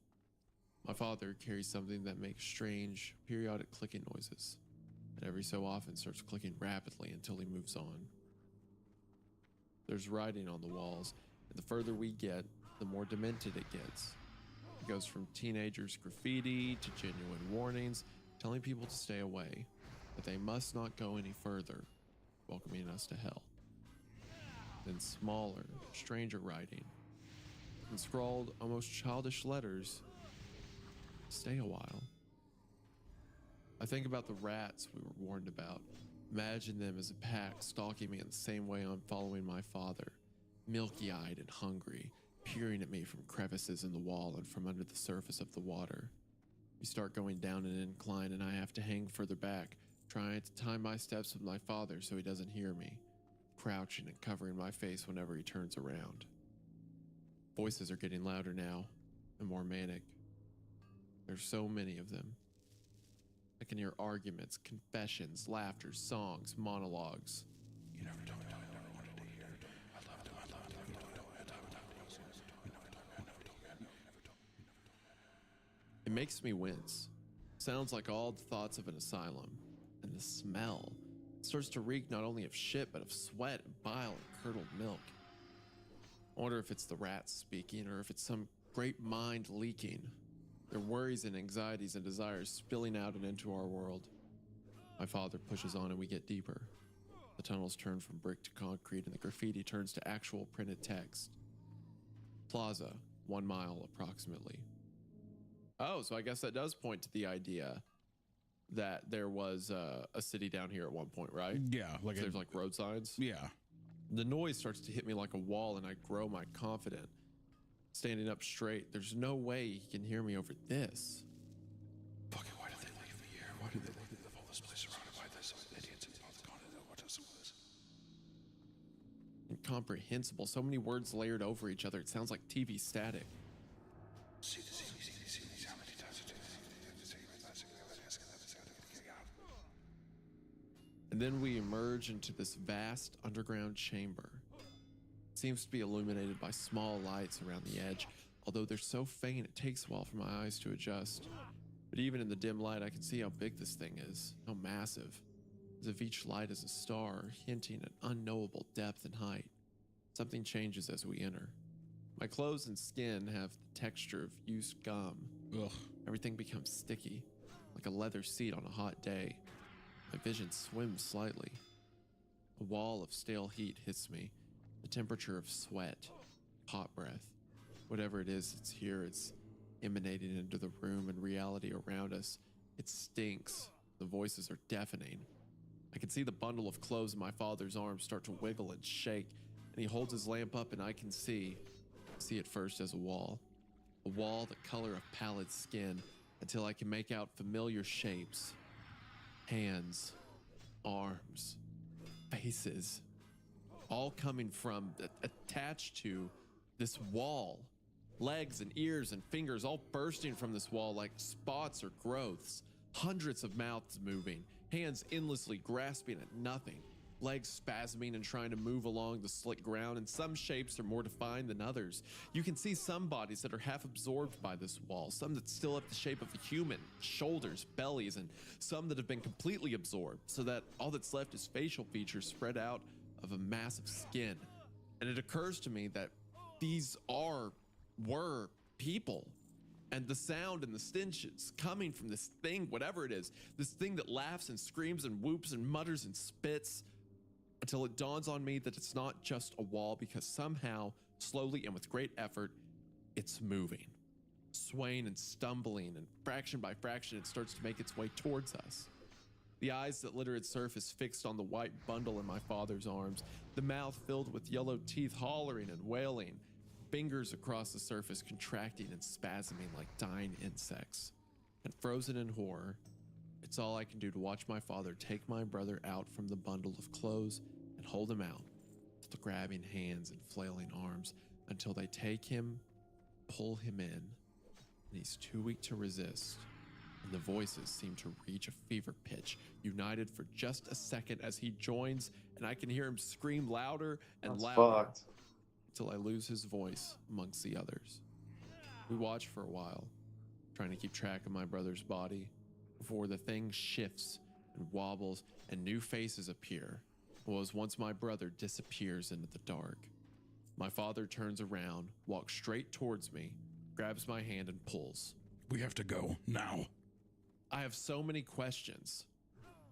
[SPEAKER 16] My father carries something that makes strange, periodic clicking noises, and every so often starts clicking rapidly until he moves on. There's writing on the walls, and the further we get, the more demented it gets. It goes from teenagers' graffiti to genuine warnings, telling people to stay away, that they must not go any further, welcoming us to hell. Then smaller, stranger writing, and scrawled, almost childish letters, stay a while. I think about the rats we were warned about. Imagine them as a pack stalking me in the same way I'm following my father, milky-eyed and hungry, peering at me from crevices in the wall and from under the surface of the water. We start going down an incline and I have to hang further back, trying to time my steps with my father so he doesn't hear me, crouching and covering my face whenever he turns around. Voices are getting louder now and more manic. There's so many of them. I can hear arguments, confessions, laughter, songs, monologues.
[SPEAKER 17] You never told me I never wanted to hear. I loved him. I loved him. You never told me. You never told me.
[SPEAKER 16] It makes me wince. Sounds like all the thoughts of an asylum. And the smell starts to reek not only of shit, but of sweat and bile and curdled milk. I wonder if it's the rats speaking or if it's some great mind leaking. Their worries and anxieties and desires spilling out and into our world. My father pushes on and we get deeper. The tunnels turn from brick to concrete and the graffiti turns to actual printed text. Plaza, 1 mile approximately. Oh, so I guess that does point to the idea that there was a city down here at one point, right?
[SPEAKER 17] Yeah.
[SPEAKER 16] So there's like road signs.
[SPEAKER 17] Yeah.
[SPEAKER 16] The noise starts to hit me like a wall and I grow my confidence. Standing up straight, there's no way he can hear me over this.
[SPEAKER 17] Fucking, why did they leave me here? Why did they leave all this place surrounded by this? Idiots and all the continent. What else was?
[SPEAKER 16] Incomprehensible. So many words layered over each other. It sounds like TV static.
[SPEAKER 17] See, how many times
[SPEAKER 16] And then we emerge into this vast underground chamber. It seems to be illuminated by small lights around the edge, although they're so faint it takes a while for my eyes to adjust. But even in the dim light, I can see how big this thing is, how massive, as if each light is a star, hinting at unknowable depth and height. Something changes as we enter. My clothes and skin have the texture of used gum.
[SPEAKER 17] Ugh.
[SPEAKER 16] Everything becomes sticky, like a leather seat on a hot day. My vision swims slightly. A wall of stale heat hits me, the temperature of sweat, hot breath. Whatever it is, it's here. It's emanating into the room and reality around us. It stinks. The voices are deafening. I can see the bundle of clothes in my father's arms start to wiggle and shake, and he holds his lamp up and I can see it first as a wall the color of pallid skin, until I can make out familiar shapes. Hands, arms, faces, all coming from, attached to this wall. Legs and ears and fingers all bursting from this wall like spots or growths. Hundreds of mouths moving, hands endlessly grasping at nothing. Legs spasming and trying to move along the slick ground, and some shapes are more defined than others. You can see some bodies that are half absorbed by this wall, some that still have the shape of a human, shoulders, bellies, and some that have been completely absorbed, so that all that's left is facial features spread out of a mass of skin. And it occurs to me that these were people. And the sound and the stenches coming from this thing, whatever it is, this thing that laughs and screams and whoops and mutters and spits, until it dawns on me that it's not just a wall, because somehow, slowly and with great effort, it's moving, swaying and stumbling, and fraction by fraction, it starts to make its way towards us. The eyes that litter its surface fixed on the white bundle in my father's arms, the mouth filled with yellow teeth hollering and wailing, fingers across the surface contracting and spasming like dying insects. And frozen in horror, it's all I can do to watch my father take my brother out from the bundle of clothes and hold him out with grabbing hands and flailing arms until they take him, pull him in, and he's too weak to resist. And the voices seem to reach a fever pitch, united for just a second as he joins, and I can hear him scream louder and
[SPEAKER 1] That's
[SPEAKER 16] louder
[SPEAKER 1] fucked.
[SPEAKER 16] until I lose his voice amongst the others. We watch for a while, trying to keep track of my brother's body, before the thing shifts and wobbles and new faces appear. Was once my brother disappears into the dark. My father turns around, walks straight towards me, grabs my hand and pulls.
[SPEAKER 17] We have to go now.
[SPEAKER 16] I have so many questions.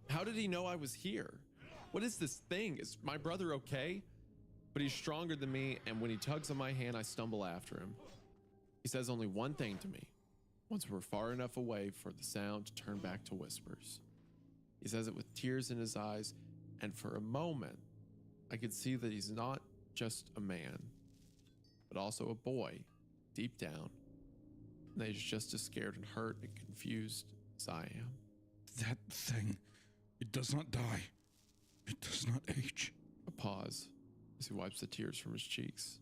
[SPEAKER 16] How did he know I was here? What is this thing? Is my brother okay? But he's stronger than me, and when he tugs on my hand, I stumble after him. He says only one thing to me, once we're far enough away for the sound to turn back to whispers. He says it with tears in his eyes, and for a moment, I could see that he's not just a man, but also a boy, deep down. And that he's just as scared and hurt and confused as I am.
[SPEAKER 17] That thing, it does not die. It does not age.
[SPEAKER 16] A pause as he wipes the tears from his cheeks.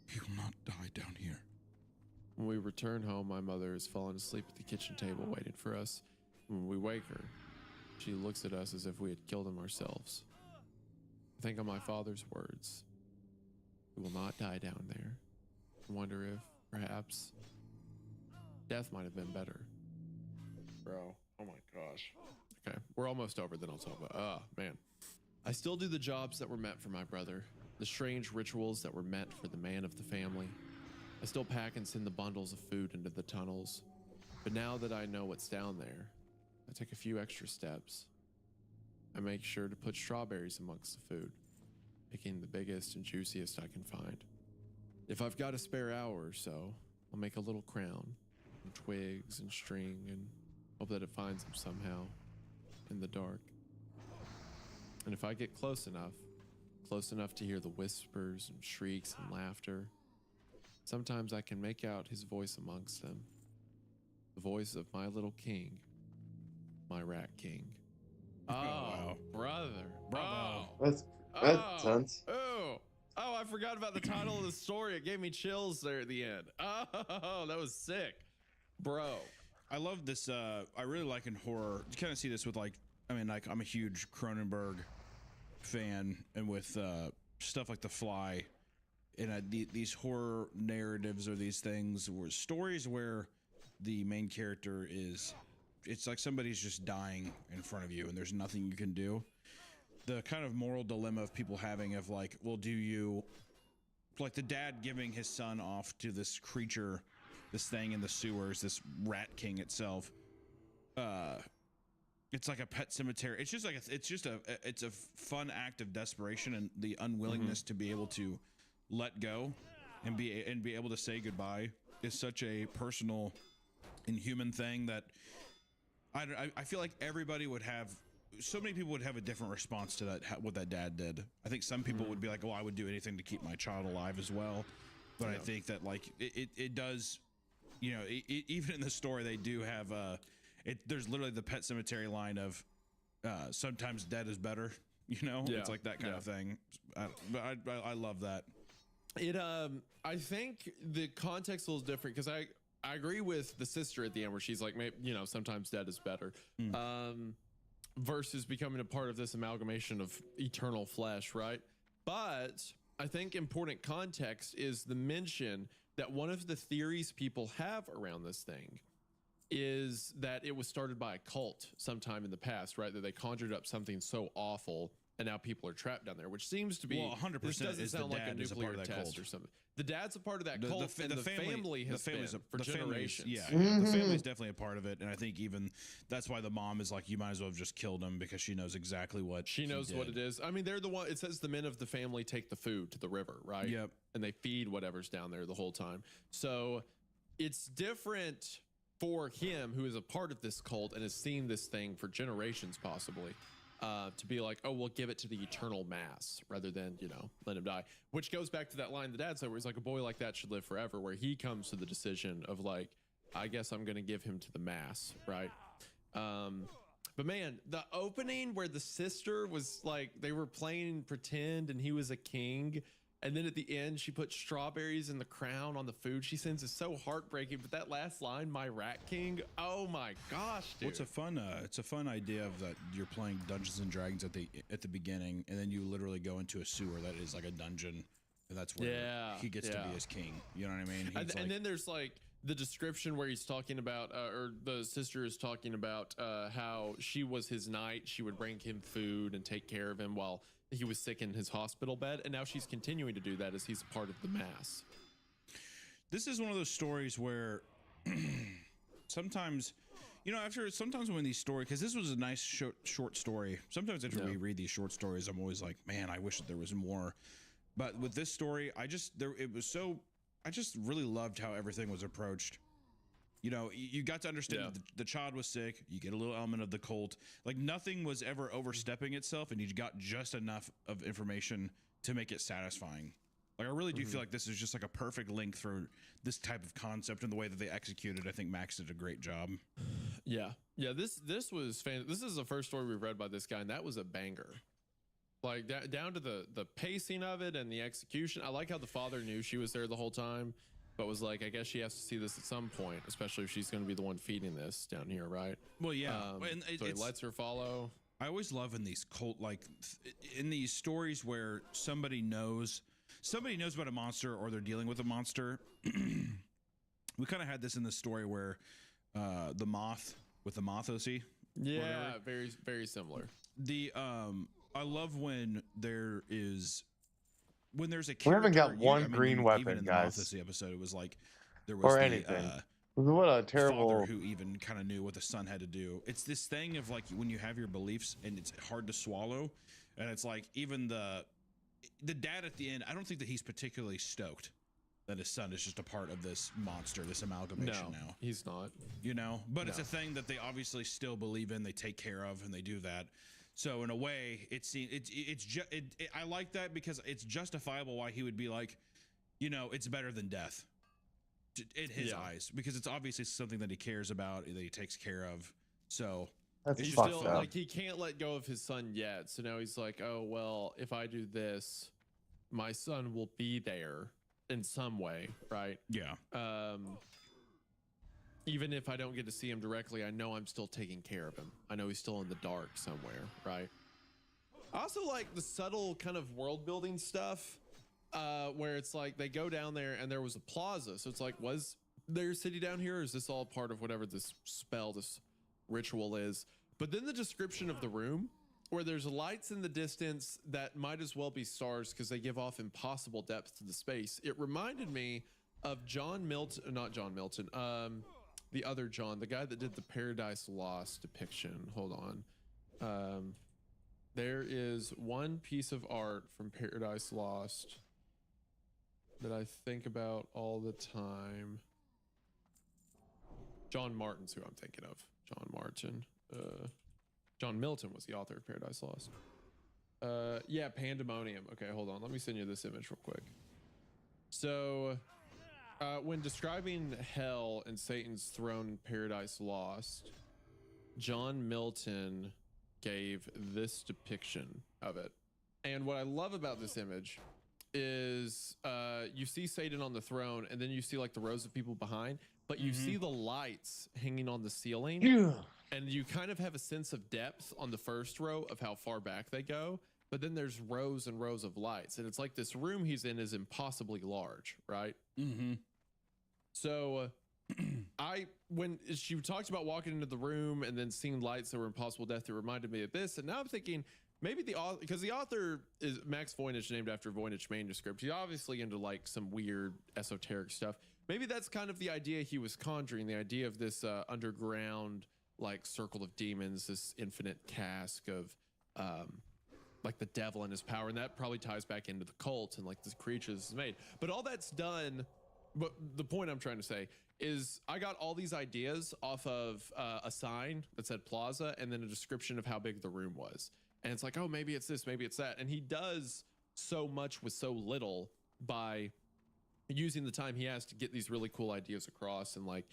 [SPEAKER 17] He will not die down here.
[SPEAKER 16] When we return home, my mother has fallen asleep at the kitchen table waiting for us. When we wake her, she looks at us as if we had killed him ourselves. I think on my father's words. We will not die down there. I wonder if, perhaps, death might have been better. Bro, oh my gosh. Okay, we're almost over, then I'll talk about, man. I still do the jobs that were meant for my brother, the strange rituals that were meant for the man of the family. I still pack and send the bundles of food into the tunnels, but now that I know what's down there, I take a few extra steps. I make sure to put strawberries amongst the food, picking the biggest and juiciest I can find. If I've got a spare hour or so, I'll make a little crown, and twigs and string, and hope that it finds him somehow in the dark. And if I get close enough to hear the whispers and shrieks and laughter, sometimes I can make out his voice amongst them. The voice of my little king, my rat king. Oh,
[SPEAKER 17] wow.
[SPEAKER 16] Brother.
[SPEAKER 17] Bravo.
[SPEAKER 1] That's tense.
[SPEAKER 16] Oh, I forgot about the title of the story. It gave me chills there at the end. Oh, that was sick. Bro.
[SPEAKER 17] I love this. I really like in horror. You kind of see this with I'm a huge Cronenberg fan, and with stuff like The Fly, and these horror narratives or these things were stories where the main character it's like somebody's just dying in front of you and there's nothing you can do. The kind of moral dilemma of people having of like, well, do you, like the dad giving his son off to this creature, this thing in the sewers, this rat king itself, it's like a pet cemetery. It's just like it's a fun act of desperation and the unwillingness to be able to let go and be able to say goodbye is such a personal and human thing that I feel like everybody would have. So many people would have a different response to that, what that dad did. I think some people would be like, "Oh, I would do anything to keep my child alive as well." But I think that like it does, you know, even in the story they do have there's literally the pet cemetery line of sometimes dead is better. You know, it's like that kind of thing. But I love that.
[SPEAKER 16] I think the context is a little different because I agree with the sister at the end where she's like, maybe, you know, sometimes dead is better. Versus becoming a part of this amalgamation of eternal flesh, right? But I think important context is the mention that one of the theories people have around this thing is that it was started by a cult sometime in the past, right? That they conjured up something so awful and now people are trapped down there, which seems to be
[SPEAKER 17] 100%
[SPEAKER 16] this doesn't
[SPEAKER 17] is the
[SPEAKER 16] sound like a
[SPEAKER 17] dad is a part
[SPEAKER 16] nuclear
[SPEAKER 17] of that
[SPEAKER 16] test
[SPEAKER 17] cult.
[SPEAKER 16] or something. The dad's a part of that cult, and the family has been for generations.
[SPEAKER 17] Yeah, the family's definitely a part of it, and I think even that's why the mom is like, you might as well have just killed him because she knows exactly what
[SPEAKER 16] she knows
[SPEAKER 17] did.
[SPEAKER 16] what it is. I mean, they're the one. It says the men of the family take the food to the river, right?
[SPEAKER 17] Yep.
[SPEAKER 16] And they feed whatever's down there the whole time. So it's different for him, who is a part of this cult and has seen this thing for generations, possibly. To be like, oh, we'll give it to the eternal mass rather than, you know, let him die. Which goes back to that line the dad said where he's like, a boy like that should live forever, where he comes to the decision of like, I guess I'm going to give him to the mass, right? But man, the opening where the sister was like, they were playing pretend and he was a king. And then at the end, she put strawberries in the crown on the food she sends is so heartbreaking. But that last line, my rat king, oh my gosh, dude.
[SPEAKER 17] Well, it's a fun idea of that you're playing Dungeons and Dragons at the beginning, and then you literally go into a sewer that is like a dungeon, and that's where he gets to be his king. You know what I mean?
[SPEAKER 16] And then there's like the description where he's talking about, or the sister is talking about how she was his knight. She would bring him food and take care of him while he was sick in his hospital bed, and now she's continuing to do that as he's a part of the mass.
[SPEAKER 17] This is one of those stories where sometimes, you know, sometimes when these stories, because this was a nice short story. Sometimes after we read these short stories, I'm always like, man, I wish that there was more. But with this story, I just really loved how everything was approached. You know, you got to understand that the child was sick. You get a little element of the cult. Like nothing was ever overstepping itself, and you got just enough of information to make it satisfying. Like I really do feel like this is just like a perfect link through this type of concept and the way that they executed. I think Max did a great job.
[SPEAKER 16] Yeah. This was fan. This is the first story we've read by this guy, and that was a banger. Like down to the pacing of it and the execution. I like how the father knew she was there the whole time, but was like, I guess she has to see this at some point, especially if she's going to be the one feeding this down here, right?
[SPEAKER 17] Well, yeah.
[SPEAKER 16] And so he lets her follow.
[SPEAKER 17] I always love in these cult, like in these stories where somebody knows about a monster or they're dealing with a monster. We kind of had this in the story where the moth with the moth OC.
[SPEAKER 16] Yeah, very, very similar.
[SPEAKER 17] I love when there's a character.
[SPEAKER 1] We haven't got one green weapon,
[SPEAKER 17] even in
[SPEAKER 1] guys.
[SPEAKER 17] The episode, it was like there was
[SPEAKER 1] anything. What a terrible
[SPEAKER 17] father who even kind of knew what the son had to do. It's this thing of like when you have your beliefs and it's hard to swallow, and it's like even the dad at the end. I don't think that he's particularly stoked that his son is just a part of this monster, this amalgamation. No,
[SPEAKER 16] he's not.
[SPEAKER 17] You know, but it's a thing that they obviously still believe in. They take care of, and they do that. So in a way, I like that because it's justifiable why he would be like, you know, it's better than death in his eyes, because it's obviously something that he cares about, that he takes care of. So
[SPEAKER 16] he's still like, he can't let go of his son yet. So now he's like, oh, well, if I do this, my son will be there in some way. Right.
[SPEAKER 17] Yeah.
[SPEAKER 16] Even if I don't get to see him directly, I know I'm still taking care of him. I know he's still in the dark somewhere, right? I also like the subtle kind of world building stuff where it's like they go down there and there was a plaza. So it's like, was there a city down here? Or is this all part of whatever this spell, this ritual is? But then the description of the room where there's lights in the distance that might as well be stars because they give off impossible depth to the space. It reminded me of the other John, the guy that did the Paradise Lost depiction. Hold on. There is one piece of art from Paradise Lost that I think about all the time. John Martin's who I'm thinking of. John Martin. John Milton was the author of Paradise Lost. Yeah, Pandemonium. Okay, hold on. Let me send you this image real quick. So, when describing hell and Satan's throne in Paradise Lost, John Milton gave this depiction of it. And what I love about this image is you see Satan on the throne, and then you see like the rows of people behind, but you see the lights hanging on the ceiling. And you kind of have a sense of depth on the first row of how far back they go. But then there's rows and rows of lights. And it's like this room he's in is impossibly large, right? So when she talked about walking into the room and then seeing lights that were impossible depth, it reminded me of this. And now I'm thinking maybe the author, because the author is Max Voynich, named after Voynich manuscript. He's obviously into like some weird esoteric stuff. Maybe that's kind of the idea he was conjuring, the idea of this underground like circle of demons, this infinite cask of like the devil and his power, and that probably ties back into the cult and like the creatures is made. But all that's done. But the point I'm trying to say is I got all these ideas off of a sign that said Plaza and then a description of how big the room was. And it's like, oh, maybe it's this, maybe it's that. And he does so much with so little by using the time he has to get these really cool ideas across, and like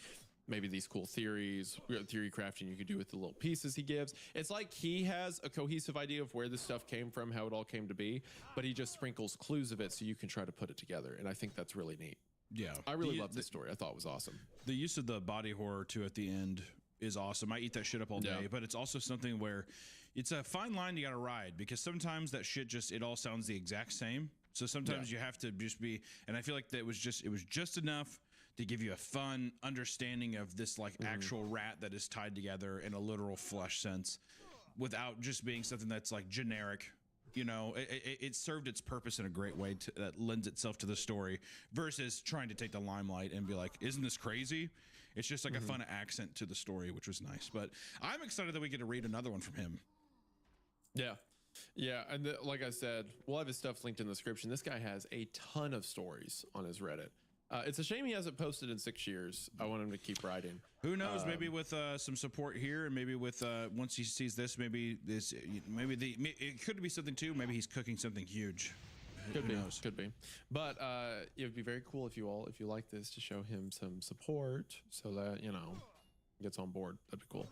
[SPEAKER 16] maybe these cool theory crafting you could do with the little pieces he gives. It's like he has a cohesive idea of where this stuff came from, how it all came to be, but he just sprinkles clues of it so you can try to put it together. And I think that's really neat.
[SPEAKER 17] Yeah.
[SPEAKER 16] I really love this story. I thought it was awesome.
[SPEAKER 17] The use of the body horror too at the end is awesome. I eat that shit up all day, but it's also something where it's a fine line you got to ride, because sometimes that shit it all sounds the exact same. So sometimes you have to just be, and I feel like it was just enough to give you a fun understanding of this like actual rat that is tied together in a literal flesh sense, without just being something that's like generic. You know, it served its purpose in a great way that lends itself to the story, versus trying to take the limelight and be like, isn't this crazy? It's just like a fun accent to the story, which was nice. But I'm excited that we get to read another one from him.
[SPEAKER 16] Yeah, and like I said, we'll have his stuff linked in the description. This guy has a ton of stories on his Reddit. It's a shame he hasn't posted in 6 years. I want him to keep writing.
[SPEAKER 17] Who knows? Maybe with some support here, and maybe with once he sees this, maybe it could be something too. Maybe he's cooking something huge.
[SPEAKER 16] Could be. But it would be very cool if you like this, to show him some support so that he gets on board. That'd be cool.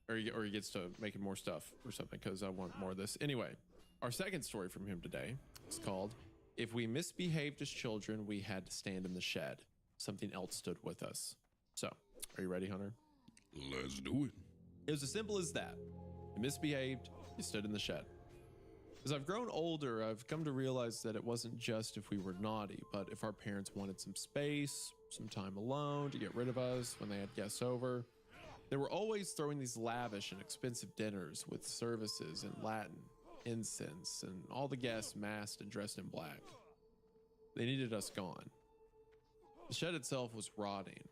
[SPEAKER 16] Or he gets to making more stuff or something, because I want more of this. Anyway, our second story from him today is called "If We Misbehaved as Children, We Had to Stand in the Shed. Something Else Stood With Us." So, are you ready, Hunter?
[SPEAKER 17] Let's do it.
[SPEAKER 16] It was as simple as that. You misbehaved, you stood in the shed. As I've grown older, I've come to realize that it wasn't just if we were naughty, but if our parents wanted some space, some time alone to get rid of us when they had guests over. They were always throwing these lavish and expensive dinners with services in Latin, incense, and all the guests masked and dressed in black. They needed us gone. The shed itself was rotting,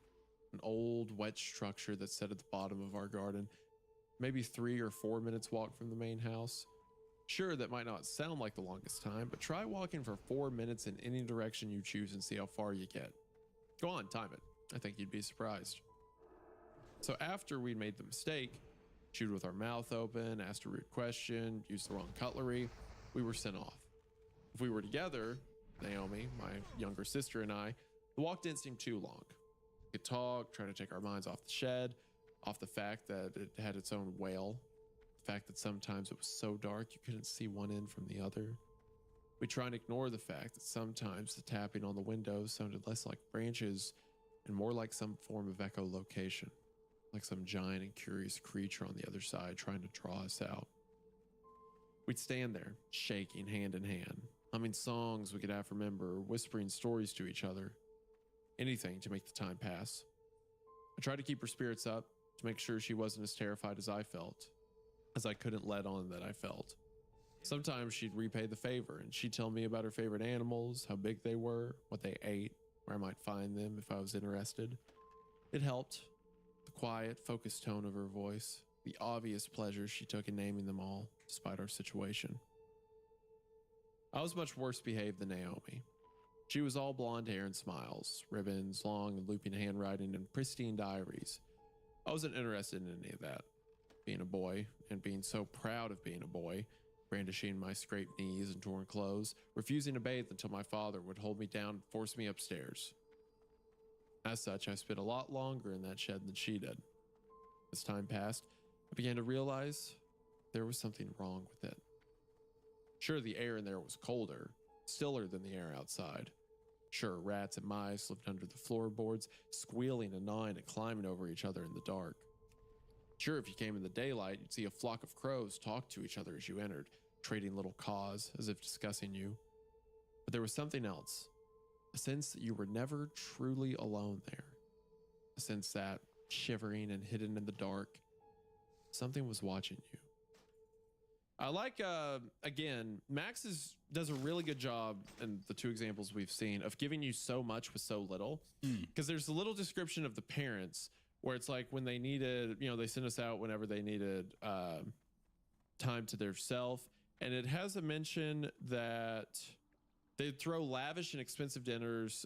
[SPEAKER 16] an old, wet structure that sat at the bottom of our garden, maybe 3 or 4 minutes walk from the main house. Sure, that might not sound like the longest time, but try walking for 4 minutes in any direction you choose and see how far you get. Go on, time it. I think you'd be surprised. So after we'd made the mistake, chewed with our mouth open, asked a rude question, used the wrong cutlery, we were sent off. If we were together, Naomi, my younger sister, and I, the walk didn't seem too long. We could talk, try to take our minds off the shed, off the fact that it had its own wail, the fact that sometimes it was so dark you couldn't see one end from the other. We try and ignore the fact that sometimes the tapping on the windows sounded less like branches and more like some form of echolocation, like some giant and curious creature on the other side trying to draw us out. We'd stand there, shaking hand in hand, humming songs we could half remember, whispering stories to each other, anything to make the time pass. I tried to keep her spirits up, to make sure she wasn't as terrified as I felt, as I couldn't let on that I felt. Sometimes she'd repay the favor, and she'd tell me about her favorite animals, how big they were, what they ate, where I might find them if I was interested. It helped. the quiet, focused tone of her voice, the obvious pleasure she took in naming them all, despite our situation. I was much worse behaved than Naomi. She was all blonde hair and smiles, ribbons, long and looping handwriting, and pristine diaries. I wasn't interested in any of that. Being a boy, and being so proud of being a boy, brandishing my scraped knees and torn clothes, refusing to bathe until my father would hold me down and force me upstairs. As such, I spent a lot longer in that shed than she did. As time passed, I began to realize there was something wrong with it. Sure, the air in there was colder, stiller than the air outside. Sure, rats and mice lived under the floorboards, squealing and gnawing and climbing over each other in the dark. Sure, if you came in the daylight, you'd see a flock of crows talk to each other as you entered, trading little caws as if discussing you. But there was something else, a sense that you were never truly alone there. A sense that, shivering and hidden in the dark, something was watching you. I like, again, Max does a really good job in the two examples we've seen of giving you so much with so little. Because there's a little description of the parents where it's like when they needed, they sent us out whenever they needed time to their self. And it has a mention that they'd throw lavish and expensive dinners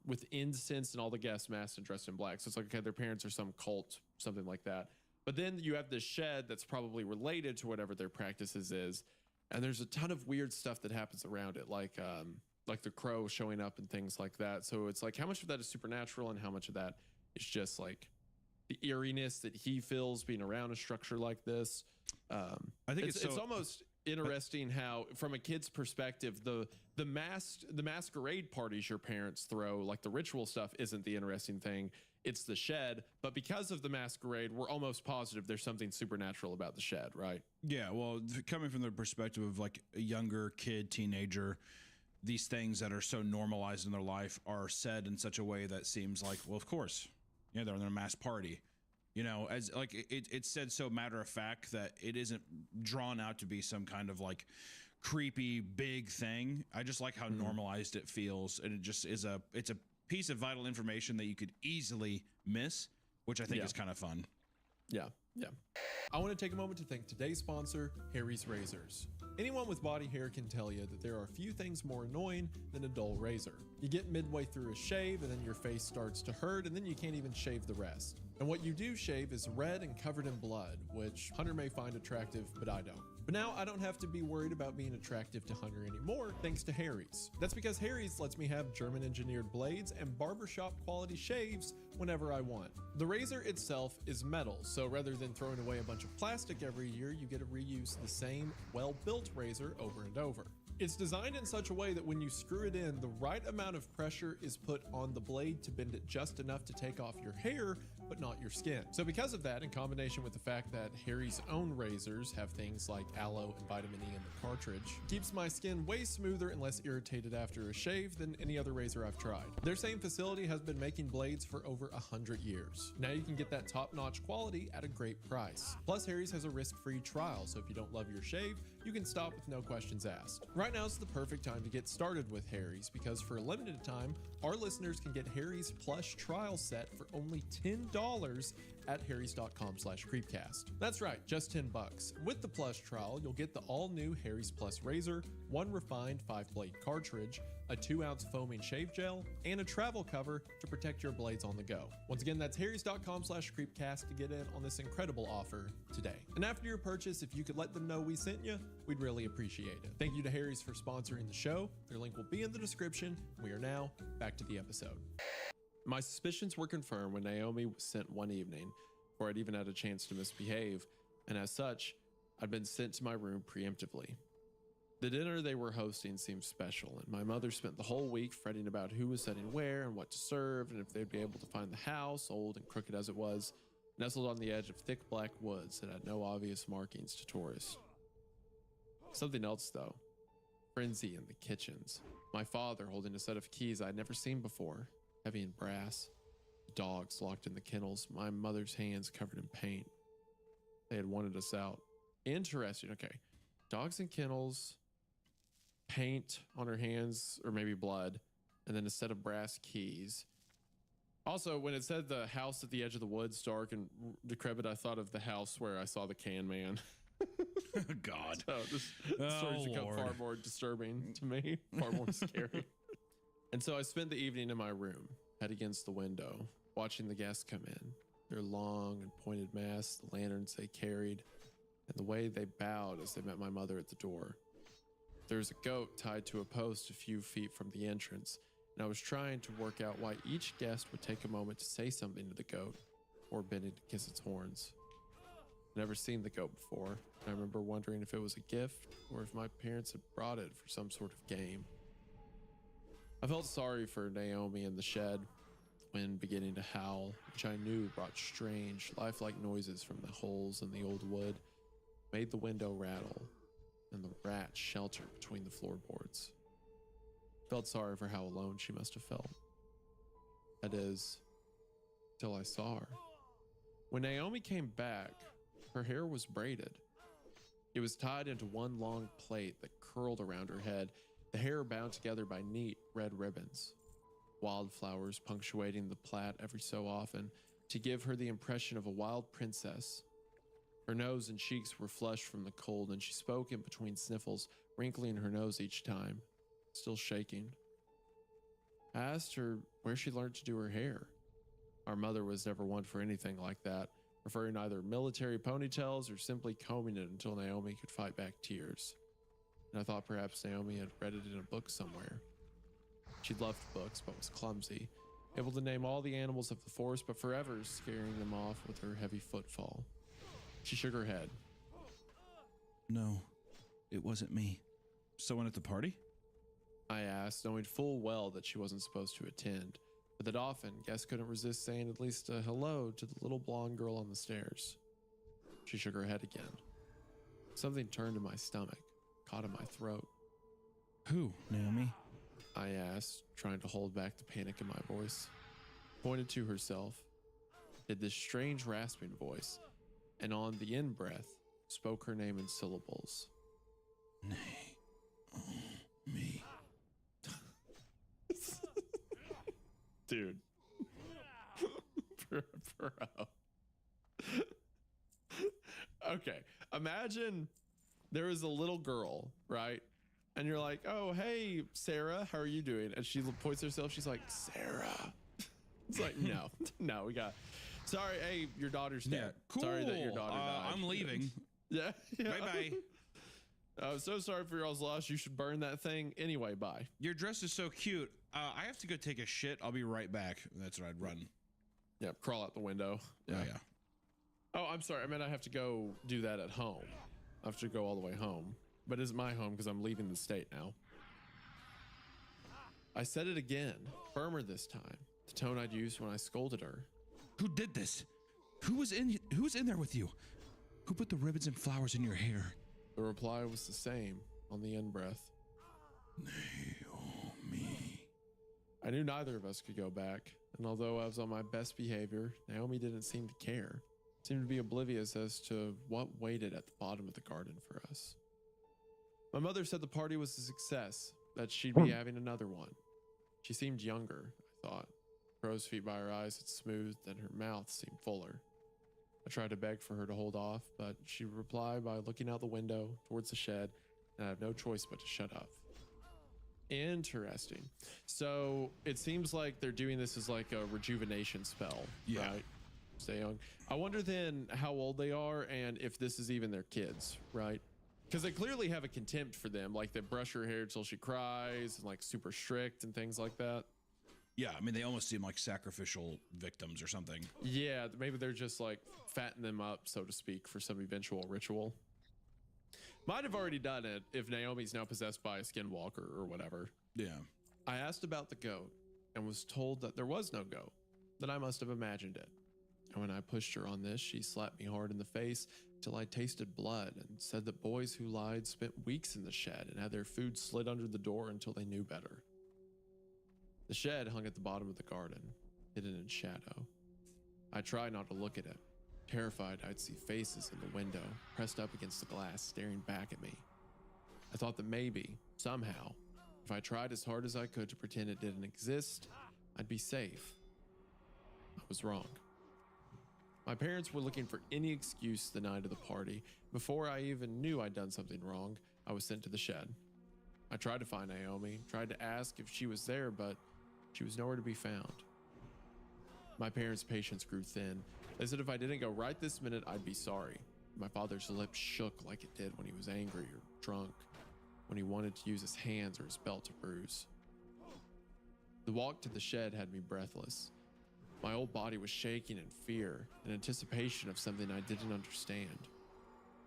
[SPEAKER 16] with incense and all the guests masked and dressed in black. So it's like, okay, their parents are some cult, something like that. But then you have this shed that's probably related to whatever their practices is. And there's a ton of weird stuff that happens around it, like the crow showing up and things like that. So it's like, how much of that is supernatural and how much of that is just like the eeriness that he feels being around a structure like this.
[SPEAKER 17] I think it's
[SPEAKER 16] almost interesting how, from a kid's perspective, the masquerade parties your parents throw, like the ritual stuff, isn't the interesting thing. It's the shed. But because of the masquerade, we're almost positive there's something supernatural about the shed, right?
[SPEAKER 17] Yeah, well, coming from the perspective of like a younger kid, teenager, these things that are so normalized in their life are said in such a way that seems like, well, of course, they're in a mass party. As like it's said so matter of fact that it isn't drawn out to be some kind of like creepy big thing. I just like how normalized it feels, and it just is it's a piece of vital information that you could easily miss, which I think is kind of fun.
[SPEAKER 16] Yeah. I want to take a moment to thank today's sponsor, Harry's Razors. Anyone with body hair can tell you that there are few things more annoying than a dull razor. You get midway through a shave and then your face starts to hurt and then you can't even shave the rest. And what you do shave is red and covered in blood, which Hunter may find attractive, but I don't. But now I don't have to be worried about being attractive to Hunter anymore, thanks to Harry's. That's because Harry's lets me have German engineered blades and barbershop quality shaves whenever I want. The razor itself is metal, so rather than throwing away a bunch of plastic every year, you get to reuse the same well-built razor over and over. It's designed in such a way that when you screw it in, the right amount of pressure is put on the blade to bend it just enough to take off your hair, but not your skin. So because of that, in combination with the fact that Harry's own razors have things like aloe and vitamin E in the cartridge, keeps my skin way smoother and less irritated after a shave than any other razor I've tried. Their same facility has been making blades for over 100 years. Now you can get that top-notch quality at a great price. Plus, Harry's has a risk-free trial, so if you don't love your shave, you can stop with no questions asked. Right now is the perfect time to get started with Harry's because for a limited time, our listeners can get Harry's plush trial set for only $10 at harrys.com/creepcast. That's right, just $10. With the plush trial, you'll get the all-new Harry's Plus razor, one refined 5-blade cartridge, a 2-ounce foaming shave gel, and a travel cover to protect your blades on the go. Once again, that's harrys.com/creepcast to get in on this incredible offer today. And after your purchase, if you could let them know we sent you, we'd really appreciate it. Thank you to Harry's for sponsoring the show. Their link will be in the description. We are now back to the episode. My suspicions were confirmed when Naomi was sent one evening, before I'd even had a chance to misbehave, and as such, I'd been sent to my room preemptively. The dinner they were hosting seemed special, and my mother spent the whole week fretting about who was sitting where and what to serve, and if they'd be able to find the house, old and crooked as it was, nestled on the edge of thick black woods that had no obvious markings to tourists. Something else, though. Frenzy in the kitchens. My father holding a set of keys I'd never seen before, heavy and brass. Dogs locked in the kennels, my mother's hands covered in paint. They had wanted us out. Interesting. Okay. Dogs in kennels, paint on her hands, or maybe blood, and then a set of brass keys. Also, when it said the house at the edge of the woods, dark and decrepit, I thought of the house where I saw the can man.
[SPEAKER 17] God.
[SPEAKER 16] So this story's become
[SPEAKER 17] Lord.
[SPEAKER 16] far more disturbing to me, far more scary. And so I spent the evening in my room, head against the window, watching the guests come in. Their long and pointed masks, the lanterns they carried, and the way they bowed as they met my mother at the door. There was a goat tied to a post a few feet from the entrance, and I was trying to work out why each guest would take a moment to say something to the goat or bending to kiss its horns. I'd never seen the goat before, and I remember wondering if it was a gift or if my parents had brought it for some sort of game. I felt sorry for Naomi in the shed, the wind beginning to howl, which I knew brought strange, lifelike noises from the holes in the old wood, made the window rattle, and the rats shelter between the floorboards. Felt sorry for how alone she must have felt. That is, till I saw her. When Naomi came back, her hair was braided. It was tied into one long plait that curled around her head, the hair bound together by neat red ribbons. Wildflowers punctuating the plait every so often to give her the impression of a wild princess. Her nose and cheeks were flushed from the cold, and she spoke in between sniffles, wrinkling her nose each time, still shaking. I asked her where she learned to do her hair. Our mother was never one for anything like that, preferring either military ponytails or simply combing it until Naomi could fight back tears. And I thought perhaps Naomi had read it in a book somewhere. She loved books, but was clumsy, able to name all the animals of the forest, but forever scaring them off with her heavy footfall. She shook her head.
[SPEAKER 17] No, it wasn't me. Someone at the party?
[SPEAKER 16] I asked, knowing full well that she wasn't supposed to attend, but that often guests couldn't resist saying at least a hello to the little blonde girl on the stairs. She shook her head again. Something turned in my stomach, caught in my throat.
[SPEAKER 17] Who, Naomi?
[SPEAKER 16] I asked, trying to hold back the panic in my voice. Pointed to herself, did this strange rasping voice, and on the in-breath, spoke her name in syllables.
[SPEAKER 17] Me.
[SPEAKER 16] Dude. Bro. Okay, imagine there was a little girl, right? And you're like, oh, hey, Sarah, how are you doing? And she points herself, she's like, Sarah. It's like, no, we got, sorry, hey, your daughter's dead.
[SPEAKER 17] Yeah, cool.
[SPEAKER 16] Sorry that your daughter died.
[SPEAKER 17] I'm leaving.
[SPEAKER 16] Yeah.
[SPEAKER 17] Bye-bye.
[SPEAKER 16] I'm so sorry for y'all's loss. You should burn that thing. Anyway, bye.
[SPEAKER 17] Your dress is so cute. I have to go take a shit. I'll be right back. That's what I'd run.
[SPEAKER 16] Yeah, crawl out the window.
[SPEAKER 17] Yeah. Oh, yeah.
[SPEAKER 16] Oh, I'm sorry. I meant I have to go do that at home. I have to go all the way home. But it's my home because I'm leaving the state now. I said it again, firmer this time, the tone I'd used when I scolded her.
[SPEAKER 17] Who did this? Who's in there with you? Who put the ribbons and flowers in your hair?
[SPEAKER 16] The reply was the same on the in-breath.
[SPEAKER 17] Naomi.
[SPEAKER 16] I knew neither of us could go back, and although I was on my best behavior, Naomi didn't seem to care. Seemed to be oblivious as to what waited at the bottom of the garden for us. My mother said the party was a success, that she'd be having another one. She seemed younger, I thought. Crow's feet by her eyes had smoothed, and her mouth seemed fuller. I tried to beg for her to hold off, but she replied by looking out the window towards the shed, and I have no choice but to shut up. Interesting. So it seems like they're doing this as like a rejuvenation spell, right? Stay young. I wonder then how old they are and if this is even their kids, right? Because they clearly have a contempt for them, like they brush her hair till she cries and like super strict and things like that.
[SPEAKER 17] Yeah, I mean, they almost seem like sacrificial victims or something.
[SPEAKER 16] Yeah, maybe they're just like fattening them up, so to speak, for some eventual ritual. Might have already done it if Naomi's now possessed by a skinwalker or whatever.
[SPEAKER 17] Yeah.
[SPEAKER 16] I asked about the goat and was told that there was no goat, that I must have imagined it. And when I pushed her on this, she slapped me hard in the face till I tasted blood and said that boys who lied spent weeks in the shed and had their food slid under the door until they knew better. The shed hung at the bottom of the garden, hidden in shadow. I tried not to look at it, terrified I'd see faces in the window, pressed up against the glass, staring back at me. I thought that maybe, somehow, if I tried as hard as I could to pretend it didn't exist, I'd be safe. was wrong. My parents were looking for any excuse the night of the party. Before I even knew I'd done something wrong, I was sent to the shed. I tried to find Naomi, tried to ask if she was there, but she was nowhere to be found. My parents' patience grew thin. They said if I didn't go right this minute, I'd be sorry. My father's lip shook like it did when he was angry or drunk, when he wanted to use his hands or his belt to bruise. The walk to the shed had me breathless. My whole body was shaking in fear, in anticipation of something I didn't understand.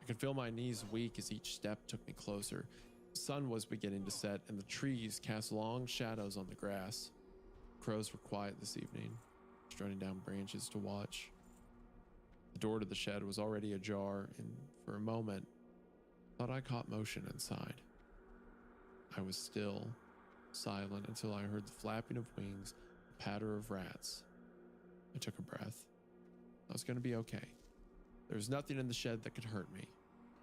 [SPEAKER 16] I could feel my knees weak as each step took me closer. The sun was beginning to set, and the trees cast long shadows on the grass. Crows were quiet this evening, strutting down branches to watch. The door to the shed was already ajar, and for a moment, I thought I caught motion inside. I was still, silent, until I heard the flapping of wings, the patter of rats. I took a breath. I was going to be okay. There was nothing in the shed that could hurt me.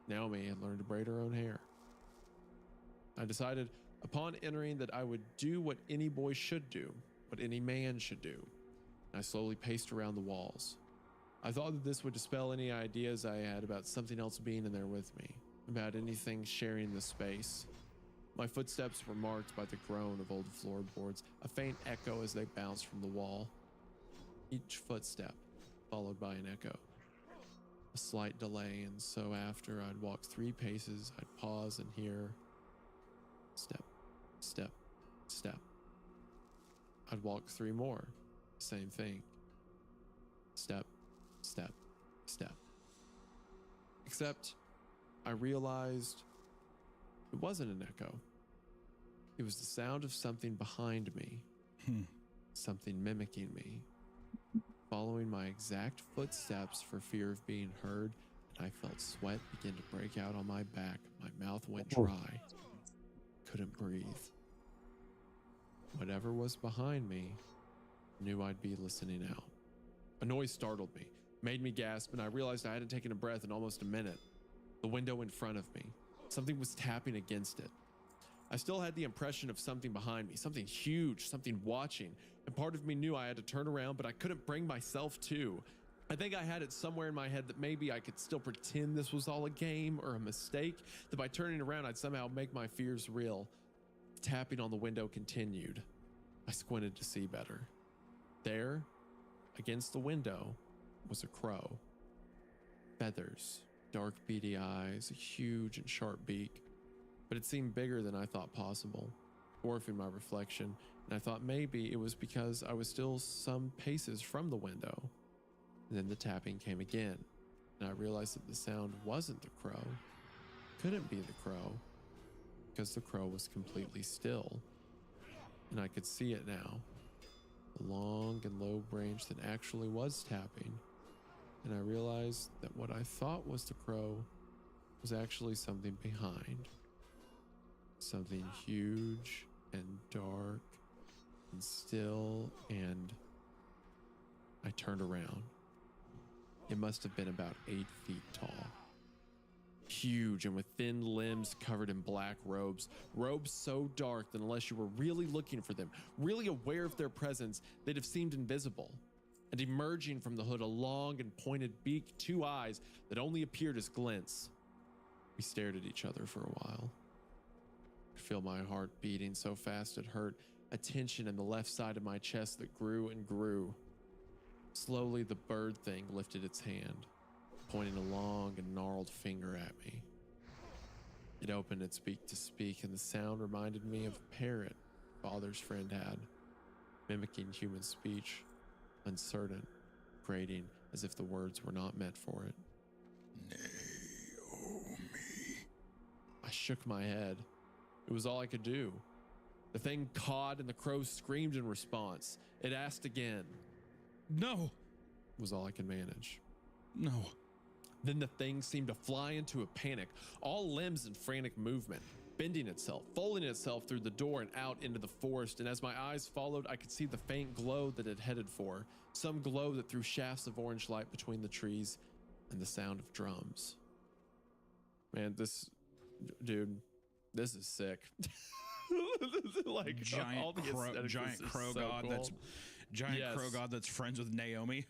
[SPEAKER 16] Naomi had learned to braid her own hair. I decided upon entering that I would do what any boy should do, what any man should do. I slowly paced around the walls. I thought that this would dispel any ideas I had about something else being in there with me, about anything sharing the space. My footsteps were marked by the groan of old floorboards, a faint echo as they bounced from the wall. Each footstep followed by an echo. A slight delay, and so after I'd walk 3 paces, I'd pause and hear step, step, step. I'd walk 3 more, same thing. Step, step, step. Except I realized it wasn't an echo. It was the sound of something behind me, something mimicking me, following my exact footsteps for fear of being heard, and I felt sweat begin to break out on my back. My mouth went dry. Couldn't breathe. Whatever was behind me knew I'd be listening out. A noise startled me, made me gasp, and I realized I hadn't taken a breath in almost a minute. The window in front of me. Something was tapping against it. I still had the impression of something behind me, something huge, something watching, and part of me knew I had to turn around, but I couldn't bring myself to. I think I had it somewhere in my head that maybe I could still pretend this was all a game or a mistake, that by turning around I'd somehow make my fears real. The tapping on the window continued. I squinted to see better. There, against the window, was a crow. Feathers, dark beady eyes, a huge and sharp beak. But it seemed bigger than I thought possible, dwarfing my reflection, and I thought maybe it was because I was still some paces from the window. And then the tapping came again, and I realized that the sound wasn't the crow, couldn't be the crow, because the crow was completely still. And I could see it now, the long and low branch that actually was tapping. And I realized that what I thought was the crow was actually something behind. Something huge and dark and still, and I turned around. It must have been about 8 feet tall. Huge and with thin limbs covered in black robes. Robes so dark that unless you were really looking for them, really aware of their presence, they'd have seemed invisible. And emerging from the hood, a long and pointed beak, 2 eyes that only appeared as glints. We stared at each other for a while. I could feel my heart beating so fast it hurt, a tension in the left side of my chest that grew and grew. Slowly, the bird thing lifted its hand, pointing a long and gnarled finger at me. It opened its beak to speak, and the sound reminded me of a parrot Father's friend had, mimicking human speech, uncertain, grating as if the words were not meant for it. Naomi. I shook my head. It was all I could do. The thing cawed and the crow screamed in response. It asked again.
[SPEAKER 17] No.
[SPEAKER 16] Was all I could manage.
[SPEAKER 17] No.
[SPEAKER 16] Then the thing seemed to fly into a panic, all limbs in frantic movement, bending itself, folding itself through the door and out into the forest. And as my eyes followed, I could see the faint glow that it headed for, some glow that threw shafts of orange light between the trees and the sound of drums. Man, this is sick. Like
[SPEAKER 17] giant
[SPEAKER 16] all the
[SPEAKER 17] crow,
[SPEAKER 16] aesthetics
[SPEAKER 17] giant
[SPEAKER 16] is
[SPEAKER 17] crow
[SPEAKER 16] so
[SPEAKER 17] god
[SPEAKER 16] cool.
[SPEAKER 17] that's giant crow god that's friends with Naomi.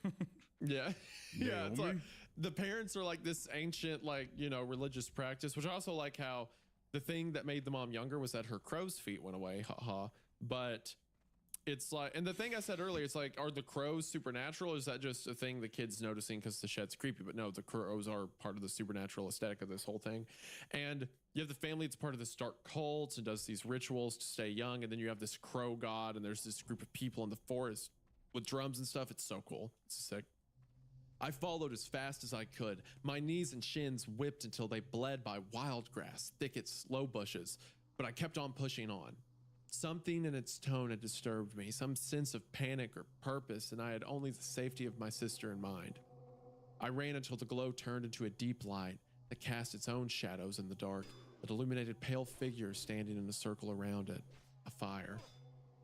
[SPEAKER 16] Yeah. Yeah. It's like
[SPEAKER 17] Naomi?
[SPEAKER 16] the parents are like this ancient, like, you know, religious practice, which I also like how the thing that made the mom younger was that her crow's feet went away. Haha. But it's like, and the thing I said earlier, it's like, are the crows supernatural? Or is that just a thing the kid's noticing because the shed's creepy? But no, the crows are part of the supernatural aesthetic of this whole thing. And you have the family that's part of this dark cult and does these rituals to stay young. And then you have this crow god, and there's this group of people in the forest with drums and stuff. It's so cool. It's sick. I followed as fast as I could. My knees and shins whipped until they bled by wild grass, thickets, low bushes, but I kept on pushing on. Something in its tone had disturbed me, some sense of panic or purpose, and I had only the safety of my sister in mind. I ran until the glow turned into a deep light that cast its own shadows in the dark, that illuminated pale figures standing in a circle around it, a fire,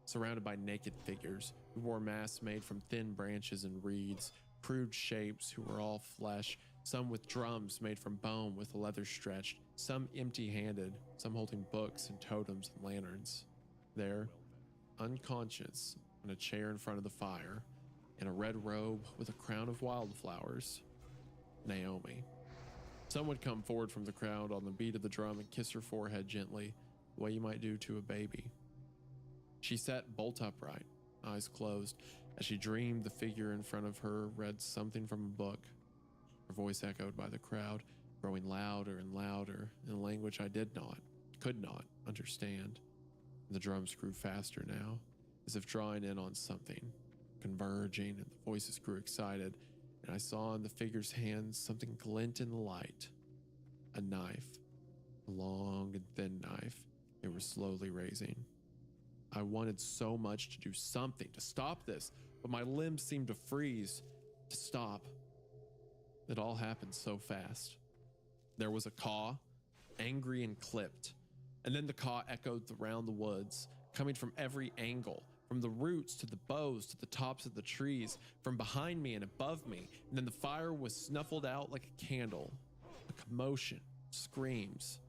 [SPEAKER 16] surrounded by naked figures who wore masks made from thin branches and reeds, crude shapes who were all flesh, some with drums made from bone with leather stretched, some empty-handed, some holding books and totems and lanterns. There, unconscious, on a chair in front of the fire, in a red robe with a crown of wildflowers, Naomi. Some would come forward from the crowd on the beat of the drum and kiss her forehead gently, the way you might do to a baby. She sat bolt upright, eyes closed, as she dreamed the figure in front of her read something from a book. Her voice echoed by the crowd, growing louder and louder in a language I could not understand. The drums grew faster now, as if drawing in on something, converging, and the voices grew excited, and I saw in the figure's hands something glint in the light. A knife, a long and thin knife they were slowly raising. I wanted so much to do something to stop this, but my limbs seemed to freeze, to stop. It all happened so fast. There was a caw, angry and clipped, and then the caw echoed around the woods, coming from every angle, from the roots to the boughs to the tops of the trees, from behind me and above me, and then the fire was snuffled out like a candle. A commotion, screams.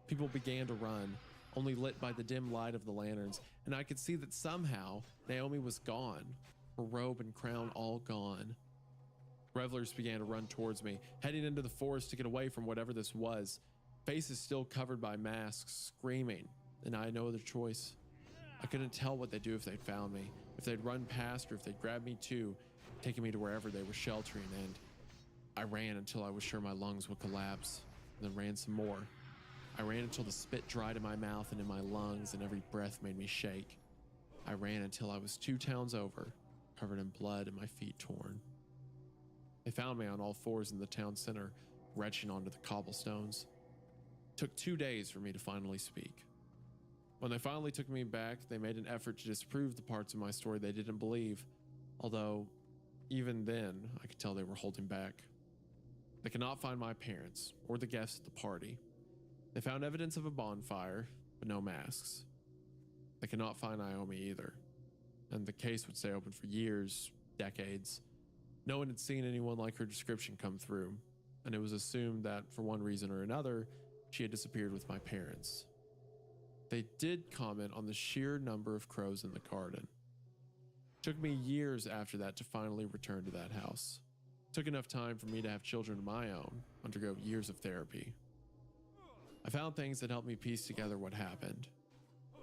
[SPEAKER 16] People began to run, only lit by the dim light of the lanterns, and I could see that somehow Naomi was gone, her robe and crown all gone. Revelers began to run towards me, heading into the forest to get away from whatever this was, faces still covered by masks, screaming, and I had no other choice. I couldn't tell what they'd do if they'd found me, if they'd run past or if they'd grab me too, taking me to wherever they were sheltering, and I ran until I was sure my lungs would collapse, and then ran some more. I ran until the spit dried in my mouth and in my lungs, and every breath made me shake. I ran until I was 2 towns over, covered in blood and my feet torn. They found me on all fours in the town center, retching onto the cobblestones. It took 2 days for me to finally speak. When they finally took me back, they made an effort to disprove the parts of my story they didn't believe, although even then I could tell they were holding back. They could not find my parents or the guests at the party. They found evidence of a bonfire, but no masks. They could not find Naomi either, and the case would stay open for years, decades. No one had seen anyone like her description come through, and it was assumed that for one reason or another, she had disappeared with my parents. They did comment on the sheer number of crows in the garden. It took me years after that to finally return to that house. It took enough time for me to have children of my own, undergo years of therapy. I found things that helped me piece together what happened.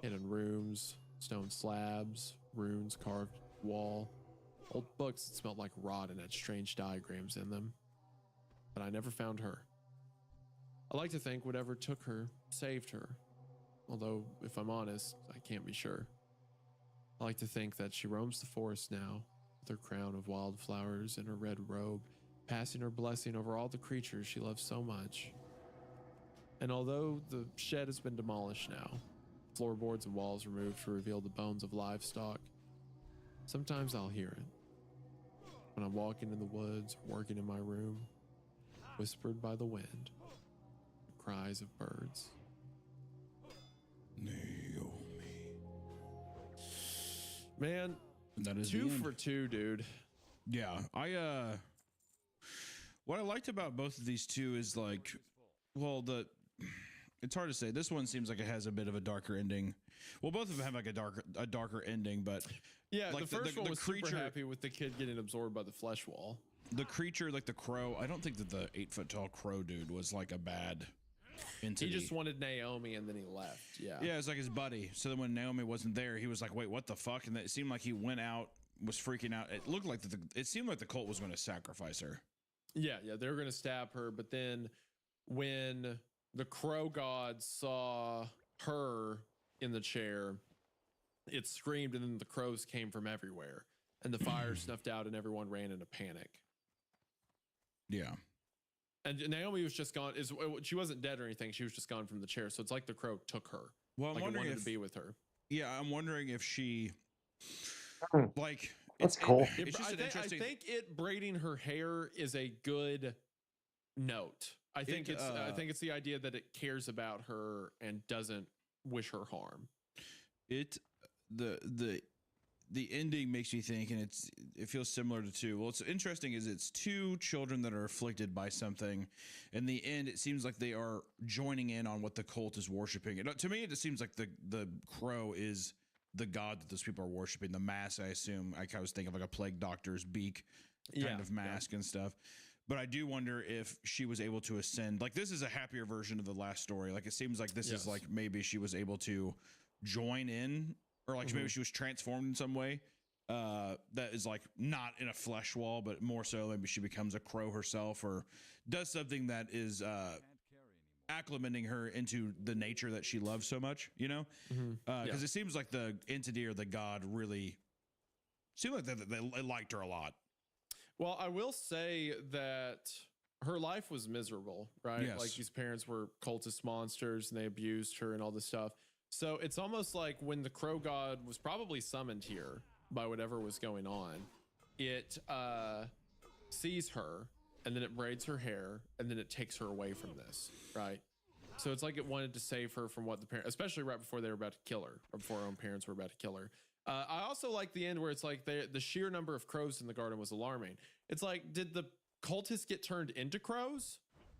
[SPEAKER 16] Hidden rooms, stone slabs, runes carved wall, old books that smelled like rot and had strange diagrams in them. But I never found her. I like to think whatever took her saved her, although if I'm honest, I can't be sure. I like to think that she roams the forest now, with her crown of wildflowers and her red robe, passing her blessing over all the creatures she loves so much. And although the shed has been demolished now, floorboards and walls removed to reveal the bones of livestock, sometimes I'll hear it. When I'm walking in the woods, working in my room, whispered by the wind, the cries of birds.
[SPEAKER 17] Naomi.
[SPEAKER 16] Man,
[SPEAKER 17] that is
[SPEAKER 16] 2 for 2, dude.
[SPEAKER 17] Yeah, what I liked about both of these two is like, well, It's hard to say. This one seems like it has a bit of a darker ending. Well, both of them have like a darker ending, but
[SPEAKER 16] yeah,
[SPEAKER 17] like
[SPEAKER 16] the first one was
[SPEAKER 17] creature,
[SPEAKER 16] super happy with the kid getting absorbed by the flesh wall.
[SPEAKER 17] The creature, like the crow, I don't think that the 8-foot tall crow dude was like a bad entity.
[SPEAKER 16] He just wanted Naomi and then he left. Yeah.
[SPEAKER 17] Yeah, it's like his buddy. So then when Naomi wasn't there, he was like, wait, what the fuck? And it seemed like he went out, was freaking out. It looked like it seemed like the cult was going to sacrifice her.
[SPEAKER 16] Yeah, they were going to stab her, but then when the crow god saw her in the chair, it screamed, and then the crows came from everywhere, and the fire snuffed out, and everyone ran into panic.
[SPEAKER 17] Yeah.
[SPEAKER 16] And Naomi was just gone. She wasn't dead or anything. She was just gone from the chair. So it's like the crow took her.
[SPEAKER 17] Well, I'm wondering
[SPEAKER 16] it wanted
[SPEAKER 17] if,
[SPEAKER 16] to be with her.
[SPEAKER 17] Yeah, I'm wondering if she, like,
[SPEAKER 1] that's cool.
[SPEAKER 17] It's just
[SPEAKER 16] I think it braiding her hair is a good note. I think it's the idea that it cares about her and doesn't wish her harm.
[SPEAKER 17] The ending makes me think, and it feels similar to 2. Well, what's interesting is it's 2 children that are afflicted by something. In the end, it seems like they are joining in on what the cult is worshiping. To me, it just seems like the crow is the god that those people are worshiping. The mask, I assume, I was thinking of like a plague doctor's beak kind of mask and stuff. But I do wonder if she was able to ascend. Like, this is a happier version of the last story. Like, it seems like this is like maybe she was able to join in, or like maybe she was transformed in some way that is like not in a flesh wall, but more so maybe she becomes a crow herself or does something that is acclimating her into the nature that she loves so much, you know? Because it seems like the entity or the god really seemed like they liked her a lot.
[SPEAKER 16] Well, I will say that her life was miserable, right?
[SPEAKER 17] Yes.
[SPEAKER 16] Like, these parents were cultist monsters and they abused her and all this stuff. So it's almost like when the crow god was probably summoned here by whatever was going on, it sees her and then it braids her hair and then it takes her away from this, right? So it's like it wanted to save her from what the parents, especially right before they were about to kill her, or before her own parents were about to kill her. I also like the end where it's like the sheer number of crows in the garden was alarming. It's like, did the cultists get turned into crows?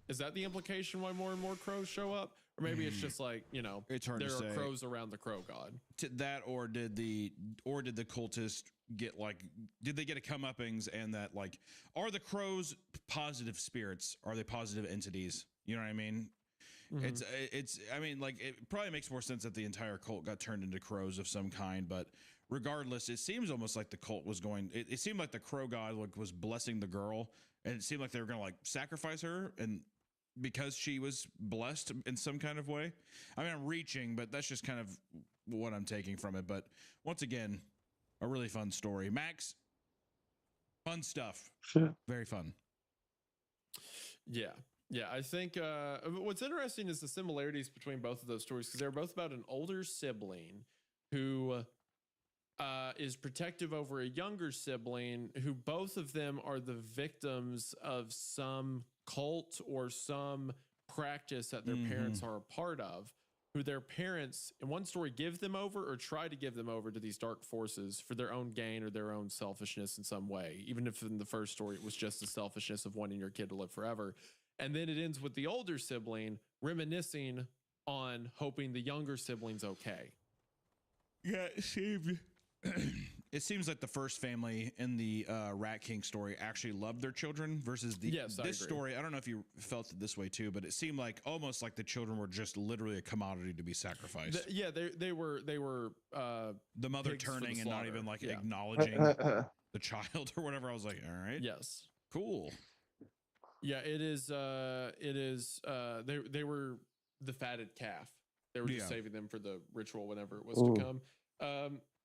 [SPEAKER 16] Is that the implication why more and more crows show up? Or maybe it's just like, you know,
[SPEAKER 17] it's hard
[SPEAKER 16] there
[SPEAKER 17] to
[SPEAKER 16] are
[SPEAKER 17] say.
[SPEAKER 16] crows around the crow god.
[SPEAKER 17] That, or did the cultists get like, did they get a comeuppings, and that like, are the crows positive spirits? Are they positive entities? You know what I mean? It's I mean, like, it probably makes more sense that the entire cult got turned into crows of some kind, but regardless, it seems almost like the cult was going, it seemed like the crow god like was blessing the girl, and it seemed like they were going to like sacrifice her, and because she was blessed in some kind of way. I mean, I'm reaching, but that's just kind of what I'm taking from it. But once again, a really fun story. Max, fun stuff. Very fun.
[SPEAKER 16] Yeah. Yeah, I think what's interesting is the similarities between both of those stories, because they're both about an older sibling who is protective over a younger sibling, who both of them are the victims of some cult or some practice that their parents are a part of, who their parents in one story give them over or try to give them over to these dark forces for their own gain or their own selfishness in some way, even if in the first story it was just the selfishness of wanting your kid to live forever. And then it ends with the older sibling reminiscing on hoping the younger sibling's okay.
[SPEAKER 17] Yeah, it seems like the first family in the Rat King story actually loved their children versus this story. I don't know if you felt it this way too, but it seemed like almost like the children were just literally a commodity to be sacrificed.
[SPEAKER 16] They were
[SPEAKER 17] the mother turning and not even like acknowledging the child or whatever. I was like, all right,
[SPEAKER 16] yes,
[SPEAKER 17] cool.
[SPEAKER 16] Yeah, it is. They were the fatted calf. They were just saving them for the ritual whenever it was to come.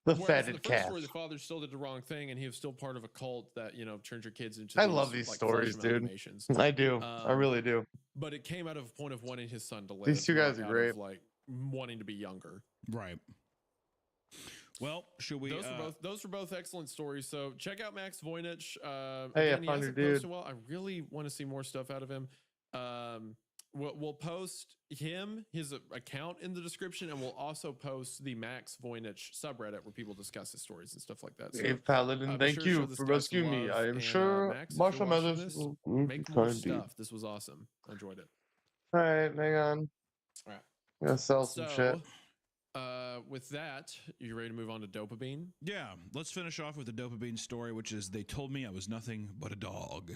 [SPEAKER 1] The fatted
[SPEAKER 16] the
[SPEAKER 1] calf.
[SPEAKER 16] Story, the father still did the wrong thing, and he was still part of a cult that, you know, turns your kids into.
[SPEAKER 1] I love these
[SPEAKER 16] like,
[SPEAKER 1] stories, dude. I do. I really do.
[SPEAKER 16] But it came out of a point of wanting his son to live.
[SPEAKER 1] These two guys are great.
[SPEAKER 16] Of, like, wanting to be younger.
[SPEAKER 17] Right. Well, should we?
[SPEAKER 16] Those were both excellent stories. So check out Max Voynich.
[SPEAKER 1] Hey,
[SPEAKER 16] again,
[SPEAKER 1] I found your
[SPEAKER 16] posted
[SPEAKER 1] dude.
[SPEAKER 16] well. I really want to see more stuff out of him. We'll post his account in the description, and we'll also post the Max Voynich subreddit where people discuss his stories and stuff like that. So,
[SPEAKER 1] Hey, Paladin, thank you for rescuing me. I am sure
[SPEAKER 16] Max,
[SPEAKER 1] Marshall Mathers
[SPEAKER 16] this,
[SPEAKER 1] will
[SPEAKER 16] make more
[SPEAKER 1] kind deed.
[SPEAKER 16] stuff. This was awesome. I enjoyed it.
[SPEAKER 1] All right, hang on.
[SPEAKER 16] All right.
[SPEAKER 1] Gonna sell some shit.
[SPEAKER 16] With that, you ready to move on to Dopamine?
[SPEAKER 17] Yeah, let's finish off with the Dopamine story, which is they told me I was nothing but a dog.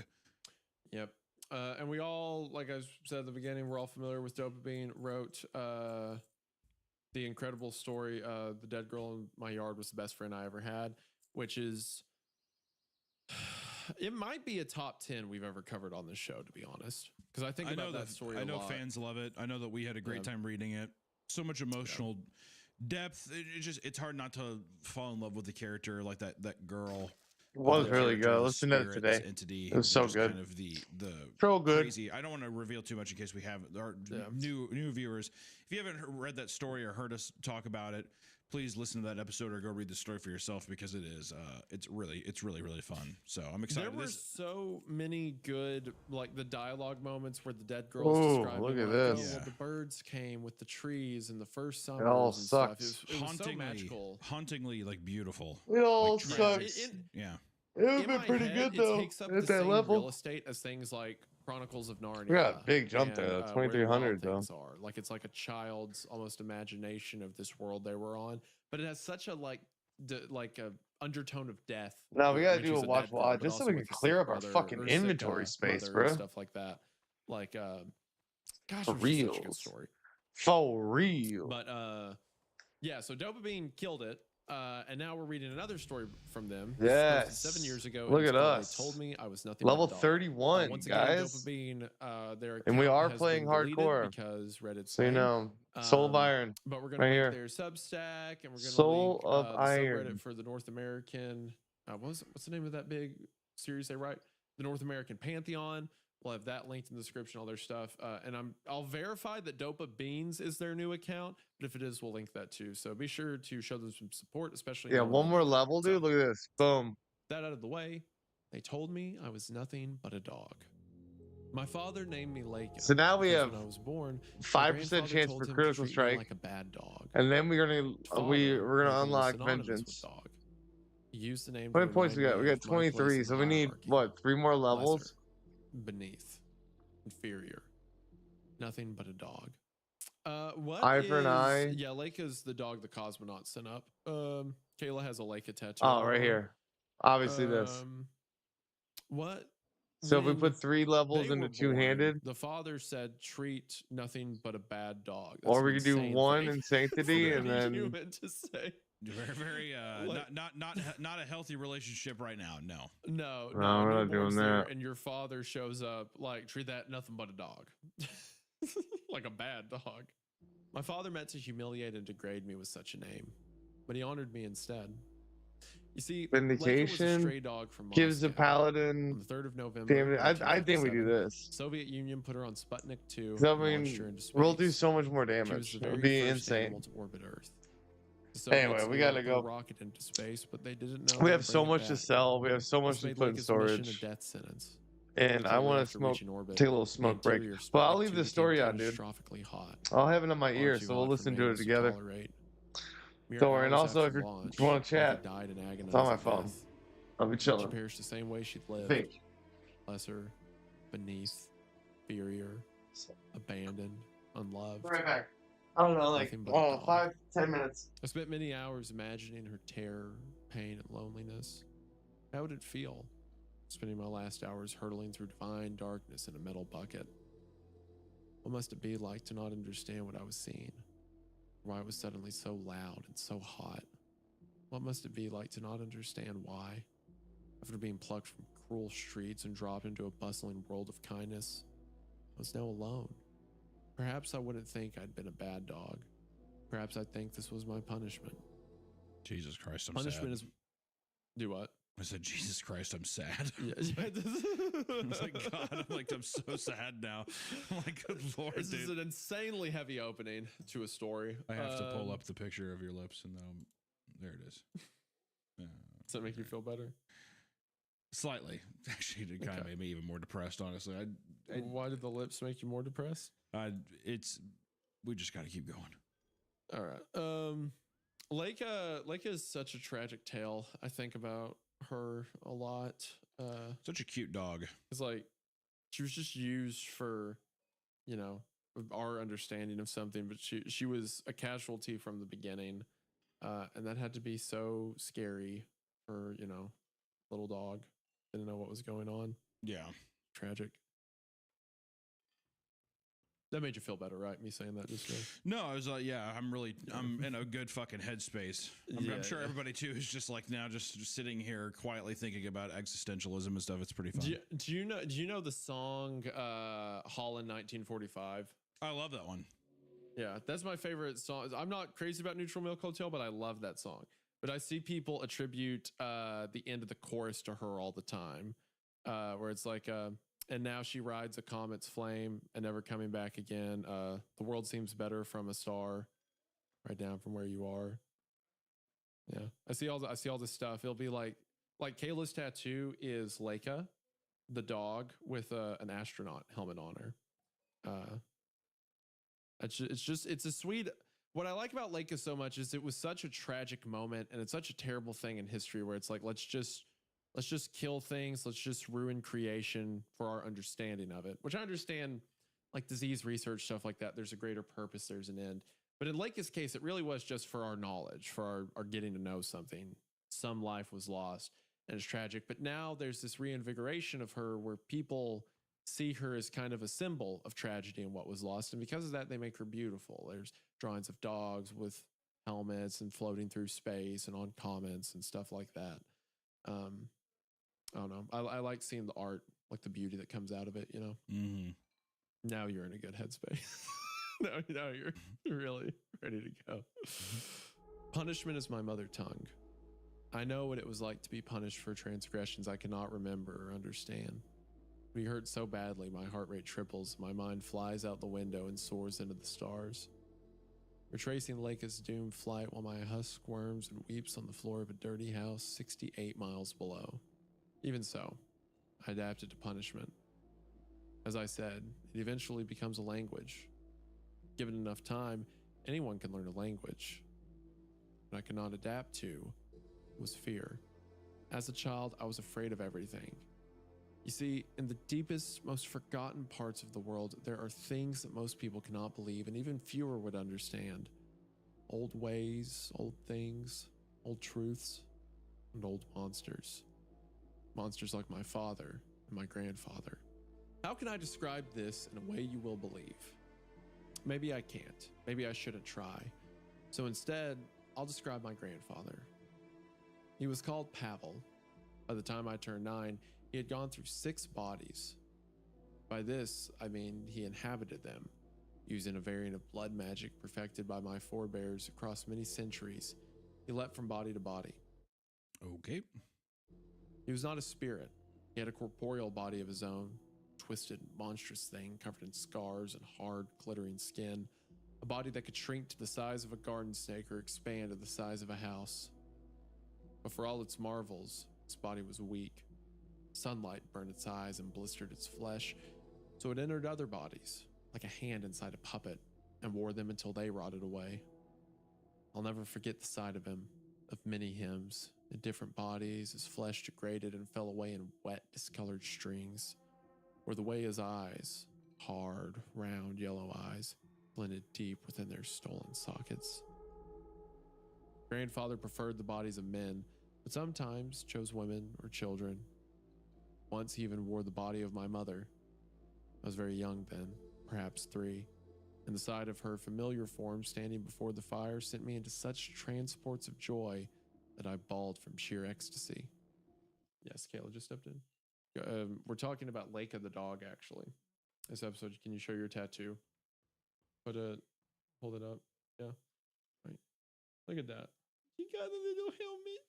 [SPEAKER 16] Yep. And we all, like I said at the beginning, we're all familiar with Dopamine. Wrote the incredible story, The Dead Girl in My Yard Was the Best Friend I Ever Had, which is, it might be a top 10 we've ever covered on this show, to be honest. Because I think about that story a lot.
[SPEAKER 17] I know fans love it. I know that we had a great time reading it. So much emotional depth. It's hard not to fall in love with the character, like that girl.
[SPEAKER 1] It was really good. Listen to it today.
[SPEAKER 17] Entity.
[SPEAKER 1] It was so good.
[SPEAKER 17] Kind of the
[SPEAKER 1] so good.
[SPEAKER 17] Crazy. I don't want to reveal too much in case we have our new viewers. If you haven't read that story or heard us talk about it, please listen to that episode or go read the story for yourself because it is it's really fun. So I'm excited.
[SPEAKER 16] There were so many good, like the dialogue moments where the dead girl is describing,
[SPEAKER 1] look at
[SPEAKER 16] like,
[SPEAKER 1] this.
[SPEAKER 16] well, the birds came with the trees and the first summer.
[SPEAKER 1] It all
[SPEAKER 16] and
[SPEAKER 1] sucks.
[SPEAKER 16] Stuff. It was so magical,
[SPEAKER 17] hauntingly like beautiful.
[SPEAKER 1] It all
[SPEAKER 17] like,
[SPEAKER 1] sucks.
[SPEAKER 17] Yeah.
[SPEAKER 1] It would have been pretty good though.
[SPEAKER 16] It takes up
[SPEAKER 1] at
[SPEAKER 16] the
[SPEAKER 1] that
[SPEAKER 16] same
[SPEAKER 1] level.
[SPEAKER 16] real estate as things like Chronicles of Narnia.
[SPEAKER 1] We got a big jump there,
[SPEAKER 16] and,
[SPEAKER 1] 2300 though.
[SPEAKER 16] Are. Like it's like a child's almost imagination of this world they were on, but it has such a like a undertone of death.
[SPEAKER 1] No, we gotta
[SPEAKER 16] which
[SPEAKER 1] do
[SPEAKER 16] is
[SPEAKER 1] a
[SPEAKER 16] dead girl,
[SPEAKER 1] watch
[SPEAKER 16] but
[SPEAKER 1] just so
[SPEAKER 16] also
[SPEAKER 1] we can
[SPEAKER 16] with a
[SPEAKER 1] clear
[SPEAKER 16] sick
[SPEAKER 1] up our
[SPEAKER 16] brother
[SPEAKER 1] fucking
[SPEAKER 16] or sick,
[SPEAKER 1] inventory space,
[SPEAKER 16] mother
[SPEAKER 1] bro.
[SPEAKER 16] and stuff like that. Like, gosh,
[SPEAKER 1] For
[SPEAKER 16] it was just such a good
[SPEAKER 1] real.
[SPEAKER 16] story.
[SPEAKER 1] For real.
[SPEAKER 16] But yeah, so Dopamine killed it. And now we're reading another story from them.
[SPEAKER 1] Yes.
[SPEAKER 16] 7 years ago.
[SPEAKER 1] Look
[SPEAKER 16] It's
[SPEAKER 1] at
[SPEAKER 16] called
[SPEAKER 1] us.
[SPEAKER 16] They told me I was nothing
[SPEAKER 1] Level
[SPEAKER 16] but a dog.
[SPEAKER 1] 31,
[SPEAKER 16] Once
[SPEAKER 1] guys.
[SPEAKER 16] again, Dopamine, their
[SPEAKER 1] And we
[SPEAKER 16] account
[SPEAKER 1] are
[SPEAKER 16] has
[SPEAKER 1] playing
[SPEAKER 16] been deleted
[SPEAKER 1] hardcore.
[SPEAKER 16] because Reddit's
[SPEAKER 1] So you
[SPEAKER 16] lame.
[SPEAKER 1] know, Soul of Iron.
[SPEAKER 16] But we're gonna
[SPEAKER 1] right
[SPEAKER 16] link
[SPEAKER 1] here.
[SPEAKER 16] their Substack, and we're gonna
[SPEAKER 1] Soul
[SPEAKER 16] link
[SPEAKER 1] of
[SPEAKER 16] the
[SPEAKER 1] Iron.
[SPEAKER 16] subreddit for the North American. What's the name of that big series they write? The North American Pantheon. We'll have that linked in the description, all their stuff. And I'll verify that Dopa Beans is their new account, but if it is, we'll link that too. So be sure to show them some support, especially.
[SPEAKER 1] Yeah, one more level, dude. Look at this. Boom.
[SPEAKER 16] That out of the way, they told me I was nothing but a dog. My father named me Lake.
[SPEAKER 1] So now we have
[SPEAKER 16] when I was born,
[SPEAKER 1] 5% chance for critical strike,
[SPEAKER 16] like a bad dog.
[SPEAKER 1] and then we're gonna unlock vengeance.
[SPEAKER 16] Dog. Use the name.
[SPEAKER 1] How many points we got? We got 23, so we need what? 3 more levels.
[SPEAKER 16] Beneath, inferior, nothing but a dog. What
[SPEAKER 1] eye for an eye.
[SPEAKER 16] Yeah, Leica's the dog the cosmonaut sent up. Kayla has a Leica tattoo.
[SPEAKER 1] Oh, right here. Obviously this.
[SPEAKER 16] What?
[SPEAKER 1] So if we put 3 levels into two-handed,
[SPEAKER 16] the father said treat nothing but a bad dog.
[SPEAKER 1] Or we could do 1 in sanctity and then
[SPEAKER 16] human to say.
[SPEAKER 17] Very not a healthy relationship right now. No,
[SPEAKER 1] we're not doing that.
[SPEAKER 16] And your father shows up, like, treat that nothing but a dog. Like a bad dog. My father meant to humiliate and degrade me with such a name, but he honored me instead. You see,
[SPEAKER 1] vindication
[SPEAKER 16] stray dog from
[SPEAKER 1] gives the
[SPEAKER 16] Moscow.
[SPEAKER 1] paladin.
[SPEAKER 16] On the 3rd of November.
[SPEAKER 1] Damn it! I think we do this.
[SPEAKER 16] Soviet Union put her on Sputnik 2.
[SPEAKER 1] I mean, we'll do so much more damage. It'll be insane.
[SPEAKER 16] To orbit Earth.
[SPEAKER 1] Anyway, we gotta go.
[SPEAKER 16] Rocket into space, but they didn't know.
[SPEAKER 1] We have so much to sell. We have so much to put in storage.
[SPEAKER 16] A death sentence.
[SPEAKER 1] And I want to take a little smoke break. But I'll leave the story on, dude.
[SPEAKER 16] Hot.
[SPEAKER 1] I'll have it on my ear, so we'll listen to it together. Don't worry. And also, if you want to chat, it's on my phone. I'll be chilling.
[SPEAKER 16] She perished the same way she lived.
[SPEAKER 1] Think.
[SPEAKER 16] Lesser, beneath, inferior, abandoned, unloved.
[SPEAKER 1] Right back. I don't know, like 5-10 minutes.
[SPEAKER 16] I spent many hours imagining her terror, pain, and loneliness. How would it feel, spending my last hours hurtling through divine darkness in a metal bucket? What must it be like to not understand what I was seeing? Why it was suddenly so loud and so hot? What must it be like to not understand why, after being plucked from cruel streets and dropped into a bustling world of kindness, I was now alone? Perhaps I wouldn't think I'd been a bad dog. Perhaps I'd think this was my punishment.
[SPEAKER 17] Jesus Christ, I'm
[SPEAKER 16] punishment
[SPEAKER 17] sad.
[SPEAKER 16] Is do what?
[SPEAKER 17] I said, Jesus Christ, I'm sad.
[SPEAKER 16] Yeah.
[SPEAKER 17] I was like, God, I'm so sad now. I'm like, good Lord,
[SPEAKER 16] this
[SPEAKER 17] dude.
[SPEAKER 16] is an insanely heavy opening to a story.
[SPEAKER 17] I have to pull up the picture of your lips, and then there it is.
[SPEAKER 16] Does that make you feel better?
[SPEAKER 17] Slightly. Actually, it kind of made me even more depressed, honestly.
[SPEAKER 16] Why did the lips make you more depressed?
[SPEAKER 17] We just got to keep going.
[SPEAKER 16] All right. Leica is such a tragic tale. I think about her a lot.
[SPEAKER 17] Such a cute dog.
[SPEAKER 16] It's like she was just used for, our understanding of something, but she was a casualty from the beginning, and that had to be so scary for little dog. Didn't know what was going on.
[SPEAKER 17] Yeah,
[SPEAKER 16] tragic. That made you feel better, right? Me saying that just now.
[SPEAKER 17] No, I was like, yeah, I'm in a good fucking headspace. I'm sure everybody too is just like now, just sitting here quietly thinking about existentialism and stuff. It's pretty fun.
[SPEAKER 16] Do you know the song Holland 1945?
[SPEAKER 17] I love that one.
[SPEAKER 16] Yeah, that's my favorite song. I'm not crazy about Neutral Milk Hotel, but I love that song. But I see people attribute the end of the chorus to her all the time, where it's like, and now she rides a comet's flame and never coming back again. The world seems better from a star, right down from where you are. Yeah, I see all this stuff. It'll be like Kayla's tattoo is Leica, the dog with an astronaut helmet on her. It's a sweet. What I like about Leica so much is it was such a tragic moment, and it's such a terrible thing in history where it's like, let's just kill things. Let's just ruin creation for our understanding of it, which I understand, like disease research, stuff like that. There's a greater purpose. There's an end. But in Leica's case, it really was just for our knowledge, for our getting to know something. Some life was lost and it's tragic. But now there's this reinvigoration of her where people see her as kind of a symbol of tragedy and what was lost. And because of that, they make her beautiful. There's drawings of dogs with helmets and floating through space and on comets and stuff like that. I don't know. I like seeing the art, like the beauty that comes out of it,
[SPEAKER 17] Mm-hmm.
[SPEAKER 16] Now you're in a good headspace. now you're really ready to go. Punishment is my mother tongue. I know what it was like to be punished for transgressions I cannot remember or understand. When you hurt so badly, my heart rate triples, my mind flies out the window and soars into the stars. Retracing Leica's doomed flight while my husk squirms and weeps on the floor of a dirty house 68 miles below. Even so, I adapted to punishment. As I said, it eventually becomes a language. Given enough time, anyone can learn a language. What I could not adapt to was fear. As a child, I was afraid of everything. You see, in the deepest, most forgotten parts of the world, there are things that most people cannot believe and even fewer would understand. Old ways, old things, old truths, and old monsters. Monsters like my father and my grandfather. How can I describe this in a way you will believe? Maybe I can't. Maybe I shouldn't try. So instead, I'll describe my grandfather. He was called Pavel. By the time I turned 9, he had gone through 6 bodies. By this, I mean he inhabited them, using a variant of blood magic perfected by my forebears across many centuries. He leapt from body to body.
[SPEAKER 17] Okay.
[SPEAKER 16] He was not a spirit. He had a corporeal body of his own, twisted, monstrous thing covered in scars and hard, glittering skin, a body that could shrink to the size of a garden snake or expand to the size of a house. But for all its marvels, its body was weak. Sunlight burned its eyes and blistered its flesh, so it entered other bodies, like a hand inside a puppet, and wore them until they rotted away. I'll never forget the sight of him, of many hymns, in different bodies, his flesh degraded and fell away in wet, discolored strings, or the way his eyes, hard, round, yellow eyes, blended deep within their stolen sockets. Grandfather preferred the bodies of men, but sometimes chose women or children. Once he even wore the body of my mother. I was very young then, perhaps 3, and the sight of her familiar form standing before the fire sent me into such transports of joy that I bawled from sheer ecstasy. Yes, Kayla just stepped in. We're talking about Leica the dog, actually. This episode, can you show your tattoo? Hold it up. Yeah. Right. Look at that. He got a little helmet.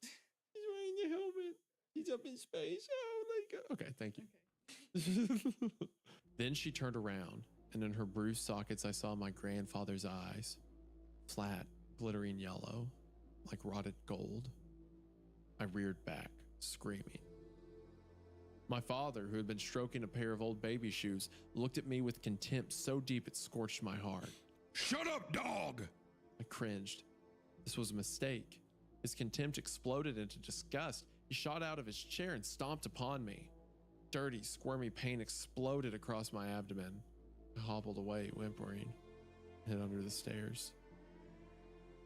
[SPEAKER 16] He's wearing the helmet. He's up in space. Oh, Leica. Okay, thank you. Then she turned around, and in her bruised sockets, I saw my grandfather's eyes. Flat, glittering yellow, like rotted gold. I reared back, screaming. My father, who had been stroking a pair of old baby shoes, looked at me with contempt so deep it scorched my heart.
[SPEAKER 17] Shut up, dog!
[SPEAKER 16] I cringed. This was a mistake. His contempt exploded into disgust. He shot out of his chair and stomped upon me. Dirty, squirmy pain exploded across my abdomen. I hobbled away, whimpering, and hid under the stairs.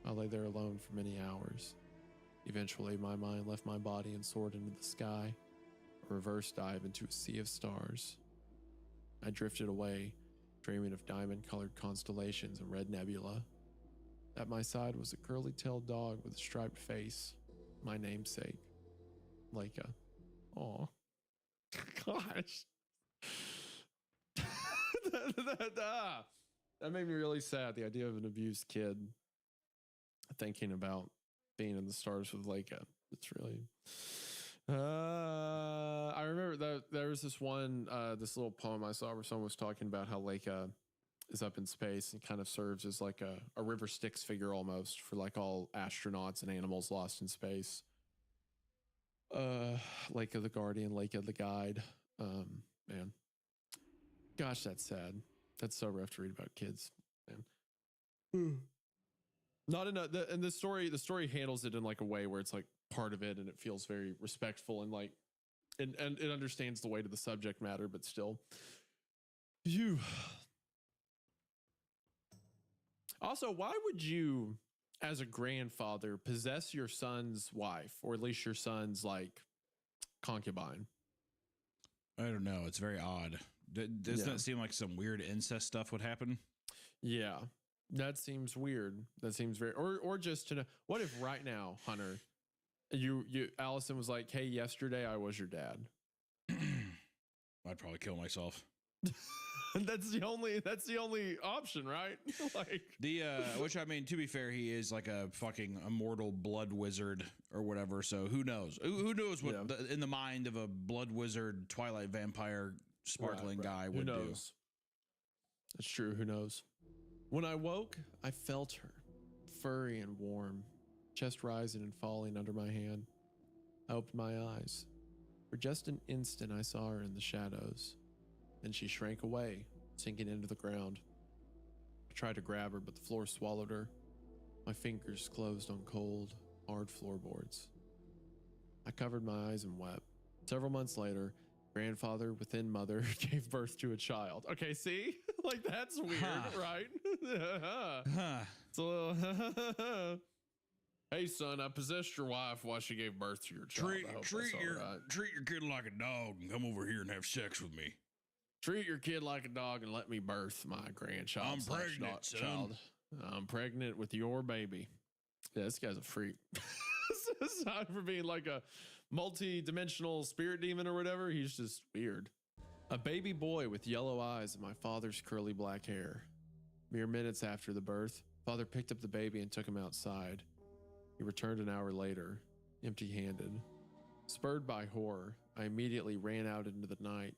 [SPEAKER 16] I lay there alone for many hours. Eventually, my mind left my body and soared into the sky, a reverse dive into a sea of stars. I drifted away, dreaming of diamond-colored constellations and red nebula. At my side was a curly-tailed dog with a striped face, my namesake, Leica. Aw. Gosh. That made me really sad, the idea of an abused kid thinking about being in the stars with Leica. It's really... I remember that there was this one, this little poem I saw where someone was talking about how Leica is up in space and kind of serves as like a River Styx figure almost for like all astronauts and animals lost in space. Leica the Guardian, Leica the Guide. Man, gosh, that's sad. That's so rough to read about kids, man. Not in and the story handles it in like a way where it's like part of it and it feels very respectful and like and it understands the weight of the subject matter, but still. You also, why would you, as a grandfather, possess your son's wife, or at least your son's like concubine?
[SPEAKER 17] I don't know. It's very odd. Doesn't that seem like some weird incest stuff would happen?
[SPEAKER 16] Yeah, that seems weird. That seems very, or just to know, what if right now, Hunter, Allison was like, hey, yesterday I was your dad.
[SPEAKER 17] I'd probably kill myself.
[SPEAKER 16] That's the only option, right? Like
[SPEAKER 17] which I mean, to be fair, he is like a fucking immortal blood wizard or whatever. So who knows? Who knows what in the mind of a blood wizard, Twilight vampire, sparkling guy would do?
[SPEAKER 16] That's true. Who knows? When I woke, I felt her, furry and warm, chest rising and falling under my hand. I opened my eyes. For just an instant, I saw her in the shadows. Then she shrank away, sinking into the ground. I tried to grab her, but the floor swallowed her. My fingers closed on cold, hard floorboards. I covered my eyes and wept. Several months later, grandfather within mother gave birth to a child. Okay, see? Like, that's weird, right? It's a little... Hey, son, I possessed your wife while she gave birth to your child.
[SPEAKER 17] Treat your kid like a dog and come over here and have sex with me.
[SPEAKER 16] Treat your kid like a dog and let me birth my grandchild.
[SPEAKER 17] I'm pregnant, son.
[SPEAKER 16] I'm pregnant with your baby. Yeah, this guy's a freak. Aside from being like a multi-dimensional spirit demon or whatever, he's just weird. A baby boy with yellow eyes and my father's curly black hair. Mere minutes after the birth, father picked up the baby and took him outside. He returned an hour later, empty-handed. Spurred by horror, I immediately ran out into the night.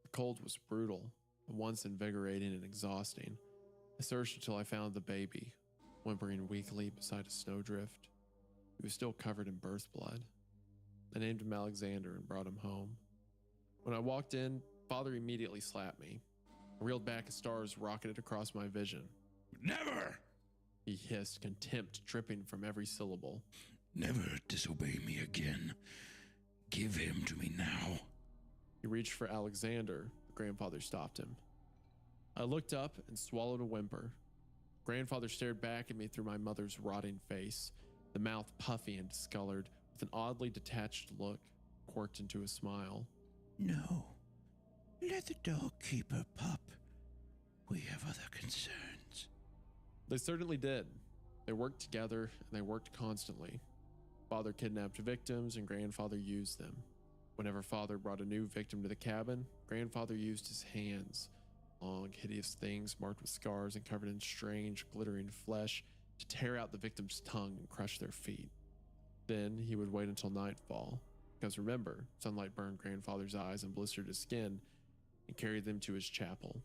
[SPEAKER 16] The cold was brutal, at once invigorating and exhausting. I searched until I found the baby, whimpering weakly beside a snowdrift. He was still covered in birth blood. I named him Alexander and brought him home. When I walked in, father immediately slapped me. I reeled back as stars rocketed across my vision.
[SPEAKER 17] Never!
[SPEAKER 16] He hissed, contempt dripping from every syllable.
[SPEAKER 10] Never disobey me again. Give him to me now.
[SPEAKER 16] He reached for Alexander, but grandfather stopped him. I looked up and swallowed a whimper. Grandfather stared back at me through my mother's rotting face, the mouth puffy and discolored, with an oddly detached look, quirked into a smile.
[SPEAKER 10] No. Let the dog keep her pup. We have other concerns.
[SPEAKER 16] They certainly did. They worked together, and they worked constantly. Father kidnapped victims, and grandfather used them. Whenever father brought a new victim to the cabin, grandfather used his hands, long, hideous things marked with scars and covered in strange, glittering flesh, to tear out the victim's tongue and crush their feet. Then he would wait until nightfall, because remember, sunlight burned grandfather's eyes and blistered his skin, and carried them to his chapel.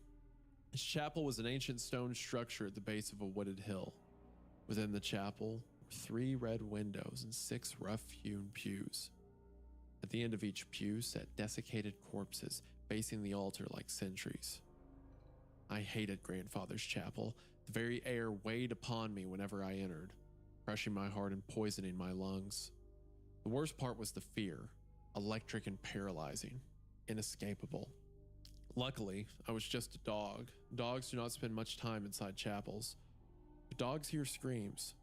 [SPEAKER 16] His chapel was an ancient stone structure at the base of a wooded hill. Within the chapel were 3 red windows and 6 rough-hewn pews. At the end of each pew sat desiccated corpses facing the altar like sentries. I hated grandfather's chapel. The very air weighed upon me whenever I entered, crushing my heart and poisoning my lungs. The worst part was the fear, electric and paralyzing, inescapable. Luckily, I was just a dog. Dogs do not spend much time inside chapels. But dogs hear screams,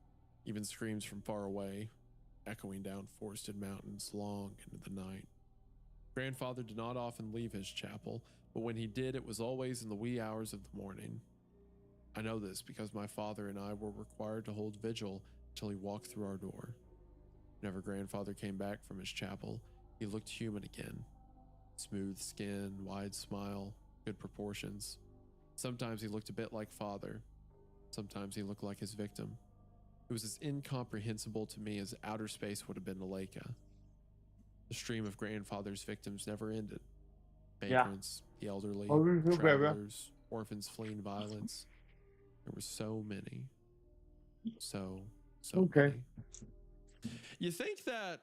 [SPEAKER 16] even screams from far away, echoing down forested mountains long into the night. Grandfather did not often leave his chapel, but when he did, it was always in the wee hours of the morning. I know this because my father and I were required to hold vigil until he walked through our door. Whenever Grandfather came back from his chapel, he looked human again. Smooth skin, wide smile, good proportions. Sometimes he looked a bit like Father. Sometimes he looked like his victim. It was as incomprehensible to me as outer space would have been to Leica. The stream of Grandfather's victims never ended. Vagrants, the elderly, travelers, orphans fleeing violence. There were so many. So many. You think that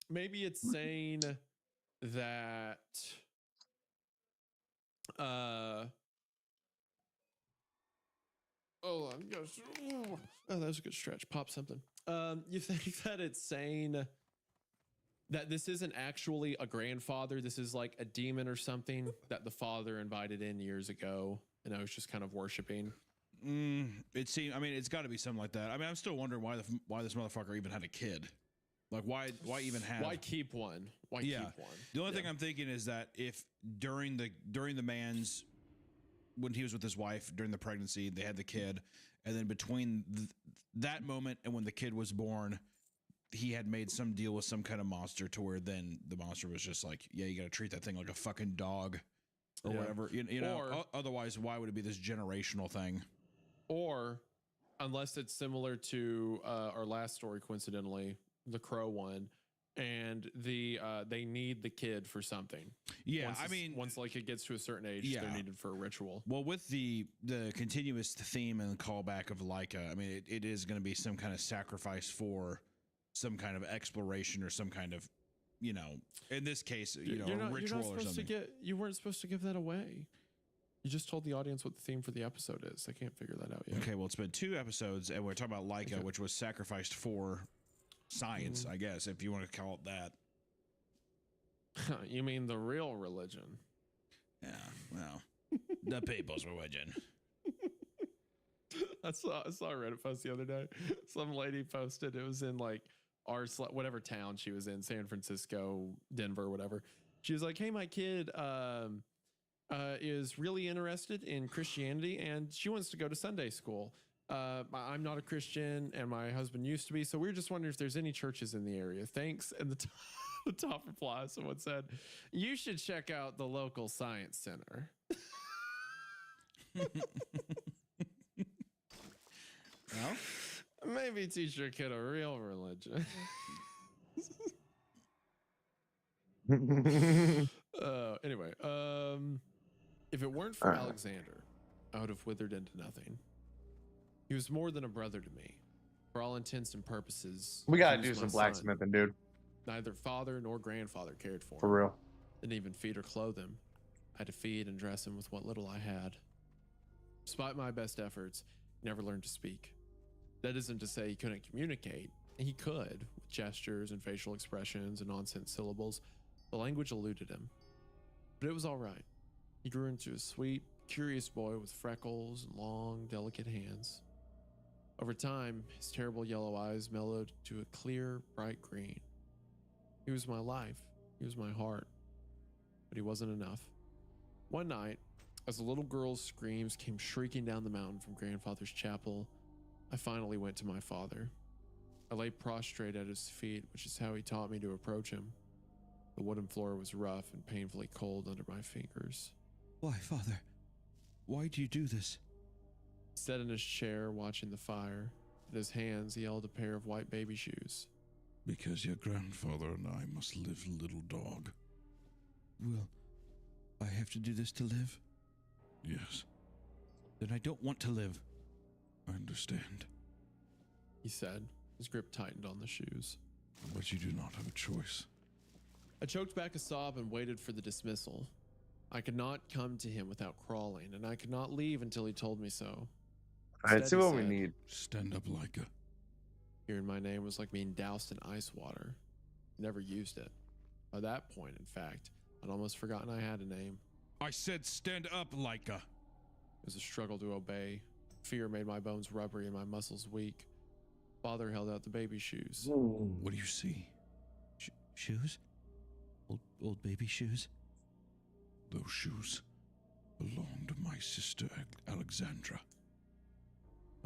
[SPEAKER 16] maybe it's saying that oh that was a good stretch. Pop something. You think that it's saying that this isn't actually a grandfather, this is like a demon or something that the father invited in years ago and I was just kind of worshiping?
[SPEAKER 17] It seems. I mean, it's got to be something like that. I mean, I'm still wondering why this motherfucker even had a kid. Like, why even have?
[SPEAKER 16] Why keep one? Why keep one?
[SPEAKER 17] The only thing I'm thinking is that if during the man's, when he was with his wife during the pregnancy, they had the kid, and then between that moment and when the kid was born, he had made some deal with some kind of monster to where then the monster was just like, yeah, you got to treat that thing like a fucking dog or whatever. You know,
[SPEAKER 16] or,
[SPEAKER 17] otherwise, why would it be this generational thing?
[SPEAKER 16] Or unless it's similar to our last story, coincidentally, the crow one, and they need the kid for something.
[SPEAKER 17] Yeah,
[SPEAKER 16] once like it gets to a certain age, they're needed for a ritual.
[SPEAKER 17] Well, with the continuous theme and callback of Leica, I mean, it is going to be some kind of sacrifice for some kind of exploration or some kind of, you know, in this case, ritual or something.
[SPEAKER 16] You weren't supposed to give that away. You just told the audience what the theme for the episode is. I can't figure that out yet.
[SPEAKER 17] Okay, well, it's been 2 episodes, and we're talking about Leica, which was sacrificed for science, I guess, if you want to call it that.
[SPEAKER 16] You mean the real religion?
[SPEAKER 17] Yeah, well, the people's religion.
[SPEAKER 16] I saw a Reddit post the other day. Some lady posted, it was in like whatever town she was in, San Francisco, Denver, whatever. She was like, hey, my kid is really interested in Christianity and she wants to go to Sunday school. I'm not a Christian and my husband used to be, so we were just wondering if there's any churches in the area. Thanks. And the top reply, someone said, you should check out the local science center. Well, maybe teach your kid a real religion. Anyway, if it weren't for Alexander, I would have withered into nothing. He was more than a brother to me. For all intents and purposes,
[SPEAKER 1] we gotta do some blacksmithing, dude.
[SPEAKER 16] Neither father nor grandfather cared for him.
[SPEAKER 1] For real.
[SPEAKER 16] Didn't even feed or clothe him. I had to feed and dress him with what little I had. Despite my best efforts, he never learned to speak. That isn't to say he couldn't communicate. He could, with gestures and facial expressions and nonsense syllables. The language eluded him. But it was all right. He grew into a sweet, curious boy with freckles and long, delicate hands. Over time, his terrible yellow eyes mellowed to a clear, bright green. He was my life. He was my heart. But he wasn't enough. One night, as a little girl's screams came shrieking down the mountain from Grandfather's chapel, I finally went to my father. I lay prostrate at his feet, which is how he taught me to approach him. The wooden floor was rough and painfully cold under my fingers.
[SPEAKER 17] Why, Father? Why do you do this?
[SPEAKER 16] He sat in his chair watching the fire. In his hands, he held a pair of white baby shoes.
[SPEAKER 17] Because your grandfather and I must live, little dog. Will I have to do this to live? Yes. Then I don't want to live. I understand,
[SPEAKER 16] he said. His grip tightened on the shoes.
[SPEAKER 17] But you do not have a choice.
[SPEAKER 16] I choked back a sob and waited for the dismissal. I could not come to him without crawling, and I could not leave until he told me so.
[SPEAKER 1] All right, see what we need.
[SPEAKER 17] Stand up, Leica.
[SPEAKER 16] Hearing my name was like being doused in ice water. Never used it. By that point, in fact, I'd almost forgotten I had a name.
[SPEAKER 17] I said stand up, Leica.
[SPEAKER 16] It was a struggle to obey. Fear made my bones rubbery and my muscles weak. Father held out the baby shoes.
[SPEAKER 17] What do you see? Shoes? Old baby shoes? Those shoes belong to my sister Alexandra.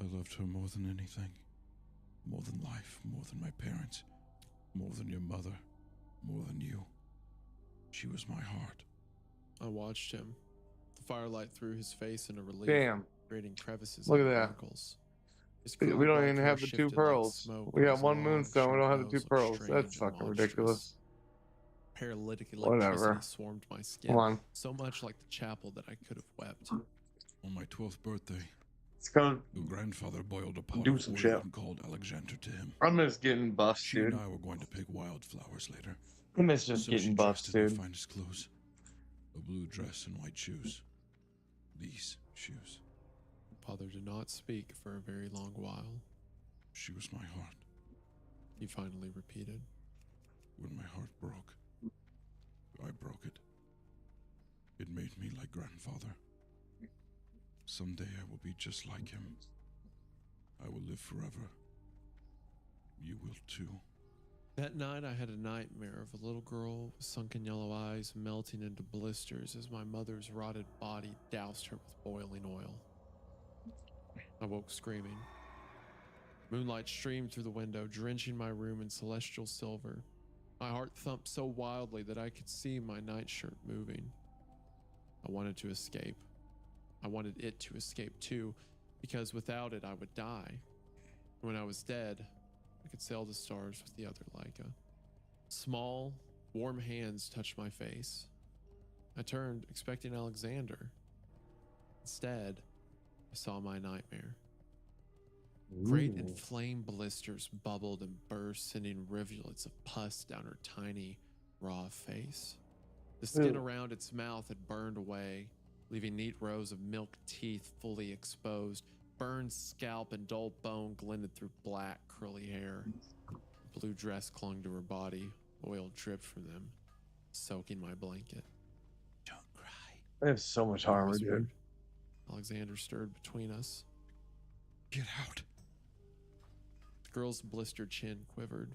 [SPEAKER 17] I loved her more than anything. More than life, more than my parents, more than your mother, more than you. She was my heart.
[SPEAKER 16] I watched him. The firelight threw his face into relief,
[SPEAKER 1] Damn.
[SPEAKER 16] creating crevices
[SPEAKER 1] Look
[SPEAKER 16] in
[SPEAKER 1] at
[SPEAKER 16] the
[SPEAKER 1] that.
[SPEAKER 16] wrinkles. His
[SPEAKER 1] We
[SPEAKER 16] curly
[SPEAKER 1] don't
[SPEAKER 16] black
[SPEAKER 1] even
[SPEAKER 16] hair
[SPEAKER 1] have the two
[SPEAKER 16] shifted like
[SPEAKER 1] pearls.
[SPEAKER 16] smoke,
[SPEAKER 1] We
[SPEAKER 16] and
[SPEAKER 1] got
[SPEAKER 16] his
[SPEAKER 1] one
[SPEAKER 16] long,
[SPEAKER 1] moonstone. We don't have the
[SPEAKER 16] sharp
[SPEAKER 1] two
[SPEAKER 16] nose looked
[SPEAKER 1] pearls.
[SPEAKER 16] strange
[SPEAKER 1] That's
[SPEAKER 16] and
[SPEAKER 1] fucking
[SPEAKER 16] monstrous.
[SPEAKER 1] ridiculous.
[SPEAKER 16] Paralytic
[SPEAKER 1] Whatever.
[SPEAKER 16] electricity swarmed my skin,
[SPEAKER 1] Come on.
[SPEAKER 16] so much like the chapel that I could have wept.
[SPEAKER 17] On my 12th birthday,
[SPEAKER 1] Let's go
[SPEAKER 17] your grandfather boiled a pot
[SPEAKER 1] do
[SPEAKER 17] of
[SPEAKER 1] some
[SPEAKER 17] oil
[SPEAKER 1] shit.
[SPEAKER 17] and called Alexandra to him.
[SPEAKER 1] I miss getting buffed,
[SPEAKER 17] She
[SPEAKER 1] dude.
[SPEAKER 17] and I were going to pick wildflowers later.
[SPEAKER 1] I miss just
[SPEAKER 17] So she
[SPEAKER 1] getting buffed,
[SPEAKER 17] dressed in her
[SPEAKER 1] dude.
[SPEAKER 17] finest clothes. A blue dress and white shoes. These shoes.
[SPEAKER 16] Father did not speak for a very long while.
[SPEAKER 17] She was my heart.
[SPEAKER 16] He finally repeated.
[SPEAKER 17] When my heart broke, I broke it. It made me like grandfather. Someday I will be just like him. I will live forever. You will too.
[SPEAKER 16] That night I had a nightmare of a little girl with sunken yellow eyes melting into blisters as my mother's rotted body doused her with boiling oil. I woke screaming. Moonlight streamed through the window, drenching my room in celestial silver. My heart thumped so wildly that I could see my nightshirt moving. I wanted to escape. I wanted it to escape too, because without it I would die. When I was dead, I could sail the stars with the other Leica. Small, warm hands touched my face. I turned, expecting Alexander. Instead, I saw my nightmare. Great inflamed blisters bubbled and burst, sending rivulets of pus down her tiny, raw face. The skin around its mouth had burned away, leaving neat rows of milk teeth fully exposed. Burned scalp and dull bone glinted through black, curly hair. The blue dress clung to her body. Oil dripped from them, soaking my blanket.
[SPEAKER 17] Don't cry.
[SPEAKER 1] They have so much
[SPEAKER 16] I
[SPEAKER 1] armor,
[SPEAKER 16] whispered.
[SPEAKER 1] dude.
[SPEAKER 16] Alexander stirred between us.
[SPEAKER 17] Get out.
[SPEAKER 16] The girl's blistered chin quivered.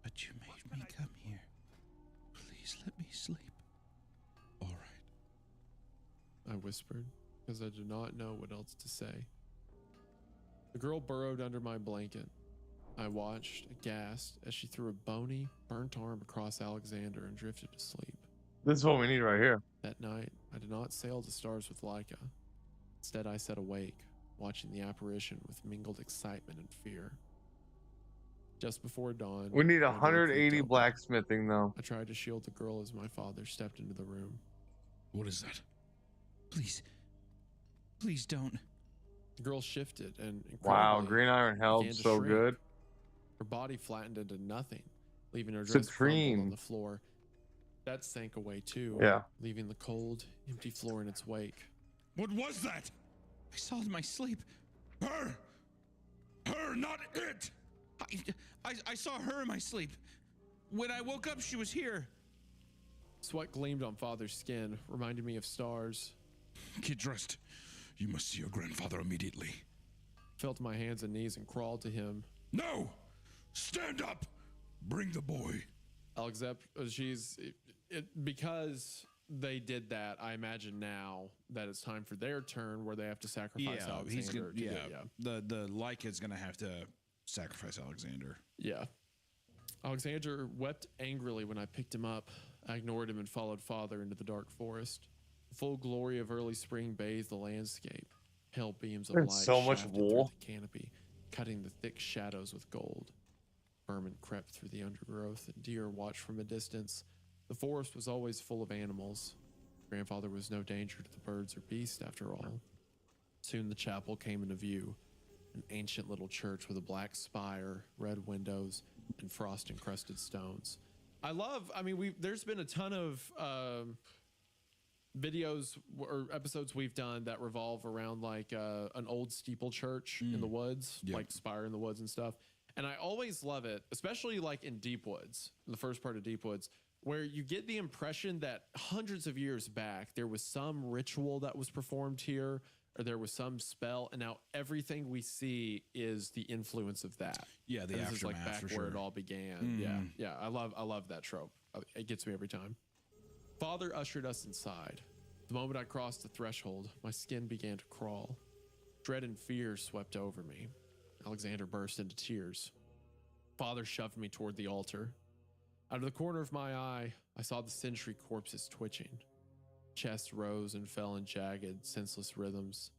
[SPEAKER 17] But you made me come here. Please let me sleep. All right.
[SPEAKER 16] I whispered, because I did not know what else to say. The girl burrowed under my blanket. I watched, aghast, as she threw a bony, burnt arm across Alexander and drifted to sleep.
[SPEAKER 1] This is what we need right here.
[SPEAKER 16] That night, I did not sail the stars with Leica. Instead, I sat awake, watching the apparition with mingled excitement and fear. Just before dawn,
[SPEAKER 1] We need
[SPEAKER 16] my door creaked
[SPEAKER 1] 180
[SPEAKER 16] open.
[SPEAKER 1] blacksmithing, though.
[SPEAKER 16] I tried to shield the girl as my father stepped into the room.
[SPEAKER 17] What is that? Please. Please don't.
[SPEAKER 16] The girl shifted and
[SPEAKER 1] Wow,
[SPEAKER 16] incredibly
[SPEAKER 1] green iron held
[SPEAKER 16] began to
[SPEAKER 1] so
[SPEAKER 16] shrink.
[SPEAKER 1] good.
[SPEAKER 16] Her body flattened into nothing, leaving her dress crumpled
[SPEAKER 1] Supreme.
[SPEAKER 16] on the floor. That sank away too,
[SPEAKER 1] Yeah.
[SPEAKER 16] leaving the cold, empty floor in its wake.
[SPEAKER 17] What was that? I saw it in my sleep. Her! Her, not it! I saw her in my sleep. When I woke up, she was here.
[SPEAKER 16] Sweat gleamed on Father's skin, reminding me of stars.
[SPEAKER 17] Get dressed. You must see your grandfather immediately.
[SPEAKER 16] Fell to my hands and knees and crawled to him.
[SPEAKER 17] No! Stand up! Bring the boy.
[SPEAKER 16] Because they did that, I imagine now that it's time for their turn where they have to sacrifice Alexander.
[SPEAKER 17] He's gonna,
[SPEAKER 16] to get-
[SPEAKER 17] The Leica's gonna have to sacrifice Alexander.
[SPEAKER 16] Yeah. Alexander wept angrily when I picked him up. I ignored him and followed Father into the dark forest. The full glory of early spring bathed the landscape. Pale beams of
[SPEAKER 1] There's
[SPEAKER 16] light
[SPEAKER 1] so much
[SPEAKER 16] shafted through
[SPEAKER 1] wool.
[SPEAKER 16] the canopy, cutting the thick shadows with gold. Vermin crept through the undergrowth and deer watched from a distance. The forest was always full of animals. Grandfather was no danger to the birds or beasts after all. Soon the chapel came into view. An ancient little church with a black spire, red windows, and frost-encrusted stones. There's been a ton of videos or episodes we've done that revolve around like an old steeple church in the woods, like spire in the woods and stuff. And I always love it, especially like in Deep Woods, in the first part of Deep Woods, where you get the impression that hundreds of years back, there was some ritual that was performed here, or there was some spell, and now everything we see is the influence of that.
[SPEAKER 17] Yeah, the
[SPEAKER 16] and
[SPEAKER 17] aftermath,
[SPEAKER 16] this is like back
[SPEAKER 17] for
[SPEAKER 16] where
[SPEAKER 17] sure.
[SPEAKER 16] it all began. Yeah. I love that trope. It gets me every time. Father ushered us inside. The moment I crossed the threshold, my skin began to crawl. Dread and fear swept over me. Alexander burst into tears. Father shoved me toward the altar. Out of the corner of my eye, I saw the sentry corpses twitching. Chests rose and fell in jagged, senseless rhythms.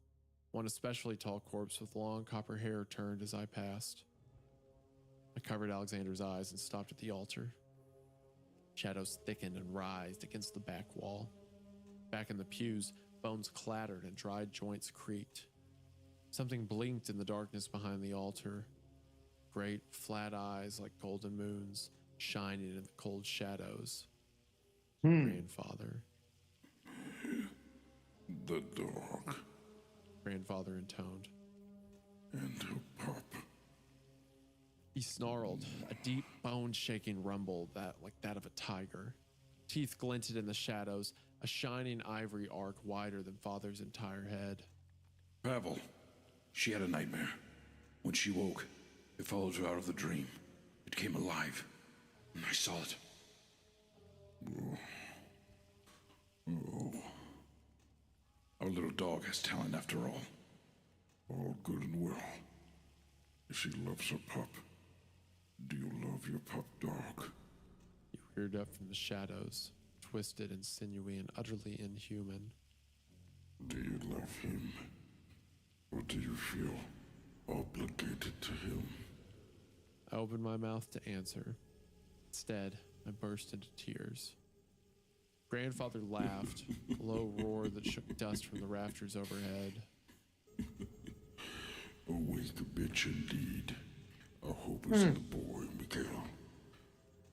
[SPEAKER 16] One especially tall corpse with long copper hair turned as I passed. I covered Alexander's eyes and stopped at the altar. Shadows thickened and writhed against the back wall. Back in the pews, bones clattered and dried joints creaked. Something blinked in the darkness behind the altar. Great, flat eyes like golden moons, shining in the cold shadows. Grandfather.
[SPEAKER 10] The dog.
[SPEAKER 16] Grandfather intoned.
[SPEAKER 10] And her pup.
[SPEAKER 16] He snarled, a deep, bone-shaking rumble like that of a tiger. Teeth glinted in the shadows, a shining ivory arc wider than Father's entire head.
[SPEAKER 10] Pavel. She had a nightmare. When she woke, it followed her out of the dream. It came alive, and I saw it. Oh. Our little dog has talent after all. All good and well. She loves her pup. Do you love your pup, dog?
[SPEAKER 16] He reared up from the shadows, twisted and sinewy and utterly inhuman.
[SPEAKER 10] Do you love him? Or do you feel obligated to him?
[SPEAKER 16] I opened my mouth to answer. Instead, I burst into tears. Grandfather laughed, a low roar that shook dust from the rafters overhead.
[SPEAKER 10] A weak bitch indeed. I hope it's in the boy, Mikhail.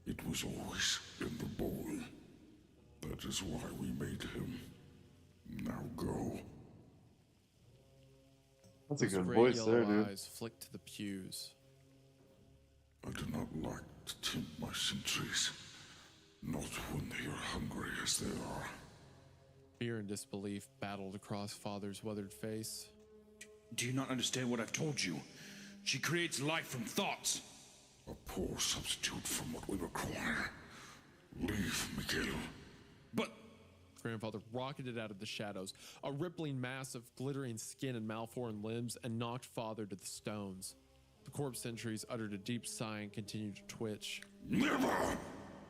[SPEAKER 10] It was always in the boy. That is why we made him. Now go.
[SPEAKER 1] That's a
[SPEAKER 16] Those
[SPEAKER 1] good
[SPEAKER 16] gray
[SPEAKER 1] voice
[SPEAKER 16] yellow
[SPEAKER 1] there, dude.
[SPEAKER 16] eyes flicked to the pews.
[SPEAKER 10] I do not like to tempt my sentries. Not when they are hungry as they are.
[SPEAKER 16] Fear and disbelief battled across Father's weathered face.
[SPEAKER 10] Do you not understand what I've told you? She creates life from thoughts. A poor substitute from what we require. Leave, Mikhail. But
[SPEAKER 16] Grandfather rocketed out of the shadows, a rippling mass of glittering skin and malformed limbs, and knocked Father to the stones. The corpse sentries uttered a deep sigh and continued to twitch.
[SPEAKER 10] Never!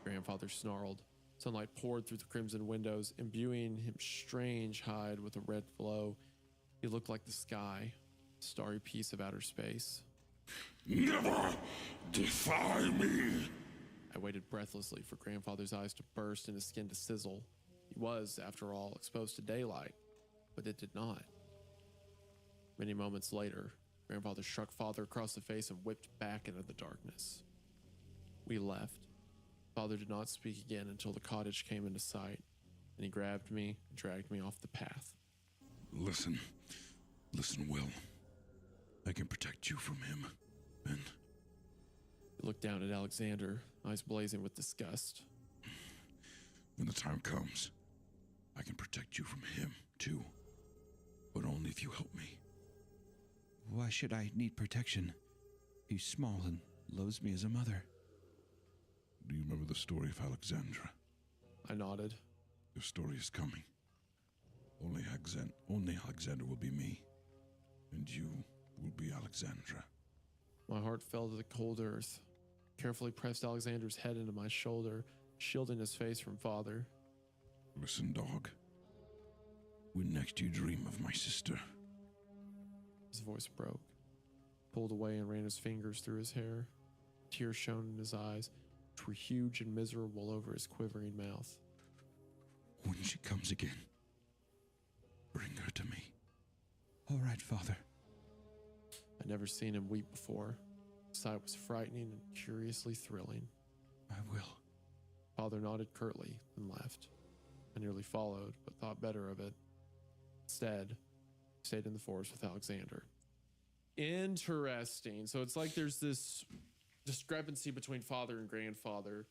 [SPEAKER 16] Grandfather snarled. Sunlight poured through the crimson windows, imbuing his strange hide with a red glow. He looked like the sky, a starry piece of outer space.
[SPEAKER 10] Never defy me!
[SPEAKER 16] I waited breathlessly for Grandfather's eyes to burst and his skin to sizzle. He was, after all, exposed to daylight, but it did not. Many moments later, Grandfather struck Father across the face and whipped back into the darkness. We left. Father did not speak again until the cottage came into sight, and he grabbed me and dragged me off the path.
[SPEAKER 10] Listen well. I can protect you from him, Ben.
[SPEAKER 16] He looked down at Alexander, eyes blazing with disgust.
[SPEAKER 10] When the time comes, I can protect you from him, too. But only if you help me.
[SPEAKER 7] Why should I need protection? He's small and loves me as a mother.
[SPEAKER 10] Do you remember the story of Alexandra?
[SPEAKER 16] I nodded.
[SPEAKER 10] Your story is coming. Only Alexander will be me. And you will be Alexandra.
[SPEAKER 16] My heart fell to the cold earth. Carefully pressed Alexander's head into my shoulder, shielding his face from Father.
[SPEAKER 10] Listen, dog. When next you dream of my sister.
[SPEAKER 16] His voice broke. Pulled away and ran his fingers through his hair. Tears shone in his eyes, which were huge and miserable over his quivering mouth.
[SPEAKER 10] When she comes again, bring her to me.
[SPEAKER 7] All right, Father.
[SPEAKER 16] I'd never seen him weep before. The sight was frightening and curiously thrilling.
[SPEAKER 7] I will.
[SPEAKER 16] Father nodded curtly and left. I nearly followed, but thought better of it. Instead, I stayed in the forest with Alexander. Interesting. So it's like there's this discrepancy between father and grandfather.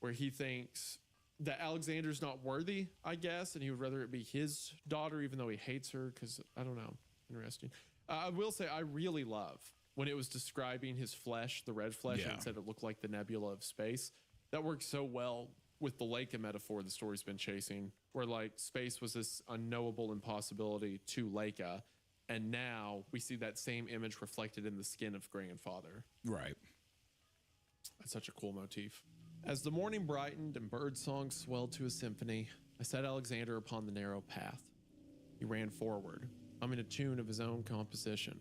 [SPEAKER 16] where he thinks that Alexander's not worthy, I guess, and he would rather it be his daughter, even though he hates her, because I don't know. Interesting. I will say I really love when it was describing his flesh, the red flesh, and it said it looked like the nebula of space. That works so well with the Leica metaphor the story's been chasing, where like space was this unknowable impossibility to Leica, and now we see that same image reflected in the skin of grandfather.
[SPEAKER 17] Right.
[SPEAKER 16] That's such a cool motif. As the morning brightened and bird songs swelled to a symphony, I set Alexander upon the narrow path. He ran forward, humming a tune of his own composition.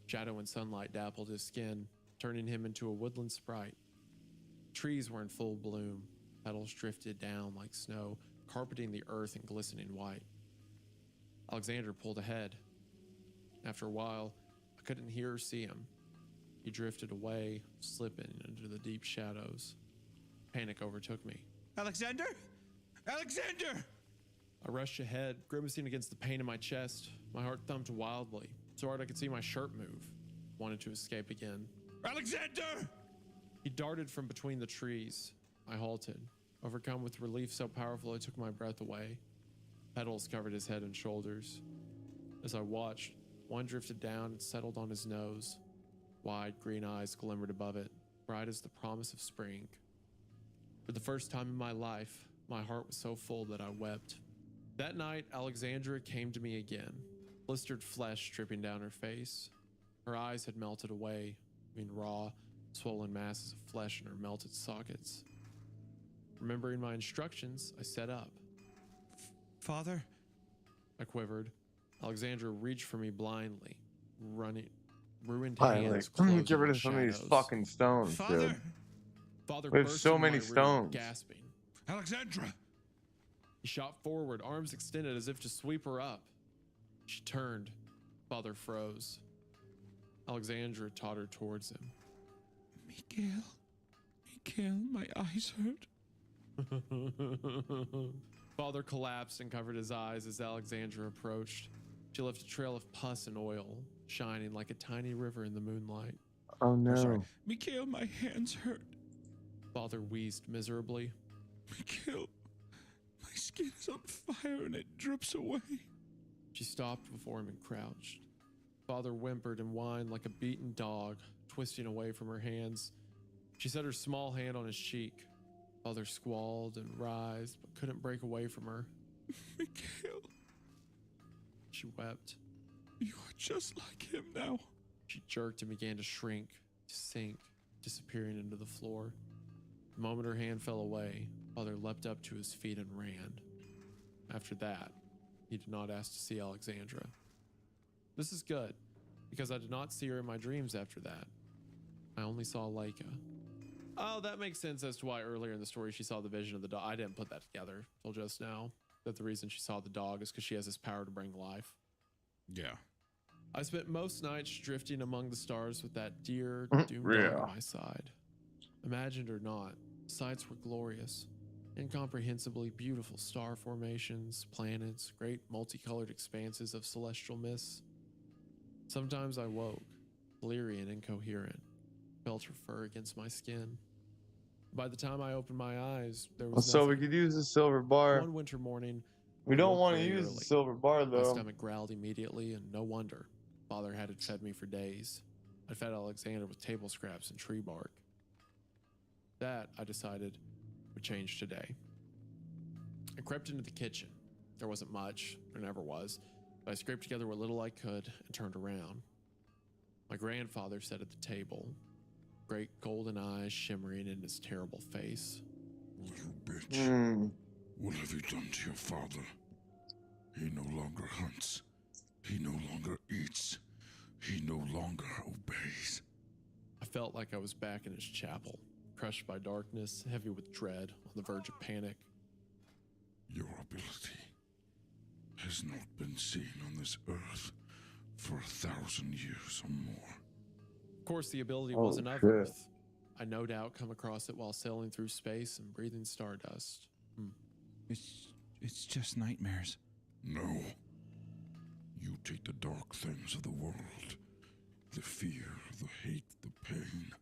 [SPEAKER 16] Shadow and sunlight dappled his skin, turning him into a woodland sprite. Trees were in full bloom. Petals drifted down like snow, carpeting the earth in glistening white. Alexander pulled ahead. After a while, I couldn't hear or see him. He drifted away, slipping into the deep shadows. Panic overtook me.
[SPEAKER 17] Alexander? Alexander!
[SPEAKER 16] I rushed ahead, grimacing against the pain in my chest. My heart thumped wildly, so hard I could see my shirt move. Wanted to escape again.
[SPEAKER 17] Alexander!
[SPEAKER 16] He darted from between the trees. I halted, overcome with relief so powerful I took my breath away. Petals covered his head and shoulders. As I watched, one drifted down and settled on his nose. Wide green eyes glimmered above it, bright as the promise of spring. For the first time in my life, my heart was so full that I wept. That night, Alexandra came to me again, blistered flesh dripping down her face. Her eyes had melted away, leaving raw, swollen masses of flesh in her melted sockets. Remembering my instructions, I sat up.
[SPEAKER 17] Father?
[SPEAKER 16] I quivered. Alexandra reached for me blindly, ruined
[SPEAKER 1] Finally,
[SPEAKER 16] hands
[SPEAKER 1] let me
[SPEAKER 16] closing
[SPEAKER 1] get rid
[SPEAKER 16] in
[SPEAKER 1] of some of these
[SPEAKER 16] shadows.
[SPEAKER 1] fucking stones, dude.
[SPEAKER 16] Father
[SPEAKER 1] We have
[SPEAKER 16] burst
[SPEAKER 1] so
[SPEAKER 16] into
[SPEAKER 1] many
[SPEAKER 16] my room,
[SPEAKER 1] stones.
[SPEAKER 16] gasping.
[SPEAKER 17] Alexandra!
[SPEAKER 16] He shot forward, arms extended as if to sweep her up. She turned. Father froze. Alexandra tottered towards him.
[SPEAKER 17] Mikael, my eyes hurt.
[SPEAKER 16] Father collapsed and covered his eyes as Alexandra approached. She left a trail of pus and oil, shining like a tiny river in the moonlight.
[SPEAKER 1] Oh no.
[SPEAKER 17] Mikael, my hands hurt.
[SPEAKER 16] Father wheezed miserably.
[SPEAKER 17] Mikael, my skin is on fire and it drips away.
[SPEAKER 16] She stopped before him and crouched. Father whimpered and whined like a beaten dog, twisting away from her hands. She set her small hand on his cheek. Father squalled and writhed, but couldn't break away from her.
[SPEAKER 17] Mikael.
[SPEAKER 16] She wept.
[SPEAKER 17] You are just like him now.
[SPEAKER 16] She jerked and began to shrink, to sink, disappearing into the floor. The moment her hand fell away, Father leapt up to his feet and ran. After that, he did not ask to see Alexandra. This is good, because I did not see her in my dreams after that. I only saw Leica. Oh, that makes sense as to why earlier in the story she saw the vision of the dog. I didn't put that together till just now. That the reason she saw the dog is because she has this power to bring life.
[SPEAKER 17] Yeah.
[SPEAKER 16] I spent most nights drifting among the stars with that dear doomed
[SPEAKER 1] Yeah.
[SPEAKER 16] dog at my side. Imagined or not, the sights were glorious. Incomprehensibly beautiful star formations, planets, great multicolored expanses of celestial mists. Sometimes I woke, bleary and incoherent, felt her fur against my skin. By the time I opened my eyes, there was
[SPEAKER 1] So we
[SPEAKER 16] nothing.
[SPEAKER 1] could use the silver bar.
[SPEAKER 16] One winter morning,
[SPEAKER 1] We
[SPEAKER 16] I
[SPEAKER 1] don't
[SPEAKER 16] woke
[SPEAKER 1] want to
[SPEAKER 16] very
[SPEAKER 1] use
[SPEAKER 16] early.
[SPEAKER 1] the silver bar
[SPEAKER 16] My
[SPEAKER 1] though.
[SPEAKER 16] stomach growled immediately, and no wonder. Father hadn't fed me for days. I fed Alexander with table scraps and tree bark. That, I decided, would change today. I crept into the kitchen. There wasn't much, there never was, but I scraped together what little I could and turned around. My grandfather sat at the table, great golden eyes shimmering in his terrible face.
[SPEAKER 10] Little bitch. What have you done to your father? He no longer hunts. He no longer eats. He no longer obeys.
[SPEAKER 16] I felt like I was back in his chapel, crushed by darkness, heavy with dread, on the verge of panic.
[SPEAKER 10] Your ability has not been seen on this earth for 1,000 years or more.
[SPEAKER 16] Of course, the ability
[SPEAKER 1] Oh,
[SPEAKER 16] wasn't of
[SPEAKER 1] shit.
[SPEAKER 16] Earth. I no doubt come across it while sailing through space and breathing stardust.
[SPEAKER 17] It's just nightmares.
[SPEAKER 10] No. You take the dark things of the world, the fear, the hate, the pain,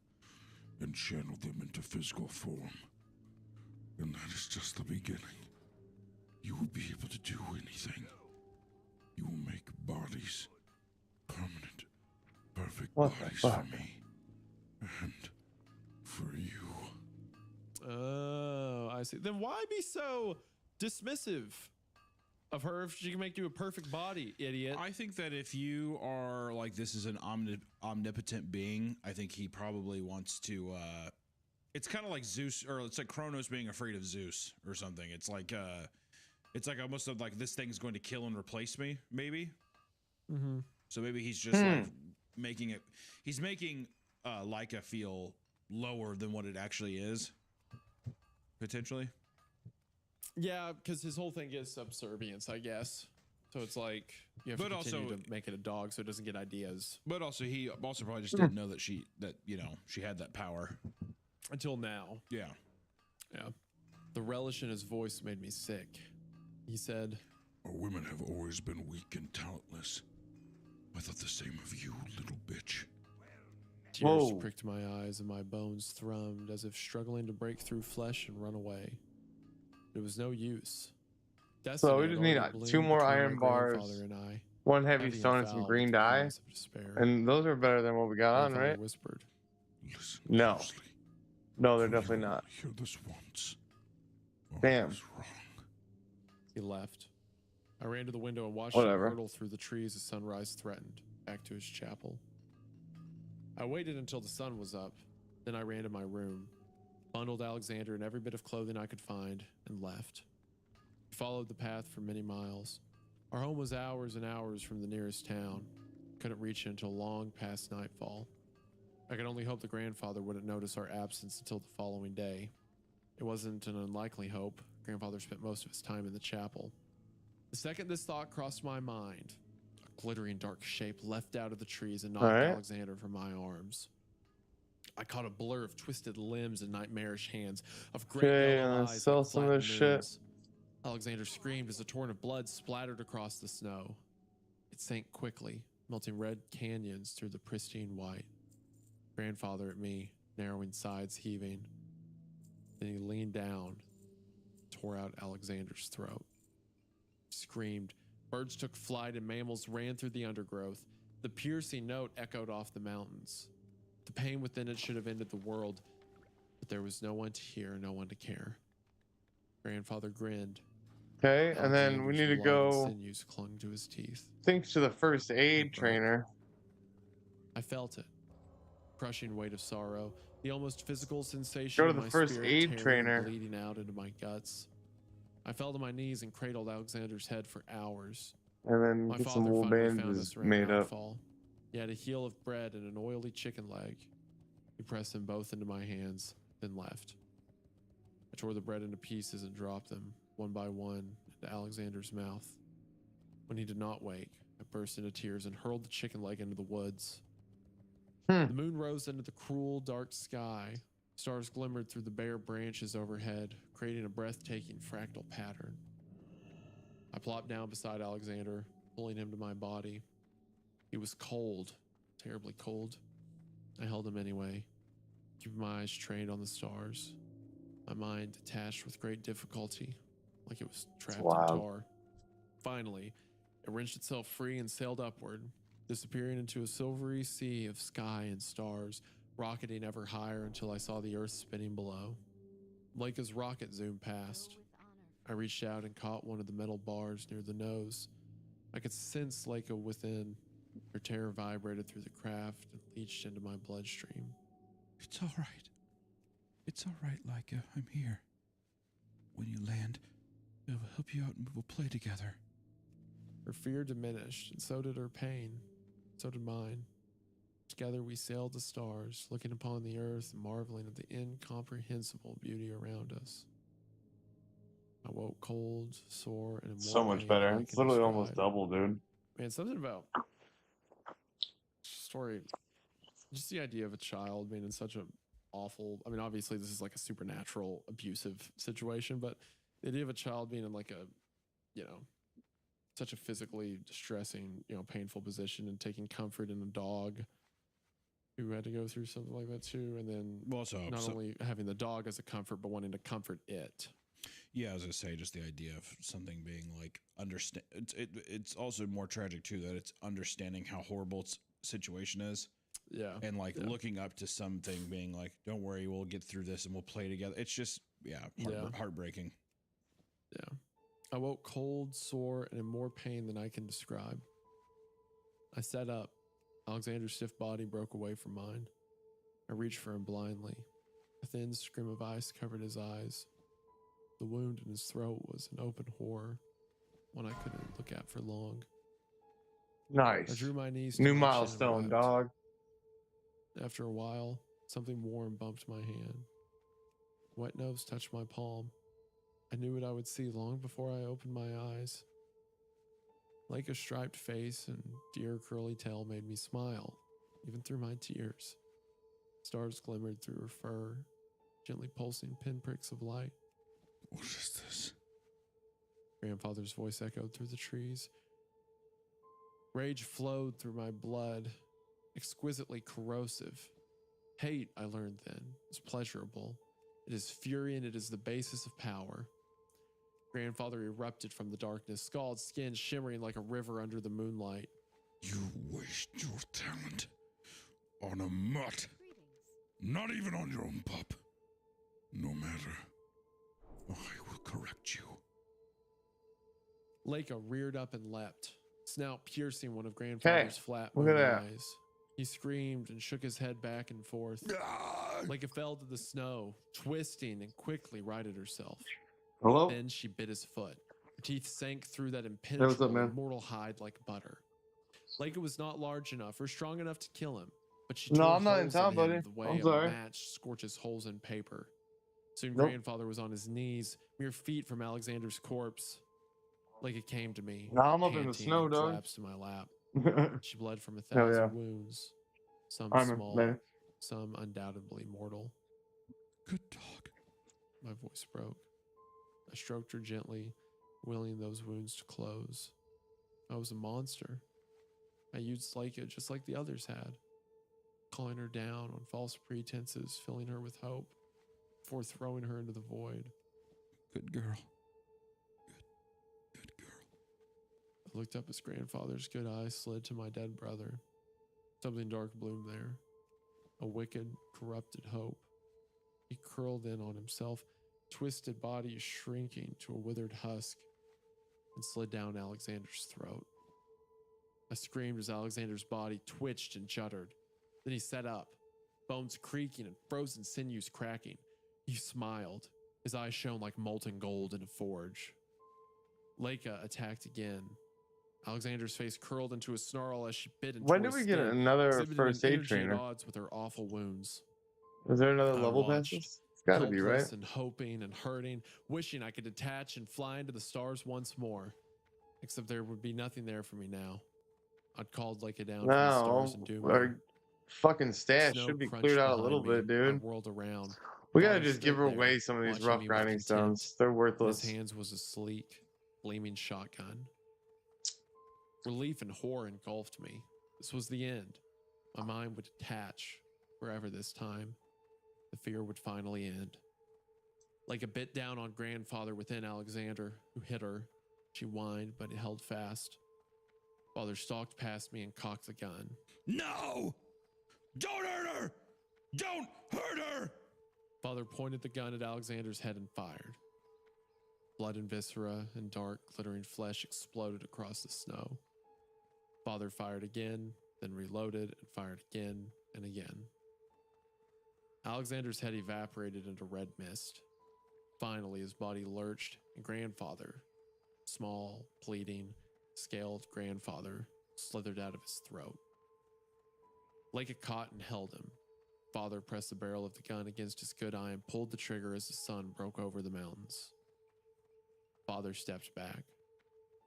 [SPEAKER 10] and channel them into physical form. And that is just the beginning. You will be able to do anything. You will make bodies permanent, perfect bodies for me and for you.
[SPEAKER 16] Oh, I see. Then why be so dismissive of her if she can make you a perfect body, idiot?
[SPEAKER 17] I think that if you are like, this is an omnipotent being, I think he probably wants to, it's kind of like Zeus, or it's like Kronos being afraid of Zeus or something. It's like almost like this thing's going to kill and replace me, maybe.
[SPEAKER 16] Mm-hmm.
[SPEAKER 17] So maybe he's just like making it, he's making Leica feel lower than what it actually is, potentially.
[SPEAKER 16] Yeah, because his whole thing is subservience, I guess. So it's like you have to continue to make it a dog so it doesn't get ideas.
[SPEAKER 17] But also, he also probably just didn't know that she had that power
[SPEAKER 16] until now.
[SPEAKER 17] Yeah.
[SPEAKER 16] Yeah. The relish in his voice made me sick. He said,
[SPEAKER 10] "Our women have always been weak and talentless. I thought the same of you, little bitch."
[SPEAKER 16] Tears pricked my eyes and my bones thrummed as if struggling to break through flesh and run away. It was no use.
[SPEAKER 1] So we just need 2 more iron bars, 1 heavy stone, and some green dye. And those are better than what we got on, right?
[SPEAKER 16] Whispered.
[SPEAKER 1] No. No, they're definitely not.
[SPEAKER 10] Hear this once.
[SPEAKER 1] Damn.
[SPEAKER 16] He left. I ran to the window and watched
[SPEAKER 1] Whatever.
[SPEAKER 16] him hurtle through the trees as sunrise threatened, back to his chapel. I waited until the sun was up, then I ran to my room, bundled Alexander in every bit of clothing I could find, and left. We followed the path for many miles. Our home was hours and hours from the nearest town. Couldn't reach it until long past nightfall. I could only hope the grandfather wouldn't notice our absence until the following day. It wasn't an unlikely hope. Grandfather spent most of his time in the chapel. The second this thought crossed my mind, a glittering dark shape leapt out of the trees and knocked Alexander from my arms. I caught a blur of twisted limbs and nightmarish hands, of great yellow eyes
[SPEAKER 1] sell
[SPEAKER 16] like
[SPEAKER 1] some of this
[SPEAKER 16] flattened
[SPEAKER 1] shit.
[SPEAKER 16] moons. Alexander screamed as a torrent of blood splattered across the snow. It sank quickly, melting red canyons through the pristine white. Grandfather at me, narrowing sides heaving. Then he leaned down, tore out Alexander's throat. He screamed. Birds took flight and mammals ran through the undergrowth. The piercing note echoed off the mountains. The pain within it should have ended the world, but there was no one to hear, no one to care. Grandfather grinned.
[SPEAKER 1] Okay, and then we need to go.
[SPEAKER 16] Sinews clung to his teeth.
[SPEAKER 1] Think to the first aid trainer.
[SPEAKER 16] I felt it. Crushing weight of sorrow, the almost physical sensation
[SPEAKER 1] Go to
[SPEAKER 16] of
[SPEAKER 1] the
[SPEAKER 16] my
[SPEAKER 1] first
[SPEAKER 16] spirit
[SPEAKER 1] aid
[SPEAKER 16] tearing and
[SPEAKER 1] trainer.
[SPEAKER 16] bleeding out into my guts. I fell to my knees and cradled Alexander's head for hours.
[SPEAKER 1] And then
[SPEAKER 16] My
[SPEAKER 1] get
[SPEAKER 16] father
[SPEAKER 1] some wool
[SPEAKER 16] finally found
[SPEAKER 1] bandages
[SPEAKER 16] us around
[SPEAKER 1] made up.
[SPEAKER 16] nightfall. He had a heel of bread and an oily chicken leg. He pressed them both into my hands, then left. I tore the bread into pieces and dropped them, one by one, into Alexander's mouth. When he did not wake, I burst into tears and hurled the chicken leg into the woods. The moon rose into the cruel, dark sky. Stars glimmered through the bare branches overhead, creating a breathtaking fractal pattern. I plopped down beside Alexander, pulling him to my body. He was cold, terribly cold. I held him anyway, keeping my eyes trained on the stars. My mind detached with great difficulty, like it was trapped in tar. Finally, it wrenched itself free and sailed upward, disappearing into a silvery sea of sky and stars, rocketing ever higher until I saw the earth spinning below. Leica's rocket zoomed past. I reached out and caught one of the metal bars near the nose. I could sense Leica within. Her terror vibrated through the craft and leached into my bloodstream.
[SPEAKER 7] It's all right. It's all right, Leica. I'm here. When you land, I will help you out and we will play together.
[SPEAKER 16] Her fear diminished, and so did her pain. So did mine. Together we sailed the stars, looking upon the earth and marveling at the incomprehensible beauty around us. I woke cold, sore, and in
[SPEAKER 1] So
[SPEAKER 16] more
[SPEAKER 1] much
[SPEAKER 16] pain
[SPEAKER 1] better.
[SPEAKER 16] than I
[SPEAKER 1] It's
[SPEAKER 16] can
[SPEAKER 1] literally almost
[SPEAKER 16] describe.
[SPEAKER 1] double, dude.
[SPEAKER 16] Man, something about story, just the idea of a child being in such a awful, I mean, obviously this is like a supernatural abusive situation, but the idea of a child being in like a, you know, such a physically distressing, you know, painful position and taking comfort in a dog who had to go through something like that too, and then
[SPEAKER 17] also
[SPEAKER 16] not only having the dog as a comfort, but wanting to comfort it.
[SPEAKER 17] Yeah, as I say, just the idea of something being like understand. It's also more tragic too that it's understanding how horrible its situation is.
[SPEAKER 16] Yeah,
[SPEAKER 17] and like looking up to something, being like, "Don't worry, we'll get through this and we'll play together." It's just heartbreaking.
[SPEAKER 16] Yeah, I woke cold, sore, and in more pain than I can describe. I sat up. Alexander's stiff body broke away from mine. I reached for him blindly. A thin scrim of ice covered his eyes. The wound in his throat was an open horror, one I couldn't look at for long.
[SPEAKER 1] Nice.
[SPEAKER 16] I drew my knees to
[SPEAKER 1] New
[SPEAKER 16] my
[SPEAKER 1] milestone,
[SPEAKER 16] chin and wept.
[SPEAKER 1] dog.
[SPEAKER 16] After a while, something warm bumped my hand. Wet nose touched my palm. I knew what I would see long before I opened my eyes. Like a striped face and deer curly tail made me smile, even through my tears. Stars glimmered through her fur, gently pulsing pinpricks of light.
[SPEAKER 10] What is this?
[SPEAKER 16] Grandfather's voice echoed through the trees. Rage flowed through my blood, exquisitely corrosive. Hate, I learned then, is pleasurable. It is fury and it is the basis of power. Grandfather erupted from the darkness, scald skin shimmering like a river under the moonlight.
[SPEAKER 10] You waste your talent on a mutt. Not even on your own pup. No matter. I will correct you.
[SPEAKER 16] Leica reared up and leapt, snout piercing one of Grandfather's flat
[SPEAKER 1] look at
[SPEAKER 16] moon
[SPEAKER 1] that.
[SPEAKER 16] eyes. He screamed and shook his head back and forth. Leica fell to the snow, twisting and quickly righted herself.
[SPEAKER 1] Hello?
[SPEAKER 16] Then she bit his foot. Her teeth sank through that
[SPEAKER 1] what's up,
[SPEAKER 16] impenetrable,
[SPEAKER 1] man?
[SPEAKER 16] immortal hide like butter. Leica was not large enough or strong enough to kill him, but she
[SPEAKER 1] No,
[SPEAKER 16] tore
[SPEAKER 1] I'm not in
[SPEAKER 16] holes
[SPEAKER 1] town,
[SPEAKER 16] him
[SPEAKER 1] buddy.
[SPEAKER 16] the way
[SPEAKER 1] I'm
[SPEAKER 16] a
[SPEAKER 1] sorry.
[SPEAKER 16] match scorches holes in paper. Soon
[SPEAKER 1] Nope.
[SPEAKER 16] Grandfather was on his knees, mere feet from Alexander's corpse. Leica came to me.
[SPEAKER 1] Now I'm up in the
[SPEAKER 16] panting,
[SPEAKER 1] snow,
[SPEAKER 16] and
[SPEAKER 1] dog.
[SPEAKER 16] collapsed in my lap. She bled from 1,000
[SPEAKER 1] Hell yeah.
[SPEAKER 16] wounds, some
[SPEAKER 1] Armor,
[SPEAKER 16] small,
[SPEAKER 1] man.
[SPEAKER 16] some undoubtedly mortal.
[SPEAKER 10] Good dog.
[SPEAKER 16] My voice broke. I stroked her gently, willing those wounds to close. I was a monster. I used Leica just like the others had, calling her down on false pretenses, filling her with hope, before throwing her into the void.
[SPEAKER 10] Good girl.
[SPEAKER 16] I looked up as Grandfather's good eyes slid to my dead brother. Something dark bloomed there, a wicked, corrupted hope. He curled in on himself, twisted body shrinking to a withered husk, and slid down Alexander's throat. I screamed as Alexander's body twitched and juddered. Then he sat up, bones creaking and frozen sinews cracking. He smiled. His eyes shone like molten gold in a forge. Leica attacked again. Alexander's face curled into a snarl as she bit into
[SPEAKER 1] When
[SPEAKER 16] his
[SPEAKER 1] did we get
[SPEAKER 16] skin,
[SPEAKER 1] another
[SPEAKER 16] exhibiting
[SPEAKER 1] first
[SPEAKER 16] an
[SPEAKER 1] aid
[SPEAKER 16] energy at
[SPEAKER 1] trainer?
[SPEAKER 16] odds with her awful wounds.
[SPEAKER 1] Is there another
[SPEAKER 16] I
[SPEAKER 1] level
[SPEAKER 16] watched,
[SPEAKER 1] passes? It's gotta be, right?
[SPEAKER 16] helpless and hoping and hurting, wishing I could detach and fly into the stars once more. Except there would be nothing there for me now. I'd called Leica down from the stars
[SPEAKER 1] No,
[SPEAKER 16] and doomed
[SPEAKER 1] our
[SPEAKER 16] her.
[SPEAKER 1] fucking stash
[SPEAKER 16] Snow
[SPEAKER 1] should be
[SPEAKER 16] crunched
[SPEAKER 1] cleared out a
[SPEAKER 16] behind
[SPEAKER 1] little
[SPEAKER 16] me.
[SPEAKER 1] bit,
[SPEAKER 16] I
[SPEAKER 1] dude.
[SPEAKER 16] whirled around.
[SPEAKER 1] We gotta
[SPEAKER 16] Father
[SPEAKER 1] just give
[SPEAKER 16] stood
[SPEAKER 1] her
[SPEAKER 16] there,
[SPEAKER 1] away some of these
[SPEAKER 16] watching
[SPEAKER 1] rough
[SPEAKER 16] me with
[SPEAKER 1] grinding
[SPEAKER 16] contempt.
[SPEAKER 1] stones. They're
[SPEAKER 16] In his
[SPEAKER 1] worthless.
[SPEAKER 16] hands was a sleek, gleaming shotgun. Relief and horror engulfed me. This was the end. My mind would detach forever this time. The fear would finally end. Like a bit down on Grandfather within Alexander, who hit her. She whined, but it held fast. Father stalked past me and cocked the gun.
[SPEAKER 10] No! Don't hurt her! Don't hurt her!
[SPEAKER 16] Father pointed the gun at Alexander's head and fired. Blood and viscera and dark, glittering flesh exploded across the snow. Father fired again, then reloaded and fired again and again. Alexander's head evaporated into red mist. Finally, his body lurched, and Grandfather, small, pleading, scaled Grandfather, slithered out of his throat. Like a caught and held him. Father pressed the barrel of the gun against his good eye and pulled the trigger as the sun broke over the mountains. Father stepped back.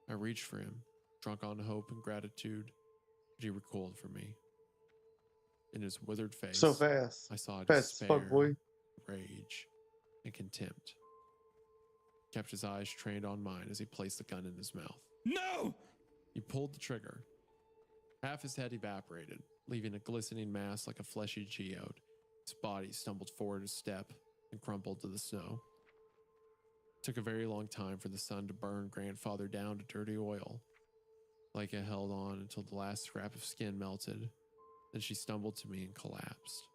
[SPEAKER 16] I reached for him, drunk on hope and gratitude, but he recoiled from me. In his withered face,
[SPEAKER 1] So fast.
[SPEAKER 16] I saw
[SPEAKER 1] Fast as
[SPEAKER 16] despair,
[SPEAKER 1] fuck, boy.
[SPEAKER 16] rage, and contempt. Kept his eyes trained on mine as he placed the gun in his mouth.
[SPEAKER 10] No!
[SPEAKER 16] He pulled the trigger. Half his head evaporated, leaving a glistening mass like a fleshy geode. His body stumbled forward a step and crumpled to the snow. It took a very long time for the sun to burn Grandfather down to dirty oil. Leica held on until the last scrap of skin melted. Then she stumbled to me and collapsed.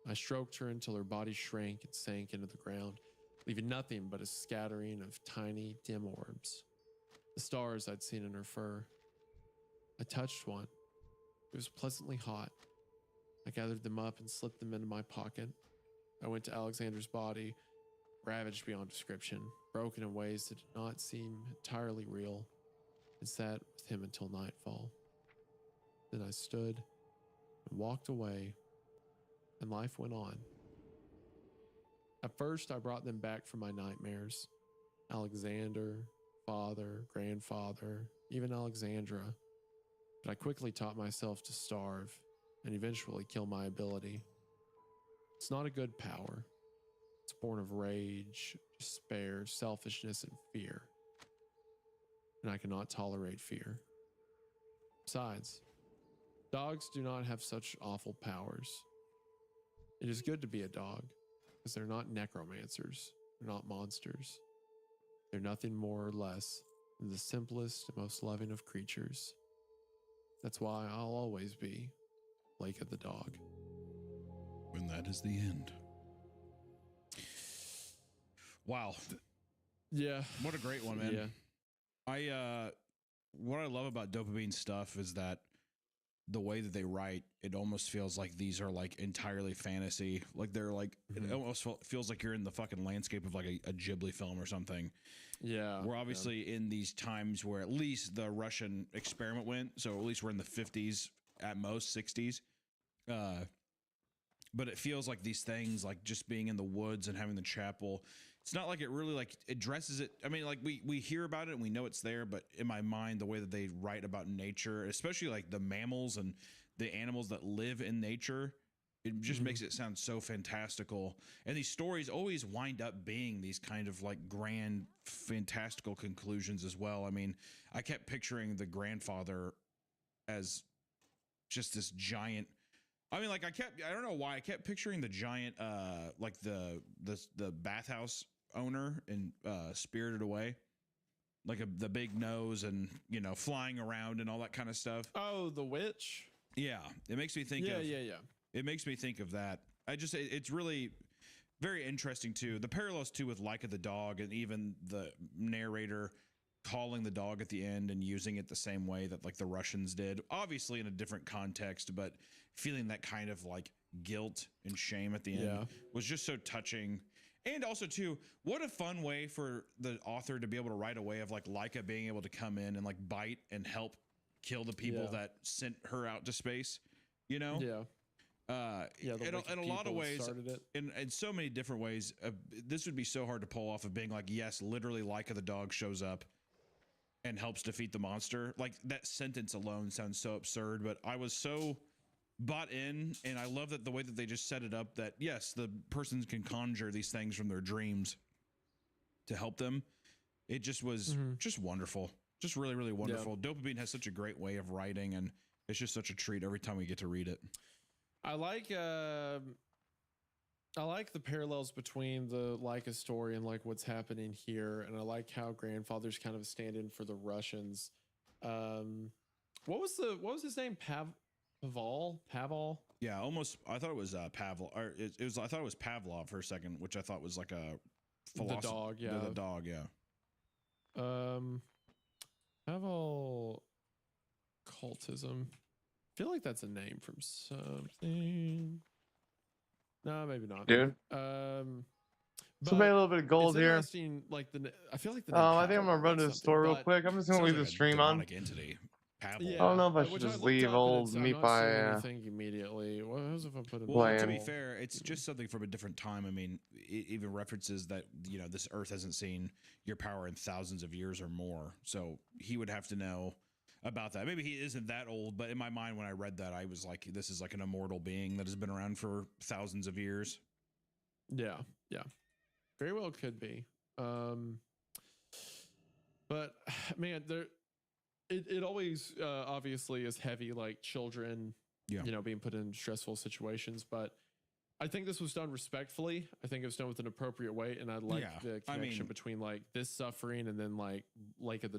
[SPEAKER 16] I stroked her until her body shrank and sank into the ground, leaving nothing but a scattering of tiny, dim orbs. The stars I'd seen in her fur. I touched one. It was pleasantly hot. I gathered them up and slipped them into my pocket. I went to Alexander's body, ravaged beyond description, broken in ways that did not seem entirely real, and sat with him until nightfall. Then I stood and walked away, and life went on. At first, I brought them back from my nightmares. Alexander, father, grandfather, even Alexandra. But I quickly taught myself to starve and eventually kill my ability. It's not a good power. It's born of rage, despair, selfishness, and fear. And I cannot tolerate fear. Besides, dogs do not have such awful powers. It is good to be a dog, because they're not necromancers, they're not monsters. They're nothing more or less than the simplest and most loving of creatures. That's why I'll always be Leica the dog.
[SPEAKER 17] And that is the end. Wow.
[SPEAKER 16] Yeah.
[SPEAKER 17] What a great one, man.
[SPEAKER 16] Yeah.
[SPEAKER 17] What I love about Dopamine stuff is that the way that they write, it almost feels like these are like entirely fantasy. Like they're like, it almost feels like you're in the fucking landscape of like a Ghibli film or something.
[SPEAKER 16] Yeah.
[SPEAKER 17] We're obviously in these times where at least the Russian experiment went. So at least we're in the 50s, at most 60s. But it feels like these things, like just being in the woods and having the chapel, it's not like it really like addresses it. I mean, like we hear about it and we know it's there, but in my mind, the way that they write about nature, especially like the mammals and the animals that live in nature, it just makes it sound so fantastical. And these stories always wind up being these kind of like grand, fantastical conclusions as well. I mean, I kept picturing the grandfather as just this giant. I mean, like I don't know why I kept picturing the giant, like the bathhouse owner in Spirited Away, like the big nose and, you know, flying around and all that kind of stuff.
[SPEAKER 16] Oh, the witch.
[SPEAKER 17] Yeah. It makes me think
[SPEAKER 16] Yeah.
[SPEAKER 17] It makes me think of that. It's really very interesting too. The parallels too with Leica the dog and even the narrator calling the dog at the end and using it the same way that like the Russians did, obviously in a different context, but feeling that kind of like guilt and shame at the end was just so touching. And also too, what a fun way for the author to be able to write a way of like Leica being able to come in and like bite and help kill the people that sent her out to space, you know? In a lot of ways, in so many different ways, this would be so hard to pull off of being like, yes, literally Leica the dog shows up and helps defeat the monster. Like that sentence alone sounds so absurd, but I was so bought in, and I love that the way that they just set it up that yes, the persons can conjure these things from their dreams to help them. It just was just wonderful. Just really, really wonderful. Dopamine has such a great way of writing, and it's just such a treat every time we get to read it.
[SPEAKER 16] I like the parallels between the Leica story and like what's happening here, and I like how grandfather's kind of a stand-in for the Russians. What was his name? Pavel?
[SPEAKER 17] Yeah, almost. I thought it was Pavlov, or it was. I thought it was Pavlov for a second, which I thought was like a philosopher.
[SPEAKER 16] The dog, yeah.
[SPEAKER 17] The dog, yeah.
[SPEAKER 16] Pavel cultism. I feel like that's a name from something. No, maybe not.
[SPEAKER 1] Dude. Somebody a little bit of gold here.
[SPEAKER 16] Like I feel like the.
[SPEAKER 1] I think I'm gonna run to the store real quick. I'm just gonna leave the stream on.
[SPEAKER 17] Entity.
[SPEAKER 1] Yeah, I don't know if I should just leave old Meat by
[SPEAKER 16] anything immediately. What if I put it?
[SPEAKER 17] Well, to be fair, it's just something from a different time. I mean, it even references that, you know, this Earth hasn't seen your power in thousands of years or more. So he would have to know about that. Maybe he isn't that old, but in my mind, when I read that, I was like, this is like an immortal being that has been around for thousands of years.
[SPEAKER 16] Yeah, very well could be. But man, it always obviously is heavy, like children,
[SPEAKER 17] Yeah.
[SPEAKER 16] you know, being put in stressful situations. But I think this was done respectfully. I think it was done with an appropriate way, and I like
[SPEAKER 17] Yeah,
[SPEAKER 16] the
[SPEAKER 17] I
[SPEAKER 16] connection
[SPEAKER 17] mean-
[SPEAKER 16] between like this suffering and then like like of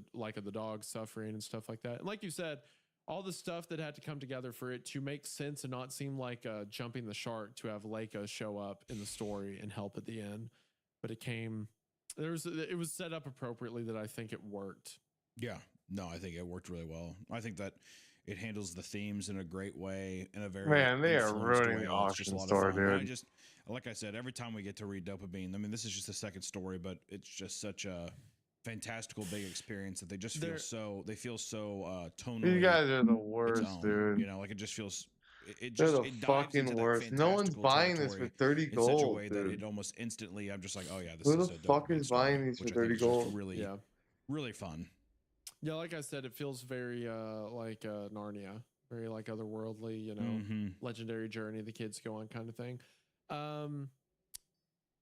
[SPEAKER 16] the dog suffering and stuff like that. And like you said, all the stuff that had to come together for it to make sense and not seem like jumping the shark to have Leica show up in the story and help at the end. But it was set up appropriately that I think it worked.
[SPEAKER 17] Yeah, no, I think it worked really well. I think that it handles the themes in a great way, in a very
[SPEAKER 1] Man, they are
[SPEAKER 17] influenced
[SPEAKER 1] ruining
[SPEAKER 17] way.
[SPEAKER 1] the
[SPEAKER 17] It's just a
[SPEAKER 1] auction
[SPEAKER 17] lot
[SPEAKER 1] store,
[SPEAKER 17] of fun. And I
[SPEAKER 1] dude.
[SPEAKER 17] just, like I said, every time we get to read Dopamine, I mean, this is just the second story, but it's just such a fantastical big experience that they just feel so tonally.
[SPEAKER 1] You guys are the
[SPEAKER 17] its
[SPEAKER 1] worst,
[SPEAKER 17] own,
[SPEAKER 1] dude.
[SPEAKER 17] You know, like it just feels. It
[SPEAKER 1] They're
[SPEAKER 17] just
[SPEAKER 1] the
[SPEAKER 17] it dives into
[SPEAKER 1] fucking
[SPEAKER 17] that
[SPEAKER 1] worst. No one's
[SPEAKER 17] fantastical
[SPEAKER 1] buying this for
[SPEAKER 17] territory
[SPEAKER 1] 30
[SPEAKER 17] in such a
[SPEAKER 1] gold,
[SPEAKER 17] way that
[SPEAKER 1] dude.
[SPEAKER 17] it almost instantly. I'm just like, oh yeah, this
[SPEAKER 1] Who
[SPEAKER 17] is
[SPEAKER 1] the
[SPEAKER 17] a
[SPEAKER 1] fuck
[SPEAKER 17] Dopamine
[SPEAKER 1] is
[SPEAKER 17] story,
[SPEAKER 1] buying these
[SPEAKER 17] which
[SPEAKER 1] for
[SPEAKER 17] I think
[SPEAKER 1] 30
[SPEAKER 17] is just
[SPEAKER 1] gold?
[SPEAKER 17] really, really fun.
[SPEAKER 16] Yeah, like I said, it feels very like Narnia, very like otherworldly, you know,
[SPEAKER 17] Mhm.
[SPEAKER 16] legendary journey the kids go on kind of thing.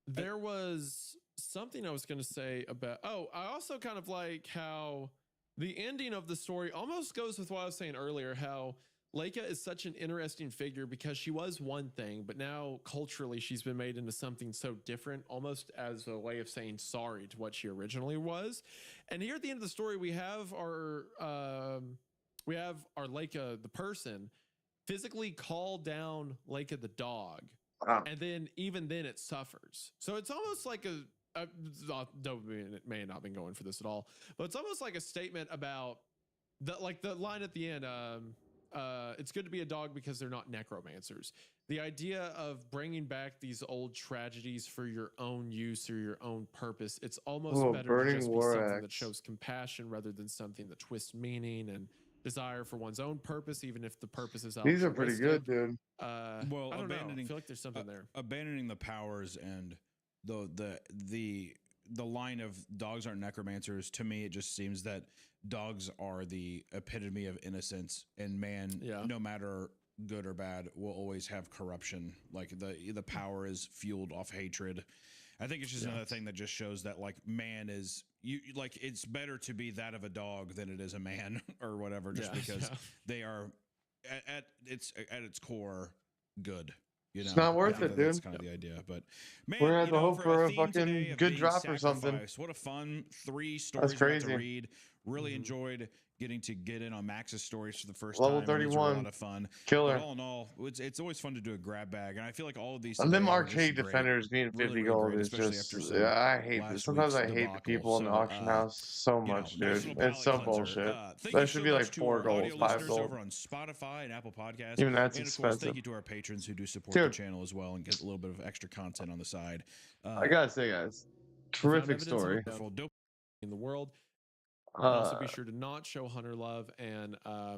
[SPEAKER 16] There was something I was going to say about. Oh, I also kind of like how the ending of the story almost goes with what I was saying earlier. How Leica is such an interesting figure because she was one thing, but now culturally she's been made into something so different, almost as a way of saying sorry to what she originally was. And here at the end of the story, we have our Leica the person physically call down Leica the dog, and then even then it suffers. So it's almost like Dopamine may have not been going for this at all, but it's almost like a statement about the line at the end. It's good to be a dog because they're not necromancers. The idea of bringing back these old tragedies for your own use or your own purpose, it's almost better to
[SPEAKER 1] Burning
[SPEAKER 16] just be
[SPEAKER 1] War
[SPEAKER 16] something that
[SPEAKER 1] Axe.
[SPEAKER 16] shows compassion rather than something that twists meaning and desire for one's own purpose, even if the purpose is
[SPEAKER 1] These are pretty good,
[SPEAKER 16] altruistic.
[SPEAKER 1] dude.
[SPEAKER 17] Well,
[SPEAKER 16] I don't know. I
[SPEAKER 17] abandoning,
[SPEAKER 16] feel like there's something there.
[SPEAKER 17] abandoning the powers and the line of dogs aren't necromancers. To me, it just seems that dogs are the epitome of innocence, and man, no matter good or bad, will always have corruption. Like the power is fueled off hatred. I think it's just another thing that just shows that like man is like it's better to be that of a dog than it is a man or whatever, just because they are at its core good. You know,
[SPEAKER 1] It's not worth
[SPEAKER 17] I think
[SPEAKER 1] it,
[SPEAKER 17] that's
[SPEAKER 1] dude.
[SPEAKER 17] kind of the idea. But man,
[SPEAKER 1] We're gonna have
[SPEAKER 17] you
[SPEAKER 1] to
[SPEAKER 17] know,
[SPEAKER 1] hope
[SPEAKER 17] for
[SPEAKER 1] for a
[SPEAKER 17] theme today
[SPEAKER 1] fucking
[SPEAKER 17] of
[SPEAKER 1] good
[SPEAKER 17] being
[SPEAKER 1] drop or something.
[SPEAKER 17] sacrificed, what a fun 3 stories we got
[SPEAKER 1] crazy.
[SPEAKER 17] to read. Really enjoyed getting to get in on Max's stories for the first
[SPEAKER 1] Level
[SPEAKER 17] time. Those were a
[SPEAKER 1] 31.
[SPEAKER 17] lot of fun.
[SPEAKER 1] Killer.
[SPEAKER 17] But all in all, it's always fun to do a grab bag, and I feel like all of these
[SPEAKER 1] And them
[SPEAKER 17] today were just
[SPEAKER 1] arcade
[SPEAKER 17] great.
[SPEAKER 1] defenders being 50
[SPEAKER 17] Really, really
[SPEAKER 1] gold
[SPEAKER 17] great,
[SPEAKER 1] is
[SPEAKER 17] especially
[SPEAKER 1] just,
[SPEAKER 17] after some
[SPEAKER 1] I hate this.
[SPEAKER 17] last
[SPEAKER 1] Sometimes
[SPEAKER 17] week's
[SPEAKER 1] I hate the
[SPEAKER 17] debacle.
[SPEAKER 1] people in the
[SPEAKER 17] So,
[SPEAKER 1] auction house so
[SPEAKER 17] you know,
[SPEAKER 1] much, dude.
[SPEAKER 17] National
[SPEAKER 1] It's so
[SPEAKER 17] Palate Cleanser.
[SPEAKER 1] bullshit.
[SPEAKER 17] Thank
[SPEAKER 1] That
[SPEAKER 17] you
[SPEAKER 1] should
[SPEAKER 17] so
[SPEAKER 1] be like
[SPEAKER 17] much to
[SPEAKER 1] 4
[SPEAKER 17] our
[SPEAKER 1] gold,
[SPEAKER 17] audio
[SPEAKER 1] 5
[SPEAKER 17] listeners
[SPEAKER 1] gold.
[SPEAKER 17] over on Spotify and Apple Podcasts.
[SPEAKER 1] Even that's
[SPEAKER 17] and of course,
[SPEAKER 1] expensive.
[SPEAKER 17] thank you to our patrons who do support
[SPEAKER 1] Dude.
[SPEAKER 17] the channel as well and get a little bit of extra content on the side.
[SPEAKER 1] I gotta say, guys, terrific story.
[SPEAKER 16] In the world. And also be
[SPEAKER 1] Uh,
[SPEAKER 16] sure to not show Hunter love and
[SPEAKER 1] I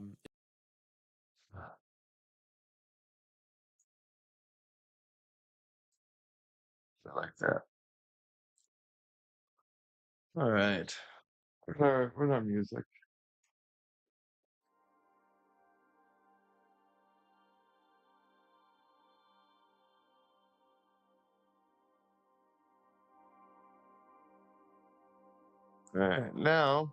[SPEAKER 1] like that. All right. Where's our music? All right, now.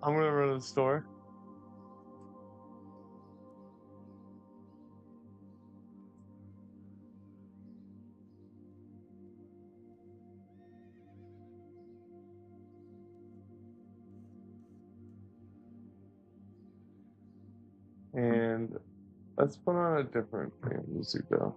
[SPEAKER 1] I'm gonna run to the store. And let's put on a different thing of music though.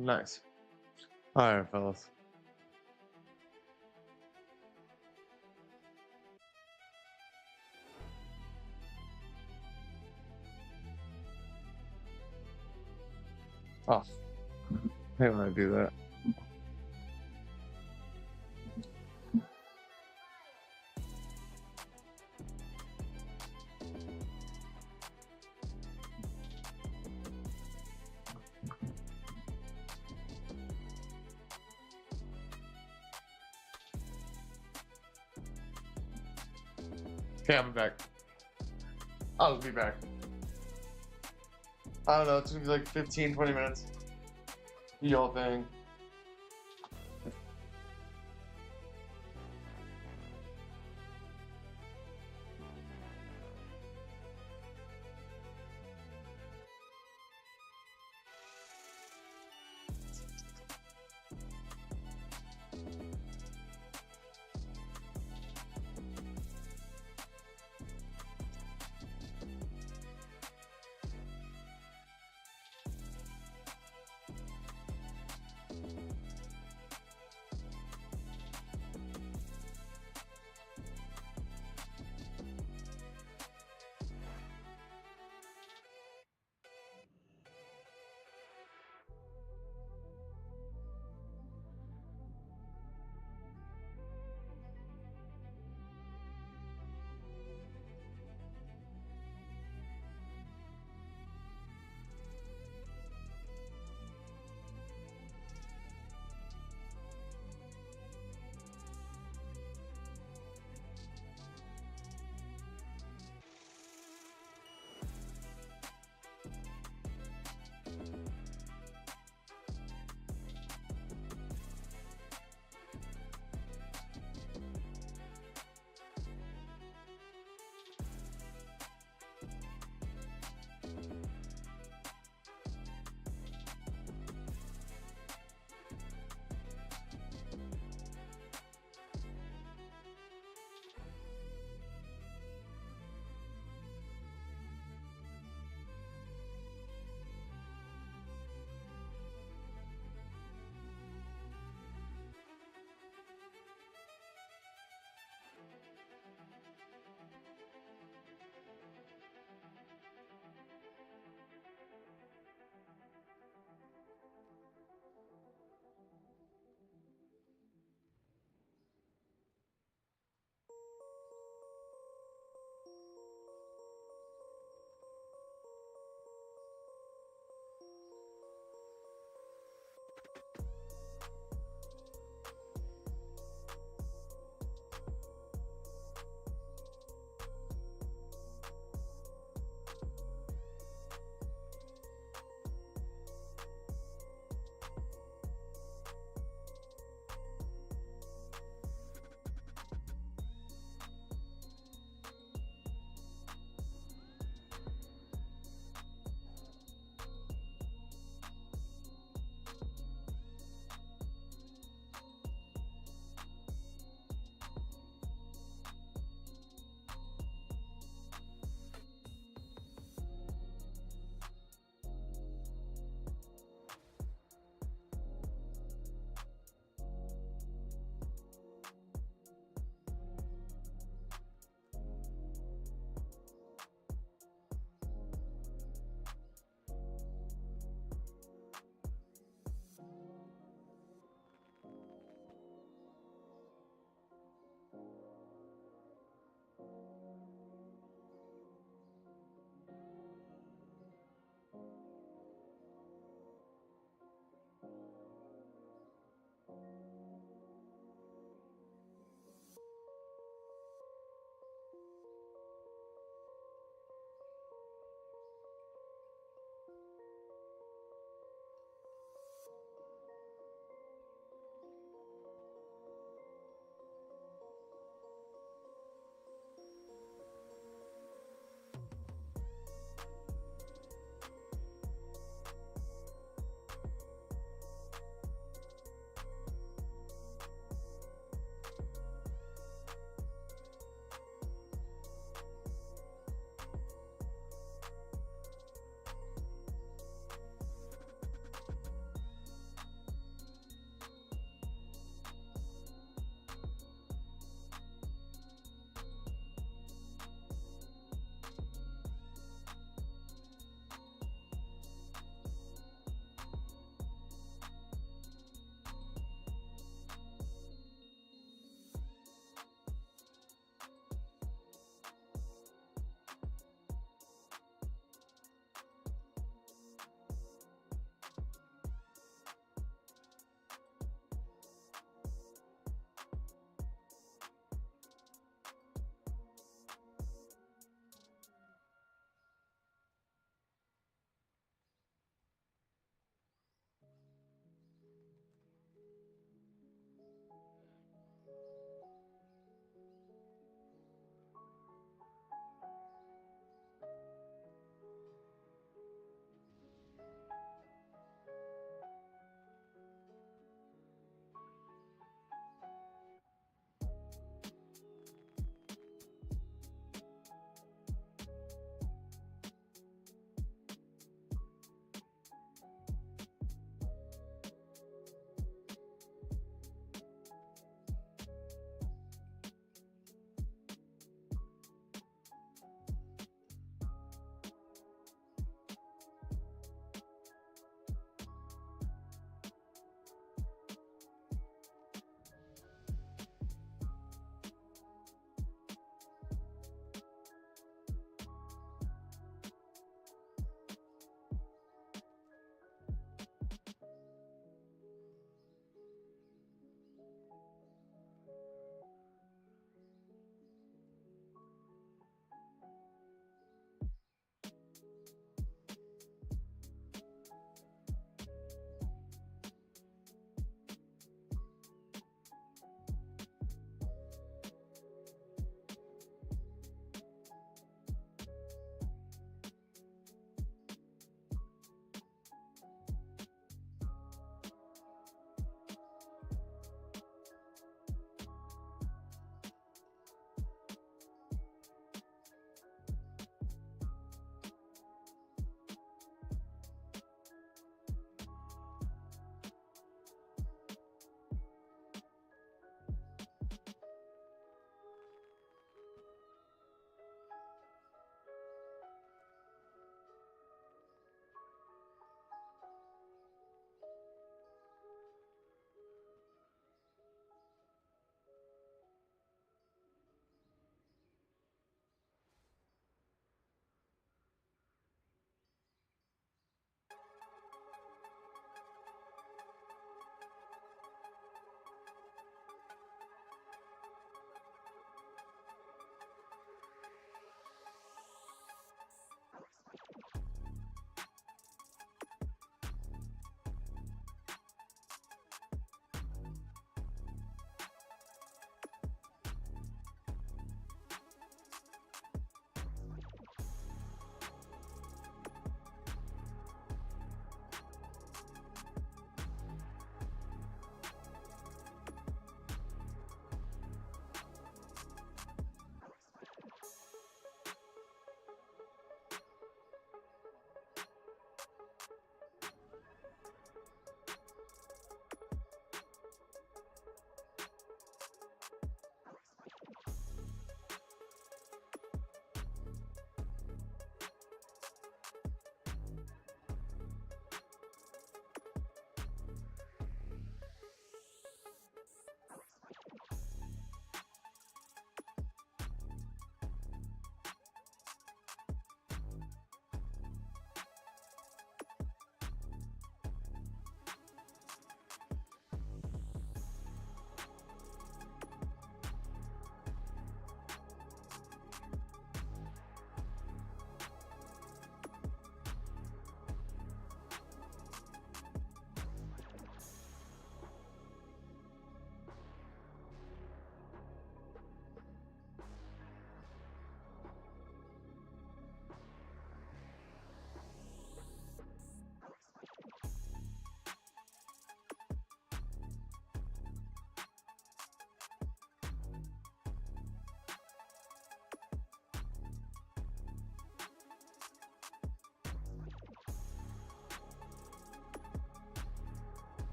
[SPEAKER 1] Nice. All right, fellas. Oh, I hate when I do that. Okay, I'll be back. I'll be back. I don't know, it's gonna be like 15, 20 minutes. The whole thing.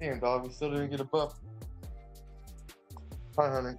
[SPEAKER 1] Damn, dog, we still didn't get a buff. Hi, honey.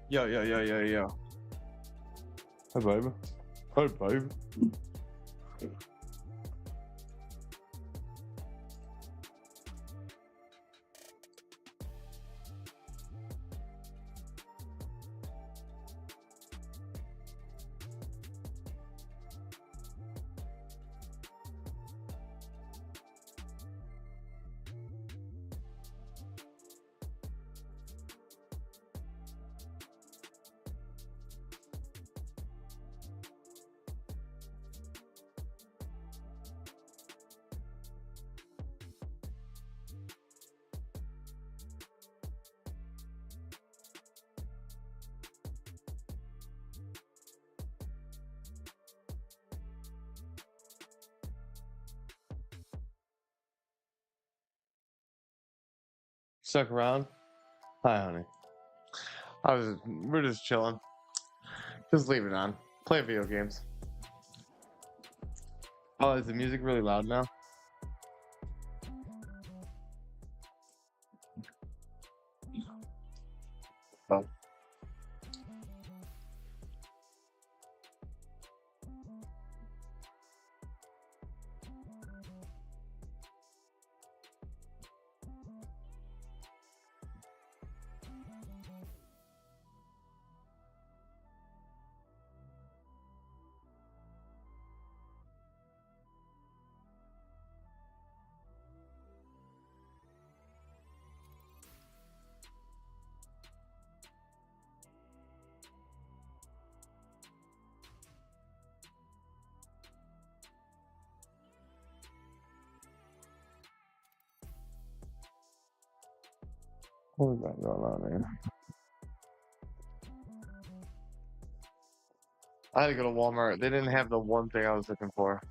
[SPEAKER 1] Yo, yo, yo, yo, yo. Hi, baby. Hi, baby. Stuck around? Hi, honey. We're just chilling. Just leave it on. Play video games. Oh, is the music really loud now? Oh. What we got going on here? I had to go to Walmart. They didn't have the one thing I was looking for.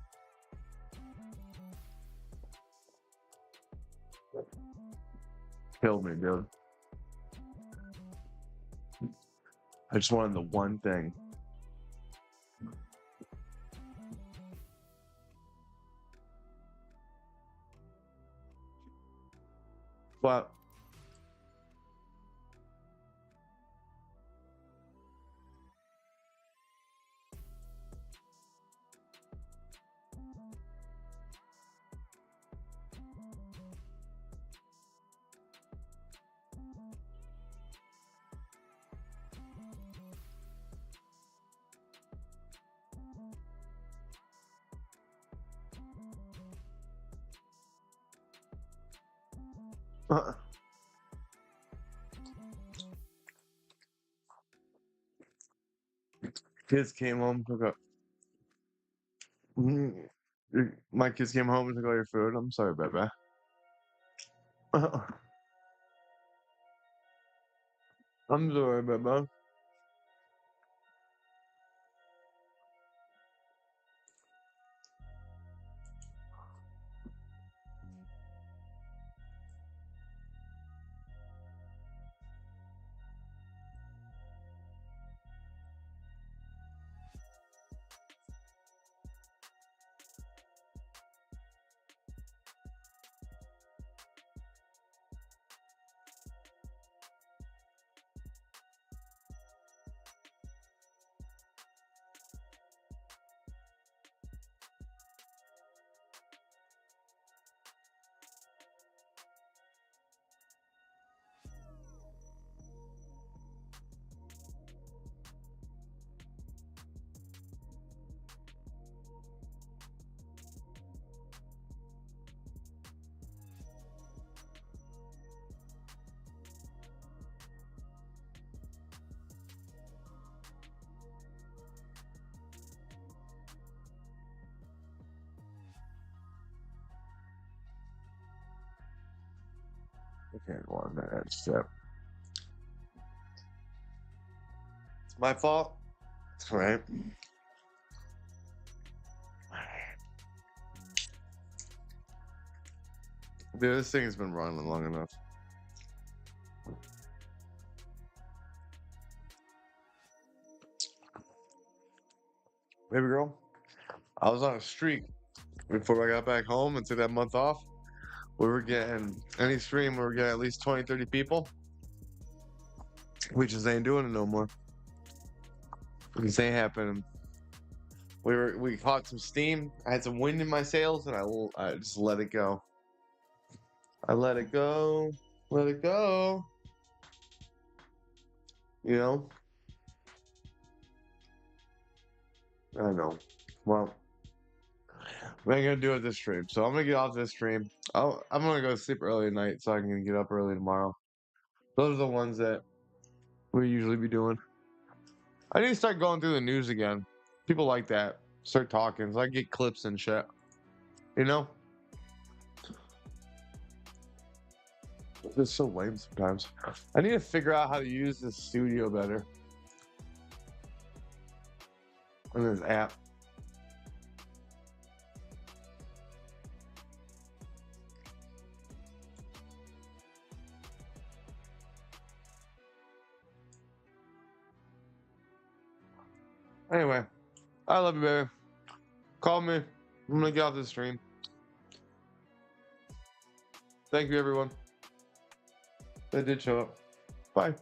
[SPEAKER 1] Killed me, dude. I just wanted the one thing. But kids came home, took up. My kids came home and took all your food. I'm sorry, baby. I'm sorry, baby. Okay, 1 minute. Shit. It's my fault. That's right. Dude, this thing has been running long enough. Baby girl, I was on a streak before I got back home and took that month off. We were getting any stream, we were getting at least 20, 30 people. We just ain't doing it no more. This ain't happening. We caught some steam. I had some wind in my sails, and I just let it go. I let it go. Let it go. You know? I know. Well, we ain't gonna do it this stream, so I'm gonna get off this stream. I'm gonna go to sleep early tonight so I can get up early tomorrow. Those are the ones that we usually be doing. I need to start going through the news again. People like that. Start talking, so I get clips and shit. You know? It's so lame sometimes. I need to figure out how to use this studio better. On this app. Anyway, I love you, baby. Call me. I'm gonna get off this stream. Thank you, everyone that did show up. Bye.